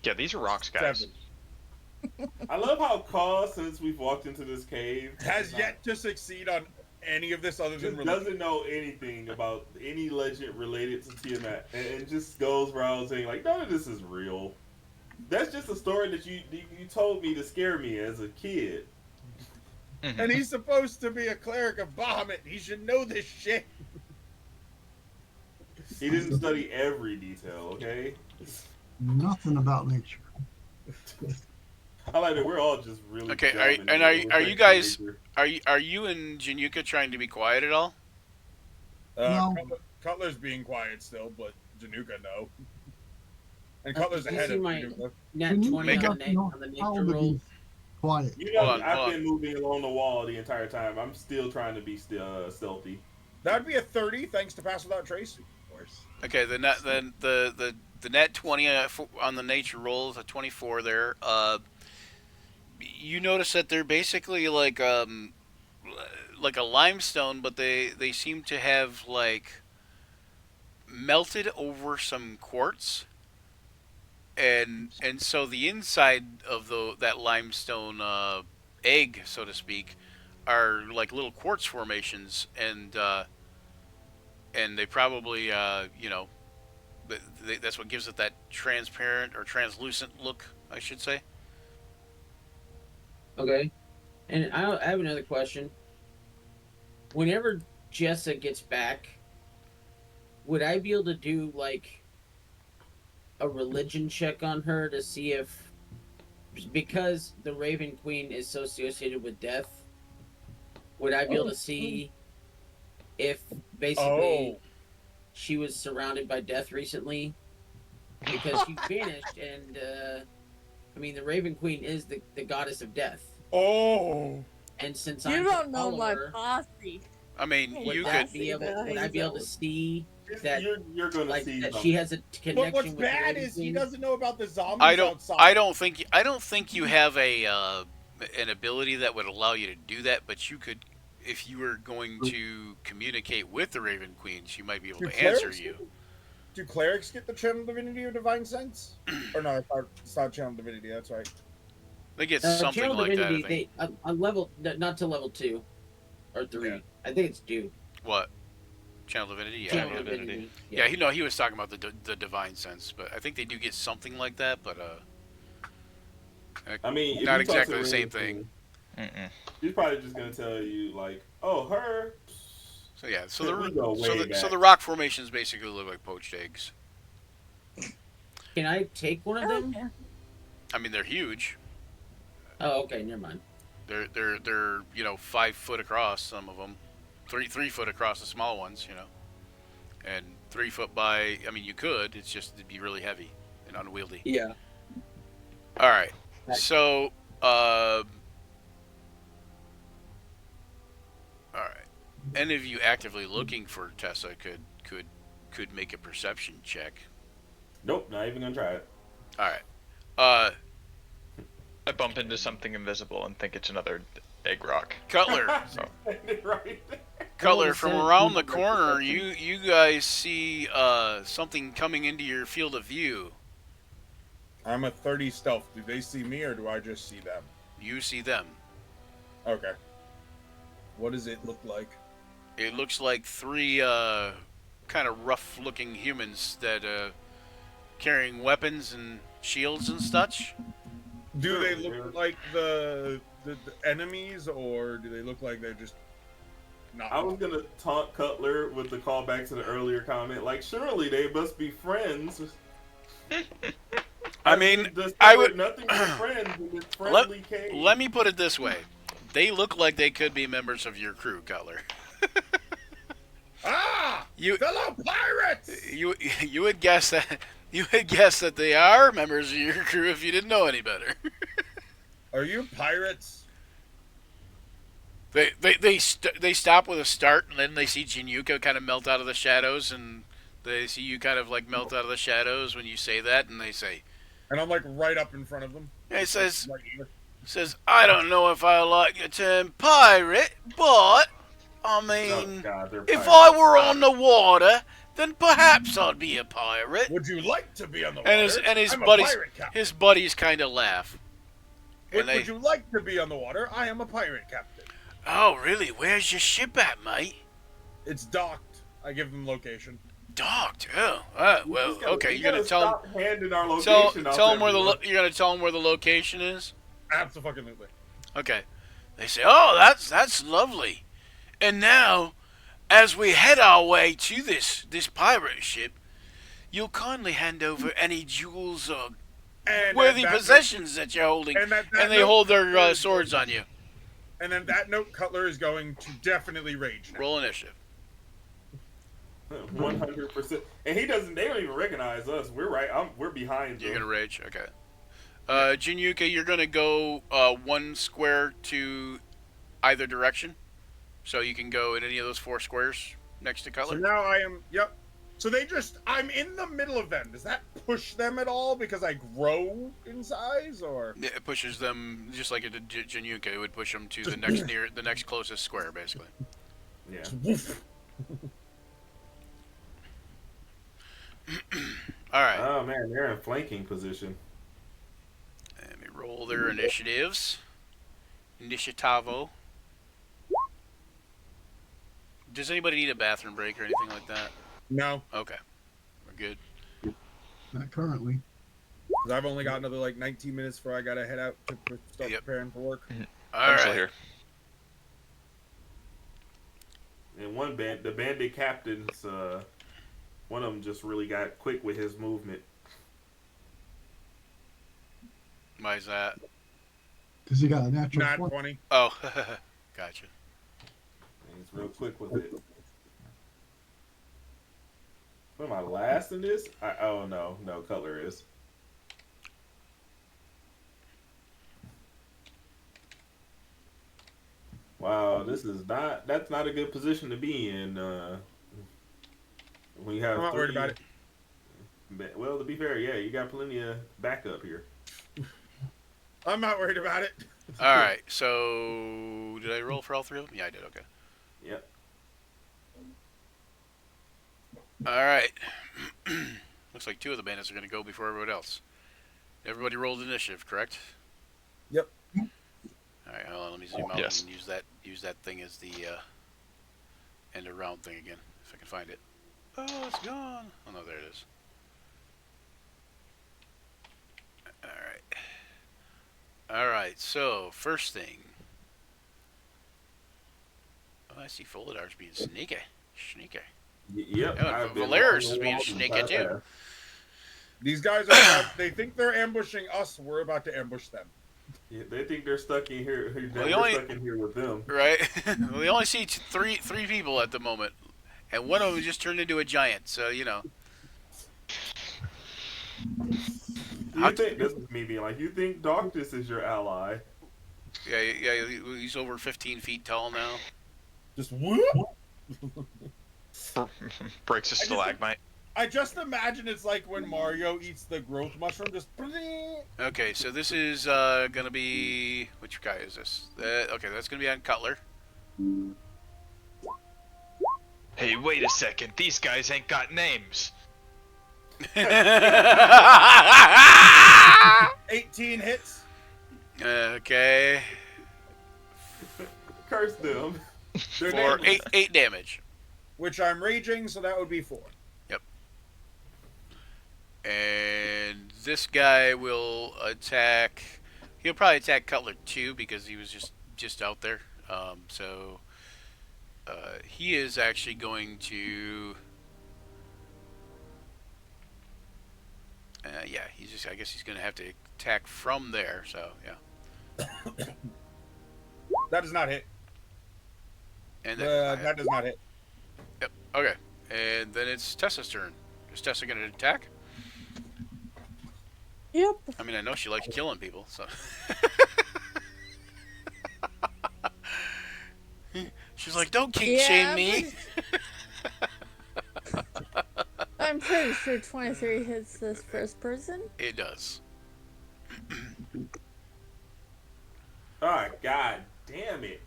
Yeah, these are rocks, guys. 7. I love how Kaw, since we've walked into this cave, Has yet to succeed on any of this other than just religion. doesn't know anything about any legend related to Tiamat, and just goes around saying like, none of this is real. That's just a story that you told me to scare me as a kid. And he's supposed to be a cleric of Bahamut. He should know this shit. He didn't study every detail, okay? Nothing about nature. I like that we're all just really Okay, dumb are and you respect guys- nature. Are you and Januka trying to be quiet at all? No. Cutler's being quiet still, but Januka no. And Cutler's you ahead see of my- Januka. Nat Januka 20 Make on it- the, know on the how nature to roll. be quiet. You know, Hold on, I've hold been moving along the wall the entire time. I'm still trying to be stealthy. That'd be a 30, thanks to Pass Without Trace. Okay, the net 20 on the nature roll is a 24 there. You notice that they're basically like a limestone, but they seem to have like melted over some quartz, and so the inside of that limestone egg, so to speak, are like little quartz formations, and they probably that's what gives it that transparent or translucent look, I should say. Okay. And I have another question. Whenever Jessa gets back, would I be able to do like a religion check on her to see if, because the Raven Queen is so associated with death, would I be able to see if basically she was surrounded by death recently? Because she vanished, and I mean, the Raven Queen is the goddess of death. Oh. And since You I'm don't know follow my her, posse. I mean, would you that could. be able? that Would I be able to he's see that, You're going to like, see that something. she has a connection But what's with the bad Raven is he Queen? doesn't know about the zombies I don't outside. think you have an ability that would allow you to do that, but you could, if you were going to communicate with the Raven Queen, she might be able Do to answer clerics you. Do clerics get the channel divinity or divine sense? Or no, it's not channel divinity. That's right. They get something Channel like that. I Divinity, think. on level, not to level 2 or 3. Yeah. I think it's 2. What? Channel Divinity? Yeah. Channel Yeah, Divinity. yeah. He was talking about the divine sense, but I think they do get something like that, but I mean, if not you talk to exactly the same Raven thing. Queen, she's probably just going to tell you, like, oh, her. So yeah, so We go way so back. the rock formations basically look like poached eggs. Can I take one of them? Okay. I mean, they're huge. Oh, okay, never mind. They're 5 foot across, some of them, 3 foot across the small ones, and 3 foot by. I mean, you could. It's just it'd be really heavy and unwieldy. Yeah. All right. So, all right. Any of you actively looking for Tessa could make a perception check. Nope, not even gonna try it. All right. Uh, I bump into something invisible and think it's another egg rock. Cutler. Right. Cutler, from around the corner, Perception. you guys see something coming into your field of view. I'm a 30 stealth. Do they see me or do I just see them? You see them. Okay. What does it look like? It looks like three kind of rough-looking humans that carrying weapons and shields and such. Do they Sure, look like the enemies or do they look like they're just not? I was gonna taunt Cutler with the callback to the earlier comment, like surely they must be friends. I mean, Discovered I would. nothing but friends in this friendly cave. Let me put it this way: they look like they could be members of your crew, Cutler. Ah! You Fellow pirates! you would guess that they are members of your crew if you didn't know any better. Are you pirates? They stop with a start, and then they see Jinyuka kind of melt out of the shadows, and they see you kind of like melt out of the shadows when you say that, and they say, And I'm like right up in front of them. it says, Right here. I don't know if I like the term pirate, but I Oh mean, God, they're if pirates. I were on the water, then perhaps I'd be a pirate. Would you like to be on the water? And his I'm a buddies, pirate captain. his buddies kind of laugh. Would you like to be on the water? I am a pirate captain. Oh, really? Where's your ship at, mate? It's docked. I give them location. Docked. Oh, well, You gotta- okay. you You're gonna gotta tell stop handing our them. location out Tell them where the everywhere. you're gonna tell them where the location is. Absolutely. Okay. They say, "Oh, that's lovely." And now, as we head our way to this pirate ship, you'll kindly hand over any jewels or And worthy that possessions that you're holding, and that and they note- hold their swords on you. And then that note, Cutler is going to definitely rage now. Roll initiative. 100%. And he doesn't. They don't even recognize us. We're right. We're behind You're them. gonna rage. Okay. Jinyuka, you're gonna go one square to either direction, so you can go in any of those 4 squares next to So Cutler. now I am. Yep. So I'm in the middle of them. Does that push them at all because I grow in size, or? Yeah, it pushes them just like it did Jinyuka. It would push them to the next closest square, basically. Yeah. Woof. All right. Oh man, they're in flanking position. Let me roll their initiatives. Initiativo. Does anybody need a bathroom break or anything like that? No, Okay, we're good. Not currently. 'cause I've only got another like 19 minutes before I gotta head out to start Yep. preparing for work. All I'm still right. here. And the bandit captains, one of them just really got quick with his movement. Why's that? Because he got a natural Nat 20. 20. Oh, gotcha. He's real quick with it. What am I last in this? Oh no, Cutler is. Wow, that's not a good position to be in. When you have I'm not worried three- about it. Well, to be fair, yeah, you got plenty of backup here. I'm not worried about it. All right. So, did I roll for all 3 of them? Yeah, I did. Okay. Yep. All right. Looks like 2 of the bandits are going to go before everyone else. Everybody rolled initiative, correct? Yep. All right. Hold on. Let me zoom out Yes. and use that thing as the end of round thing again, if I can find it. Oh, it's gone. Oh no, there it is. All right. All right. So first thing. Oh, I see Folidar's being sneaky. Sneaky. Yep. Oh, I've been Valeris on is the being wall sneaky since I too. left. These guys are. They think they're ambushing us. We're about to ambush them. Yeah, they think they're stuck in here. Well, We're stuck in here with them. Right? We only see three people at the moment, and one of them just turned into a giant. So you know. You think this is me being like, you think Darkness is your ally? Yeah, he's over 15 feet tall now. Just whoop. Breaks a stalagmite. I just imagine it's like when Mario eats the growth mushroom, just. Okay, so this is gonna be, which guy is this? Okay, that's gonna be on Cutler. Hey, wait a second. These guys ain't got names. 18 hits. Okay, Curse them. Their for names, eight damage. which I'm raging, so that would be 4. And this guy will attack. He'll probably attack Cutler too because he was just out there. So he is actually going to. Yeah, he's just. I guess he's going to have to attack from there. So yeah. That does not hit. And then, That does not hit. Yep. Okay. And then it's Tessa's turn. Is Tessa going to attack? Yep. I mean, I know she likes killing people, so. She's like, don't kink shame me. I'm pretty sure 23 hits this first person. It does. Oh, god damn it.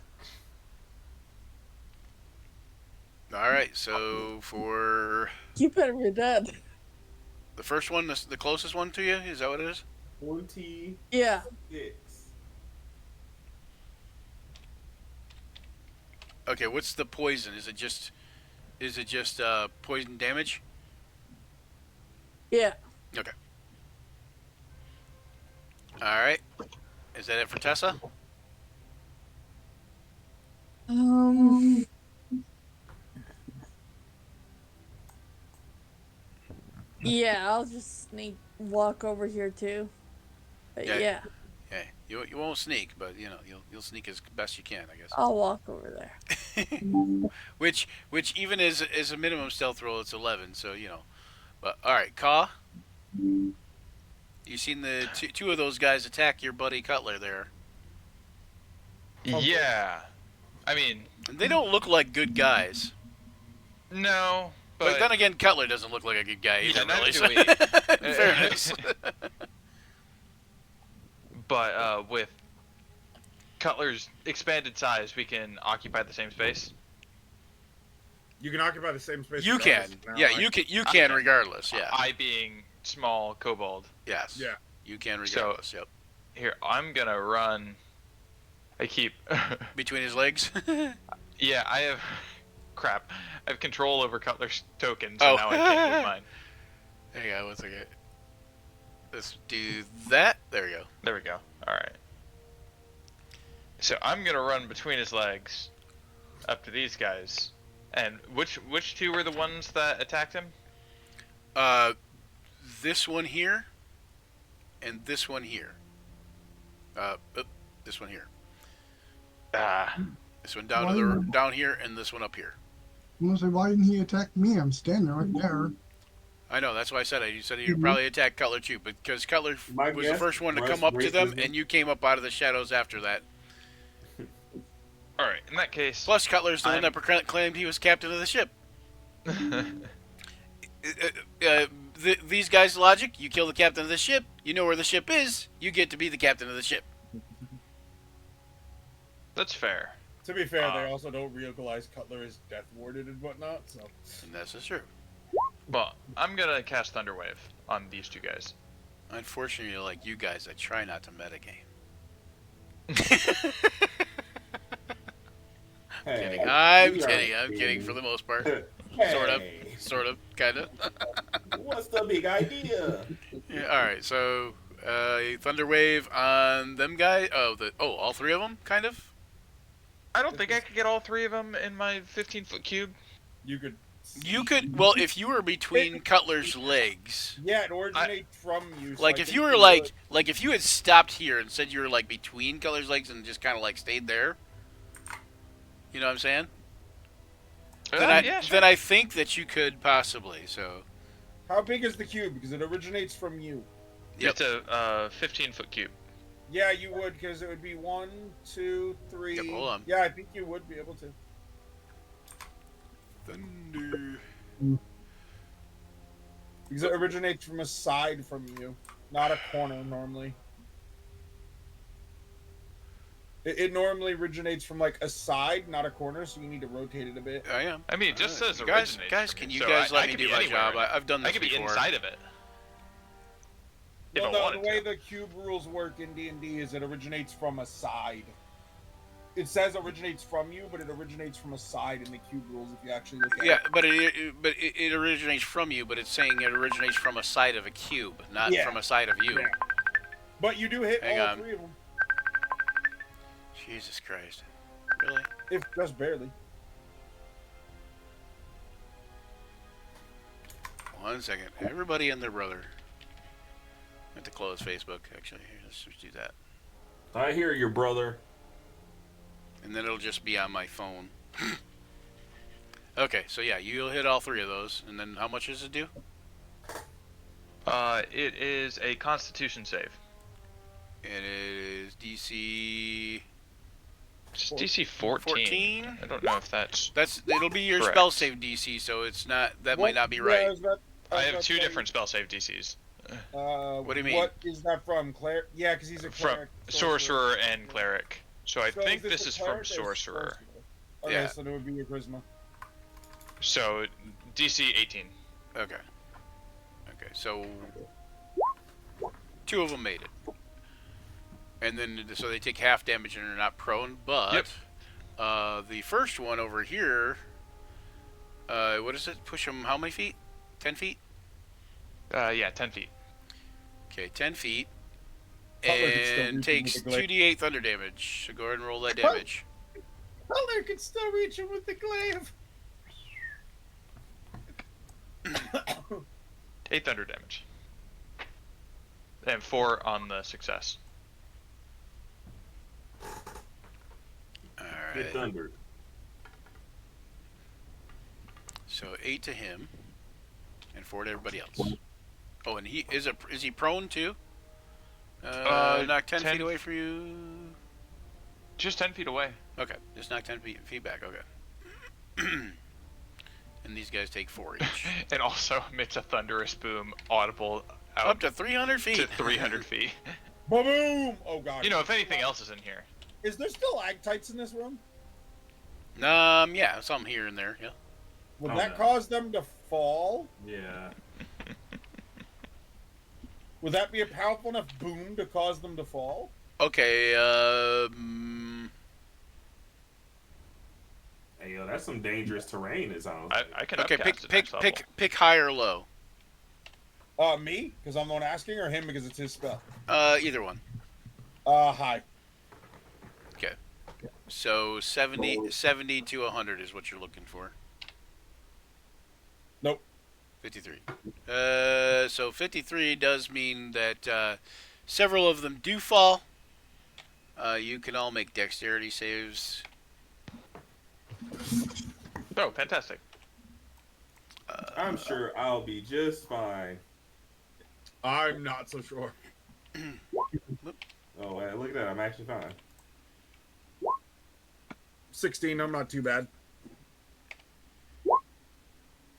Alright, so for You better be dead. the first one, the closest one to you, is that what it is? 26. Yeah. Okay, what's the poison? Is it just poison damage? Yeah. Okay. Alright. Is that it for Tessa? Yeah, I'll just walk over here too. But Yeah. yeah, Yeah. You won't sneak, but you know, you'll sneak as best you can, I guess. I'll walk over there. Which even as a minimum stealth roll, it's 11. So you know, but all right, Ka. You seen the two of those guys attack your buddy Cutler there? Yeah. I mean, And they don't look like good guys. no. But then again, Cutler doesn't look like a good guy either, Yeah, neither really. do So- we. in fairness. But with Cutler's expanded size, we can occupy the same space. You can occupy the same space. You can, regardless now, yeah, right? you can regardless, yeah, I being small kobold. yes, Yeah. you can regardless. Yep, Here, I'm gonna run. I keep. between his legs. Yeah, I have. Crap. I have control over Cutler's token, so Oh. now I can't move mine. There you go. One second. Let's do that. There we go. There we go. Alright. So I'm gonna run between his legs up to these guys. And which two were the ones that attacked him? This one here, and this one here. This one here. Ah. This one down here, and this one up here. I'm gonna say, why didn't he attack me? I'm standing right there. I know. That's why I said it. You said you'd probably attack Cutler too, because Cutler My was the guess first one to was come up to them, racism. and you came up out of the shadows after that. Alright, in that case. Plus, Cutler's the one I'm- that claimed he was captain of the ship. These guys' logic: you kill the captain of the ship, you know where the ship is, you get to be the captain of the ship. That's fair. To be fair, they also don't realize Cutler is death warded and whatnot. So And that's just true. Well, I'm gonna cast Thunderwave on these two guys. Unfortunately, like you guys, I try not to metagame. Hey, I'm we are kidding. I'm kidding for the most part. Sort of. Hey, Sort of. Kind of. what's the big idea? Yeah, all right. So, Thunderwave on them guys. All three of them, kind of. I don't think I could get all three of them in my 15-foot cube. you could. You could. Well, if you were between Cutler's legs, Yeah, it originates from you. so like I if think you were would. like if you had stopped here and said you were like between Cutler's legs and just kind of like stayed there. You know what I'm saying? Yeah, sure. Then I think that you could possibly. So How big is the cube? Because it originates from you. It's a 15-foot cube. Yeah, you would, because it would be 1, 2, 3. Yep, hold on. Yeah, I think you would be able to. Thunder. Because it originates from a side from you, not a corner normally. It normally originates from like a side, not a corner, so you need to rotate it a bit. I am. I mean, it just says guys, originates. guys, from can me, you so guys I let me could do be my anywhere. job? I've done this I could be before. inside of it. If I Well, wanted the way to. the cube rules work in D&D is it originates from a side. It says originates from you, but it originates from a side in the cube rules if you actually look at Yeah, it. but it originates from you, but it's saying it originates from a side of a cube, not Yeah. from a side of you. Yeah. But you do hit Hang all on. 3 of them, Jesus Christ. Really? if just barely. 1 second. Everybody and their brother. I have to close Facebook, actually. Here, let's just do that. I hear your brother. And then it'll just be on my phone. Okay, so yeah, you'll hit all 3 of those. And then how much does it do? It is a Constitution save. It is DC... It's DC 14. 14? I don't know if that's. It'll be your Correct. spell save DC, so it's not... That might not be right. I have 2 different spell save DCs. What do you mean? What is that from? Yeah, because he's a From cleric. sorcerer and cleric. So I So think this this a is from cleric or sorcerer. Okay, Yeah. so it would be your charisma. So DC 18. Okay. Okay, so 2 of them made it. And then, so they take half damage and are not prone, but Yep. The first one over here, what is it? Push them how many feet? 10 feet? Yeah, 10 feet. Okay, 10 feet. Cutler can still And reach takes him with the 2d8 thunder damage. So go ahead and roll that damage. Cutler can still reach him with the glaive. 8 thunder damage. And 4 on the success. Get Alright. thundered. So 8 to him. And 4 to everybody else. Oh, and he is he prone too? Knock 10 feet away for you. Just 10 feet away. Okay, just knock 10 feet back. Okay. And these guys take 4 each. And also emits a thunderous boom audible out Up to 300 feet. to 300 feet. Boom! Oh god. You know, if anything else is in here. Is there stalactites in this room? Yeah, some here and there. Yeah. Would Oh, that no. cause them to fall? Yeah. Would that be a powerful enough boom to cause them to fall? Okay. Hey, yo, that's some dangerous terrain. It sounds. I can Okay. upcast it next level. Pick high or low. Me? Because I'm the one asking, or him because it's his spell? Either one. High. Okay. So 70 to 100 is what you're looking for. Nope. 53. So 53 does mean that several of them do fall. You can all make dexterity saves. Oh, fantastic. I'm sure I'll be just fine. I'm not so sure. Oh, hey, look at that. I'm actually fine. 16, I'm not too bad.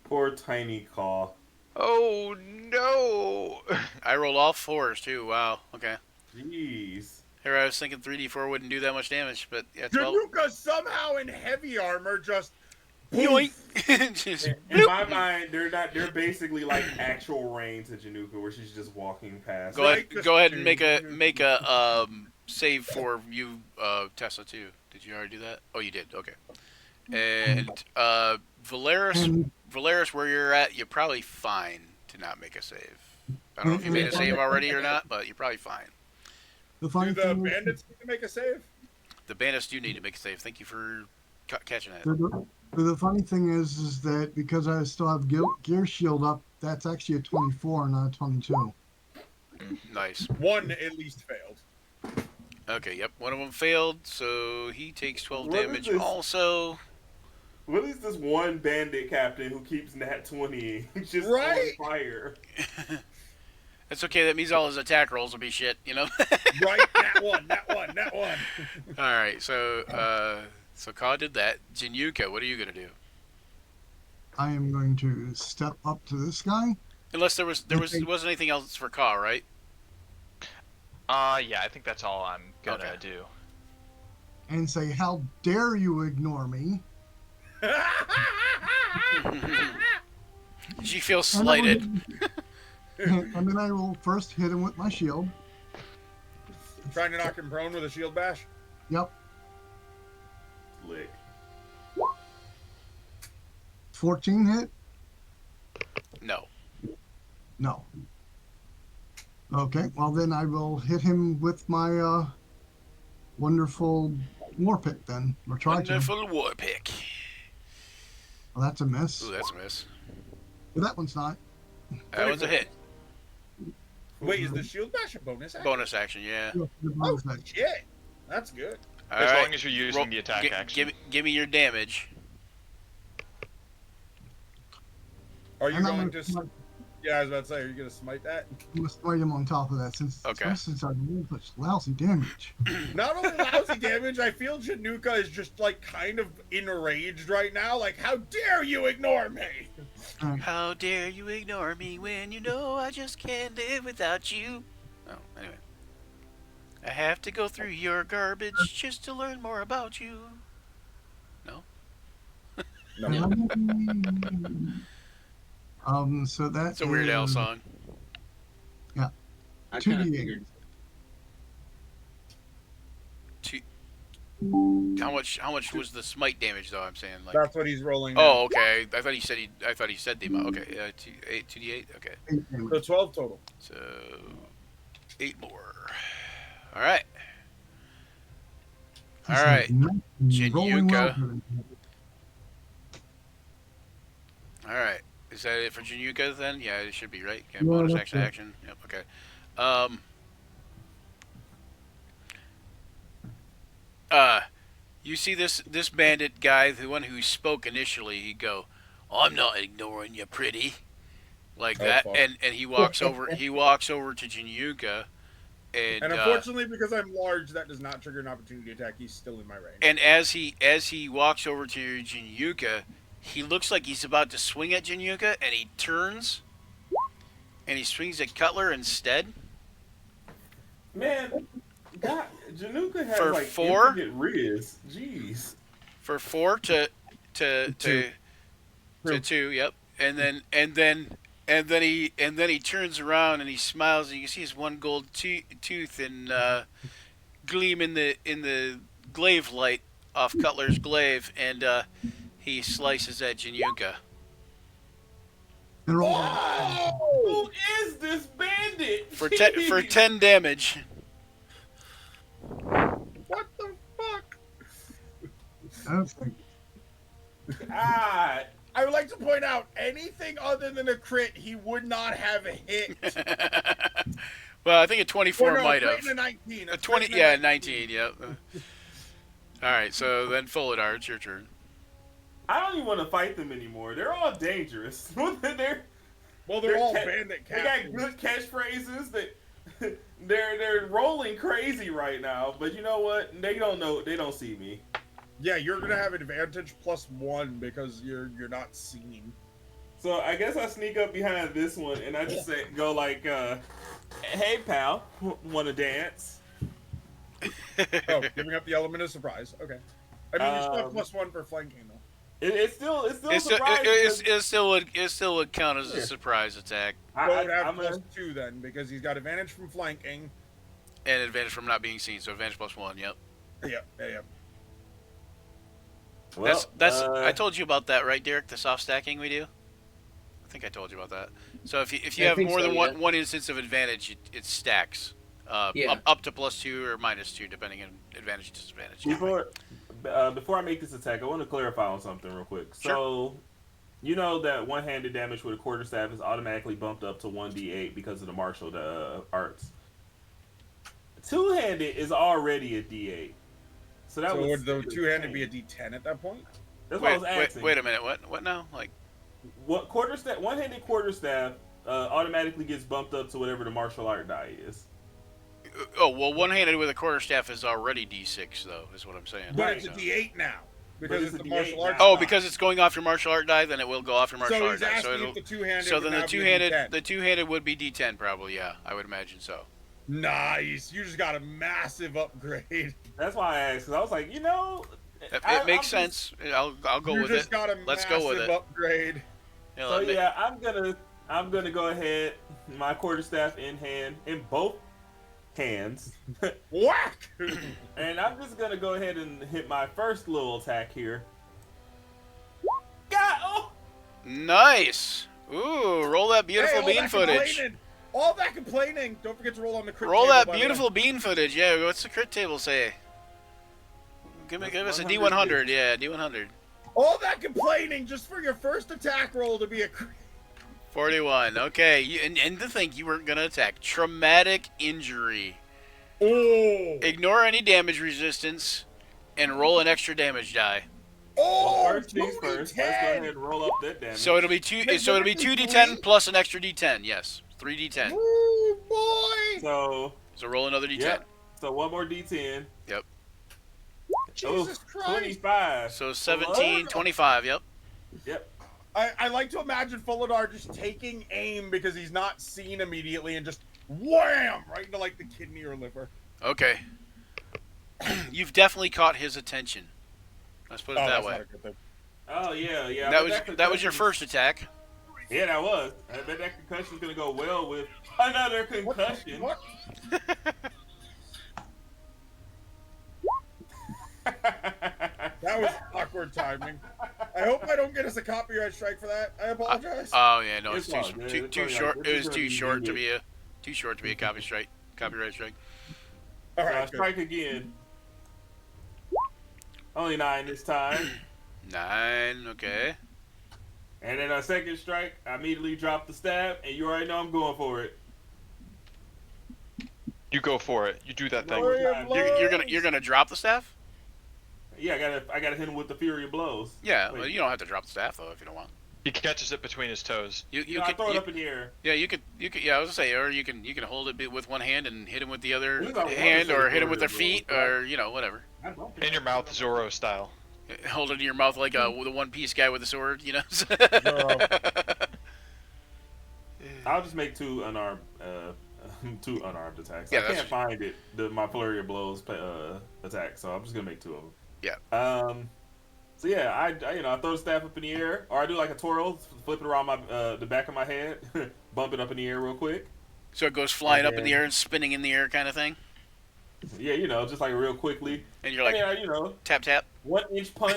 Poor tiny Caw. Oh no! I rolled all 4s too. Wow. Okay. Jeez. Here I was thinking 3d4 wouldn't do that much damage, but yeah, 12. Januka somehow in heavy armor just... Yoink! Just In bloop. my mind, they're basically like actual rain to Januka, where she's just walking past. Go ahead and make a save for you, Tessa too. Did you already do that? Oh, you did. Okay. And Valeris, where you're at, you're probably fine to not make a save. I don't know if you made a save already or not, but you're probably fine. The Do funny the thing is, bandits need to make a save? The bandits do need to make a save. Thank you for catching that. the funny thing is that because I still have gear shield up, that's actually a 24, not a 22. Nice. One at least failed. Okay, yep. One of them failed, so he takes 12 What is damage this? also. What is this one bandit captain who keeps Nat 20 just Right? on fire? That's okay. That means all his attack rolls will be shit. You know. Right, that one. All right. So Ka did that. Jinyuka, what are you gonna do? I am going to step up to this guy. Unless there wasn't anything else for Ka, right? Yeah, I think that's all I'm gonna Okay. do. And say, how dare you ignore me? She feels And I will slighted. hit- and then I will first hit him with my shield. Trying to knock him prone with a shield bash. Yep. Lick. 14 hit? No. No. Okay, well then I will hit him with my wonderful war pick then. Or try to. Wonderful war pick. Well, that's a miss. Ooh, that's a miss. But that one's not. That one's a hit. Wait, is the shield bash a bonus action? Bonus action, yeah. Yeah, the Oh bonus action. shit, that's good. All As right. long as you're using the attack action. Give me your damage. Are you And I'm going gonna to? smite- Yeah, I was about to say, are you gonna smite that? I'm gonna smite him on top of that since Okay. since I rolled such lousy damage. Not only lousy damage, I feel Januka is just like kind of enraged right now. Like, how dare you ignore me? How dare you ignore me when you know I just can't live without you? Oh, anyway. I have to go through your garbage just to learn more about you. So that's It's a Weird Al song. I 2d8. kind of figured. How much was the smite damage though? I'm saying like. That's what he's rolling. now. Oh, okay. I thought he said the amount. Okay, 2d8. Okay, 8 damage. So 12 total. so 8 more. All right. All He's right. like, rolling well Jinyuka. for him. All right. Is that it for Jinyuka then? Yeah, it should be right. Okay, Yeah, bonus that's action, it. action. Yep. Okay. You see this bandit guy, the one who spoke initially. He'd go, "I'm not ignoring you, pretty," like Oh, that, fuck. and he walks over. He walks over to Jinyuka, And unfortunately, because I'm large, that does not trigger an opportunity attack. He's still in my range. and as he walks over to Jinyuka, he looks like he's about to swing at Jinyuka, and he turns, and he swings at Cutler instead. Man, God, Januka has For like 4? infinite riz. Jeez. For 4 to Two. 2. Yep. And then he turns around and he smiles, and you can see his one gold tooth and gleam in the glaive light off Cutler's glaive, and he slices at Jinyuka. And roll. Who is this bandit? For Jeez. 10 damage. What the fuck? Okay. God. I would like to point out, anything other than a crit, he would not have hit. Well, I think a 24 Or no, might crit have. and a 19. A 20, yeah, 19, yep. All right, so then Folidar, it's your turn. I don't even want to fight them anymore. They're all dangerous. they're Well, they're all ca- bandit They got captains. good catchphrases. That they're rolling crazy right now. But you know what? They don't know. They don't see me. Yeah, you're gonna have advantage +1 because you're not seen. So I guess I sneak up behind this one and I just say, go like, "Hey pal, want to dance?" Oh, giving up the element of surprise. Okay. I mean, you still have +1 for flanking though. It's still It still would count as a Yeah. surprise attack So it would have I'm a- +2 then because he's got advantage from flanking. and advantage from not being seen. So advantage +1. Yep. Yeah. well, That's I told you about that, right, Derek? The soft stacking we do. I think I told you about that. So if you I have think more so, than yeah. one instance of advantage, it stacks. Yeah. Up to +2 or -2, depending on advantage and disadvantage. before I make this attack, I want to clarify on something real quick. So, you know that one-handed damage with a quarterstaff is automatically bumped up to 1d8 because of the martial arts. Two-handed is already a d8. So that So was would the two-handed be a D10 at that point? That's what I was asking. Wait a minute. What now? Like What quarterstaff? One-handed quarterstaff automatically gets bumped up to whatever the martial art die is. Oh well, one-handed with a quarterstaff is already D6 though. Is what I'm saying. But Right. it's a D8 now because it's it's a the D8 martial arts. now. Oh, die. because it's going off your martial art die, then it will go off your martial so art he's die. asking So if it'll. the two-handed. So would then now the be a two-handed, D10. the two-handed would be D10 probably. Yeah, I would imagine so. Nice. You just got a massive upgrade. That's why I asked, because I was like, you know, It makes sense. I'll go you with just it. got a Let's go with massive it. upgrade. Yeah, So let me- yeah, I'm gonna go ahead, my quarterstaff in hand, in both hands, Whack! and I'm just gonna go ahead and hit my first little attack here. God, oh, Nice. Ooh, roll that beautiful Hey, all bean that footage. complaining- All that complaining. Don't forget to roll on the crit Roll table, that by the way. beautiful bean footage. Yeah, what's the crit table say? Give us a D100. Yeah, D100. All that complaining just for your first attack roll to be a crit. 41. Okay, and to think you weren't gonna attack. Traumatic injury. Oh! Ignore any damage resistance, and roll an extra damage die. Oh! first things first. Let's go ahead and roll up that damage. So it'll be two. Wait, So it'll be what is 2d10 3? plus an extra d10. Yes, 3d10. Ooh, boy! So So roll another d10. yeah. So one more D10. Yep. Jesus Christ! 25. So 17, 25. Yep. Yep. I like to imagine Fulladar just taking aim because he's not seen immediately and just wham! Right into like the kidney or liver. Okay. You've definitely caught his attention. Let's put it Oh, that that's way. not a good thing. Oh yeah. That was your first attack. Yeah, that was. I bet that concussion's gonna go well with another What? concussion. What? That was awkward timing. I hope I don't get us a copyright strike for that. I apologize. Oh yeah, no, it's It's all good. too It's too all right. short. It's It was gonna too be short to muted. be a copyright strike. All So I right, good. strike again. Only 9 this time. 9. Okay. And then a second strike, I immediately drop the stab, and you already know I'm going for it. You go for it. You do that thing. Flurry of You're gonna drop the staff? Yeah, I gotta hit him with the fury of blows. Yeah. Wait. Well, you don't have to drop the staff though if you don't want. He catches it betwwn his toes. You I could. throw it up in the air. Yeah, you could. Yeah, I was gonna say, or you can hold it with one hand and hit him with the other This is our hand, or wonderful hit him with their flurry of feet, blows, or whatever. In your mouth, Zorro style. Hold it in your mouth like the One Piece guy with the sword, you know. I'll just make two unarmed attacks. Yeah, I that's- can't find it. My flurry of blows attack, so I'm just gonna make two of them. Yeah. So yeah, I throw the staff up in the air, or I do like a twirl, flip it around my the back of my head, bump it up in the air real quick. So it goes flying up in the Okay. air and spinning in the air, kind of thing. Yeah, just like real quickly. And you're like, Yeah, tap tap. 1 inch punch,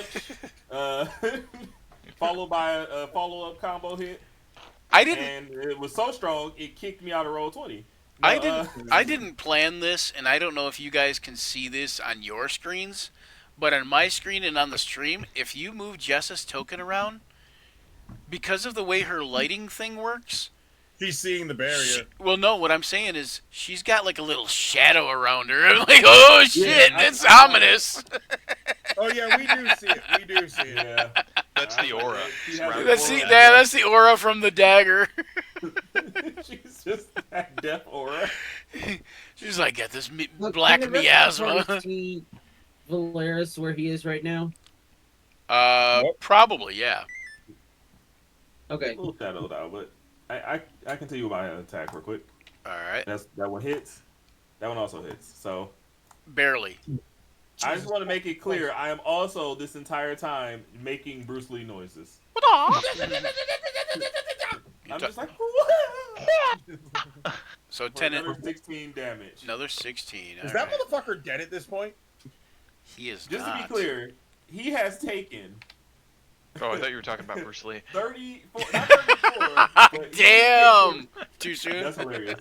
followed by a follow up combo hit, I didn't. and it was so strong it kicked me out of roll 20. I No, didn't. I didn't plan this, and I don't know if you guys can see this on your screens, but on my screen and on the stream, if you move Jessa's token around, because of the way her lighting thing works, He's seeing the barrier. well, no, what I'm saying is she's got like a little shadow around her. I'm like, oh shit, I- it's ominous. Oh yeah, we do see it. We do see it. Yeah, That's the aura. She has surrounding an That's the aura. that's the aura from the dagger. She's just that death aura. She's like, got this Look, black can the rest of the miasma. party see Valeris where he is right now? Nope. Probably, yeah. Okay. A little shadowed out, but I can tell you my attack real quick. All right, That one hits. That one also hits. So barely. I just want to make it clear, I am also this entire time making Bruce Lee noises. I'm just like, So for 10. another 16 damage. Another 16. Is all that right. motherfucker dead at this point? He is Just not. to be clear, he has taken Oh, I thought you were talking about Bruce Lee. 34. Not 34 but he's Damn! Too soon? That's hilarious.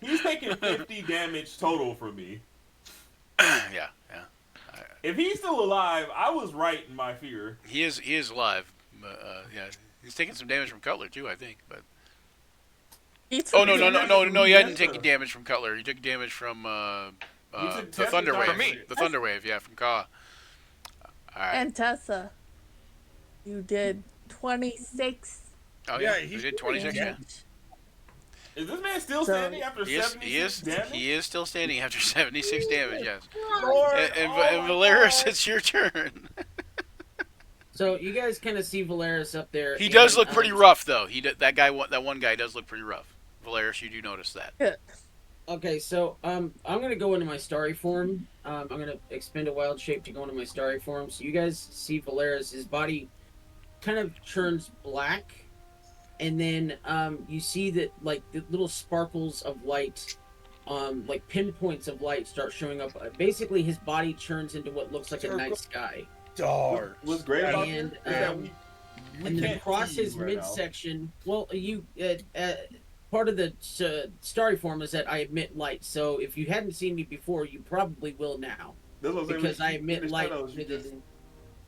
He's taking 50 damage total from me. yeah. If he's still alive, I was right in my fear. He is alive. Yeah. He's taking some damage from Cutler, too, I think. But Oh, no, he hadn't taken damage from Cutler. He took damage from He took the 10 Thunder damage Wave. from me. The Thunder Wave, yeah, from Ka. Alright. And Tessa, you did 26 Oh, Yeah, yeah. He he's did 26, yeah. damage. Is this man still So- standing after He is, 76 damage? he is still standing after 76 damage, yes. Lord, And oh my Valeris, God. it's your turn. So you guys kind of see Valeris up there. He does and, look pretty rough, though. That one guy does look pretty rough. Valeris, you do notice that. Okay, so I'm gonna go into my starry form. I'm gonna expend a wild shape to go into my starry form. So you guys see Valeris, his body kind of turns black, and then you see that like the little sparkles of light, like pinpoints of light start showing up. Basically, his body turns into what looks like a night sky. Dark. What's great about And, this is that we And then can't across see you his right now. midsection, well, part of the starry form is that I emit light. So if you hadn't seen me before, you probably will now, That's what I'm saying, because when I you emit finish light. shadows,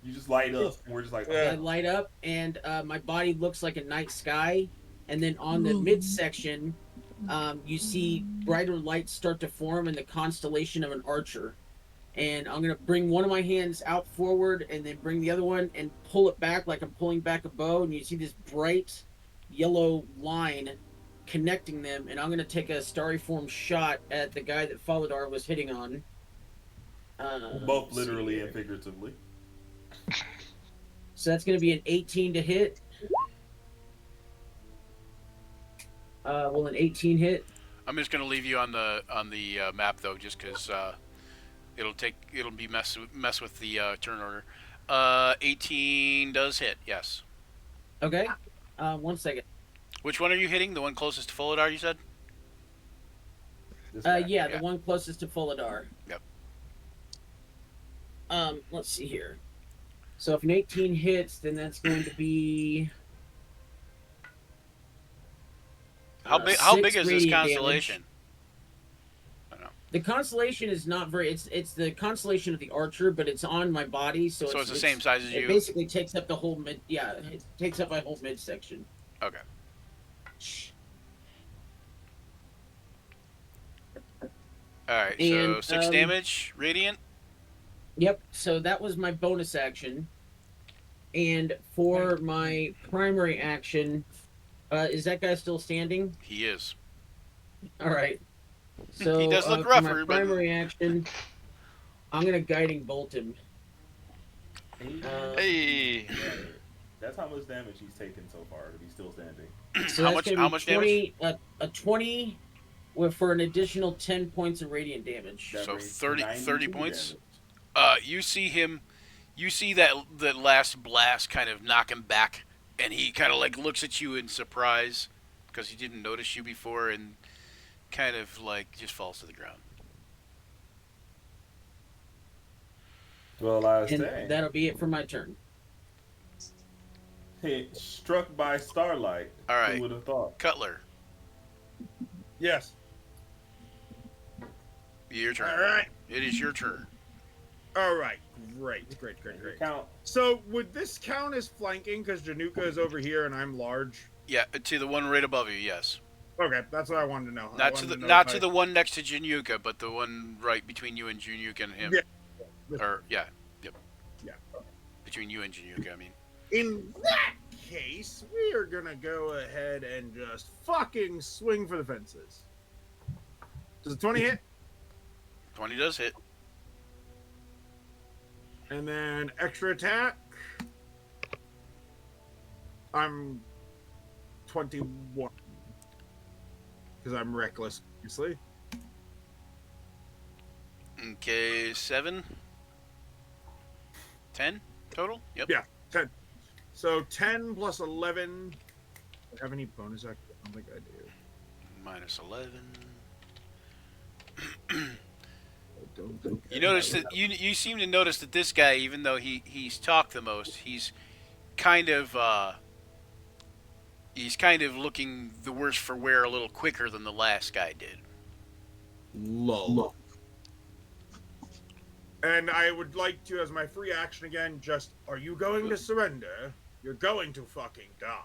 you just light up. And we're just like, Yeah. I light up, and my body looks like a night sky. And then on the midsection, you see brighter lights start to form in the constellation of an archer. And I'm gonna bring one of my hands out forward, and then bring the other one and pull it back like I'm pulling back a bow. And you see this bright yellow line connecting them. And I'm gonna take a starry form shot at the guy that Faladar was hitting on. both let's see literally here. and figuratively. So that's going to be an 18 to hit. Will an 18 hit? I'm just gonna leave you on the map though, just because it'll be mess with the turn order. 18 does hit, yes. Okay. 1 second. Which one are you hitting? The one closest to Folidar, you said? This guy. Yeah, Yeah. the one closest to Foladar. Yep. Let's see here. So if an 18 hits, then that's going to be How big 6 is this radiant constellation? damage. The constellation is not very. It's the constellation of the Archer, but it's on my body, so So it's the same size as It you. basically takes up the whole mid. Yeah, it takes up my whole midsection. Okay. All right. So And, 6 damage, radiant. Yep. So that was my bonus action, and for my primary action, is that guy still standing? He is. All right. So He does look for rougher, my but- primary action, I'm gonna guiding bolt him. Hey. That's how much damage he's taken so far to be still standing. So How that's much? gonna How be much 20, a 20 for an additional 10 points of radiant damage. That So brings 30 92 points? damage. You see him. You see that last blast kind of knock him back, and he kind of like looks at you in surprise because he didn't notice you before, and kind of like just falls to the ground. Well, I was And saying, that'll be it for my turn. hey, struck by starlight. All right. Who would have thought? Cutler, Yes. your turn. All right. It is your turn. All right. Great. Count. So would this count as flanking because Januka is over here and I'm large? Yeah, to the one right above you. Yes. Okay, that's what I wanted to know. I Not to wanted the know not if to I- the one next to Januka, but the one right between you and Januka and him. Yeah. Or yeah, yep. Yeah. Between you and Januka, I mean. In that case, we are gonna go ahead and just fucking swing for the fences. Does a 20 hit? 20 does hit. And then extra attack. I'm 21. Because I'm reckless, obviously. Okay, 7. 10 total. Yep. Yeah. 10. So 10 plus 11. Do I have any bonus action? I don't think I do. Minus 11. I don't think You I notice have that you seem to notice that this guy, even though he's talked the most, he's kind of looking the worse for wear a little quicker than the last guy did. Lull. And I would like to, as my free action again, just, are you going to surrender? You're going to fucking die.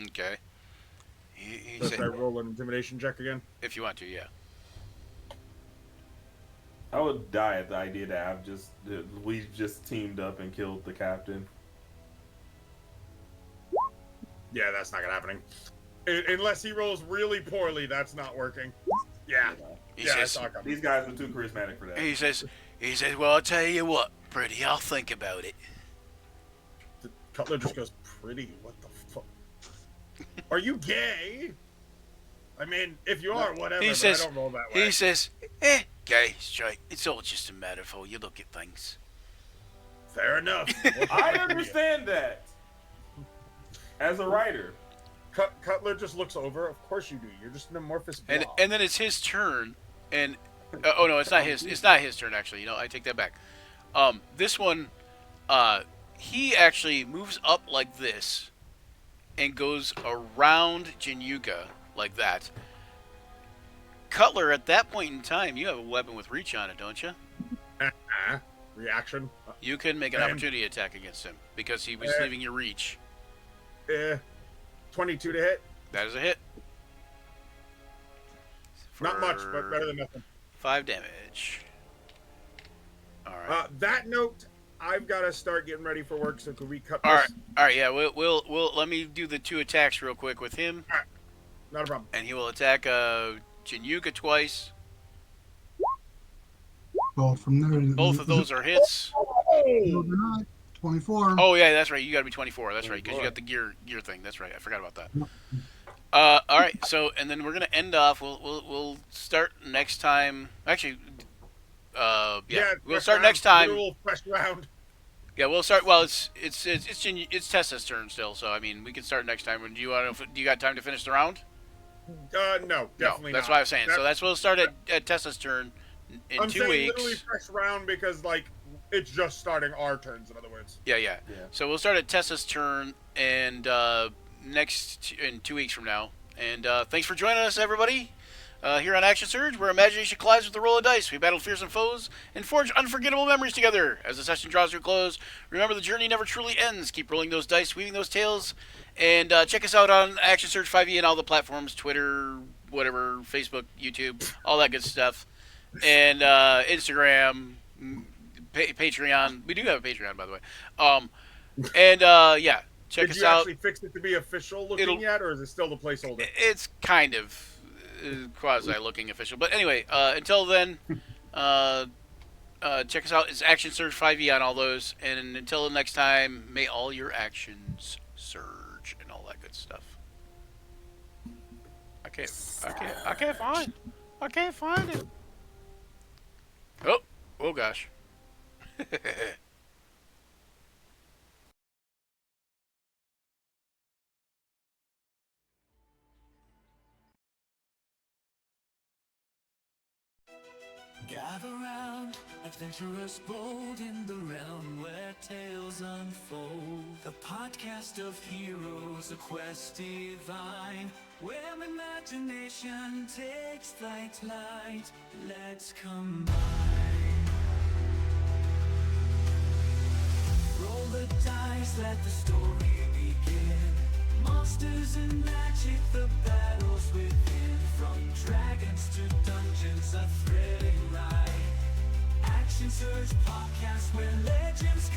Okay. He Should said, I roll an intimidation check again? if you want to, yeah. I would die at the idea that we just teamed up and killed the captain. Yeah, that's not gonna happen. Unless he rolls really poorly, that's not working. Yeah. He Yeah, I says, saw it coming. These guys are too charismatic for that. he says, well, I'll tell you what, pretty, I'll think about it. Cutler just goes, pretty, what the fuck? Are you gay? I mean, if you are, whatever, He but says, I don't roll that way. he says, gay, straight, it's all just a matter of how you look at things. Fair enough. I understand that. As a writer. Cutler just looks over. Of course you do. You're just an amorphous blob. And then it's his turn, and oh no, it's not his. It's not his turn actually. You know, I take that back. This one, he actually moves up like this, and goes around Jinyuga like that. Cutler, at that point in time, you have a weapon with reach on it, don't you? Reaction. You can make an Man. opportunity attack against him because he was leaving your reach. 22 to hit. That is a hit. Not much, For but better than nothing. 5 damage. All right. That note, I've got to start getting ready for work. So could we cut All this? right. All right. Yeah. We'll let me do the 2 attacks real quick with him, Not a problem. and he will attack Jinyuga twice. Well, from there, Both of those are hits. No, they're not. 24. Oh yeah, that's right. You got to be 24. That's right, because you got the gear thing. That's right. I forgot about that. All right. So, and then we're gonna end off. We'll start next time. Actually, we'll start next time. Literal fresh round. Yeah, we'll start. Well, it's Tessa's turn still. So I mean, we can start next time. Do you got time to finish the round? No, definitely That's not. what I was saying. So we'll start at Tessa's turn in I'm 2 saying weeks. literally fresh round because like it's just starting our turns. In other words. Yeah. So we'll start at Tessa's turn and in 2 weeks from now. And thanks for joining us, everybody. Here on Action Surge, where imagination collides with the roll of dice. We battle fearsome foes and forge unforgettable memories together. As the session draws to a close, remember the journey never truly ends. Keep rolling those dice, weaving those tales, and check us out on Action Surge 5e and all the platforms: Twitter, whatever, Facebook, YouTube, all that good stuff, and Instagram, Patreon. We do have a Patreon, by the way. Yeah, check Did us you out. actually fix it to be official looking yet, or is it still the placeholder? It's kind of quasi-looking official. But anyway, until then, check us out. It's Action Surge 5e on all those. And until next time, may all your actions surge and all that good stuff. I can't find it. Oh gosh. Gather round, adventurers bold in the realm where tales unfold. The podcast of heroes, a quest divine, where imagination takes flight. Let's combine. Roll the dice, let the story begin. Monsters and magic, the battles within. From dragons to dungeons, a thrilling ride. Action Surge podcast where legends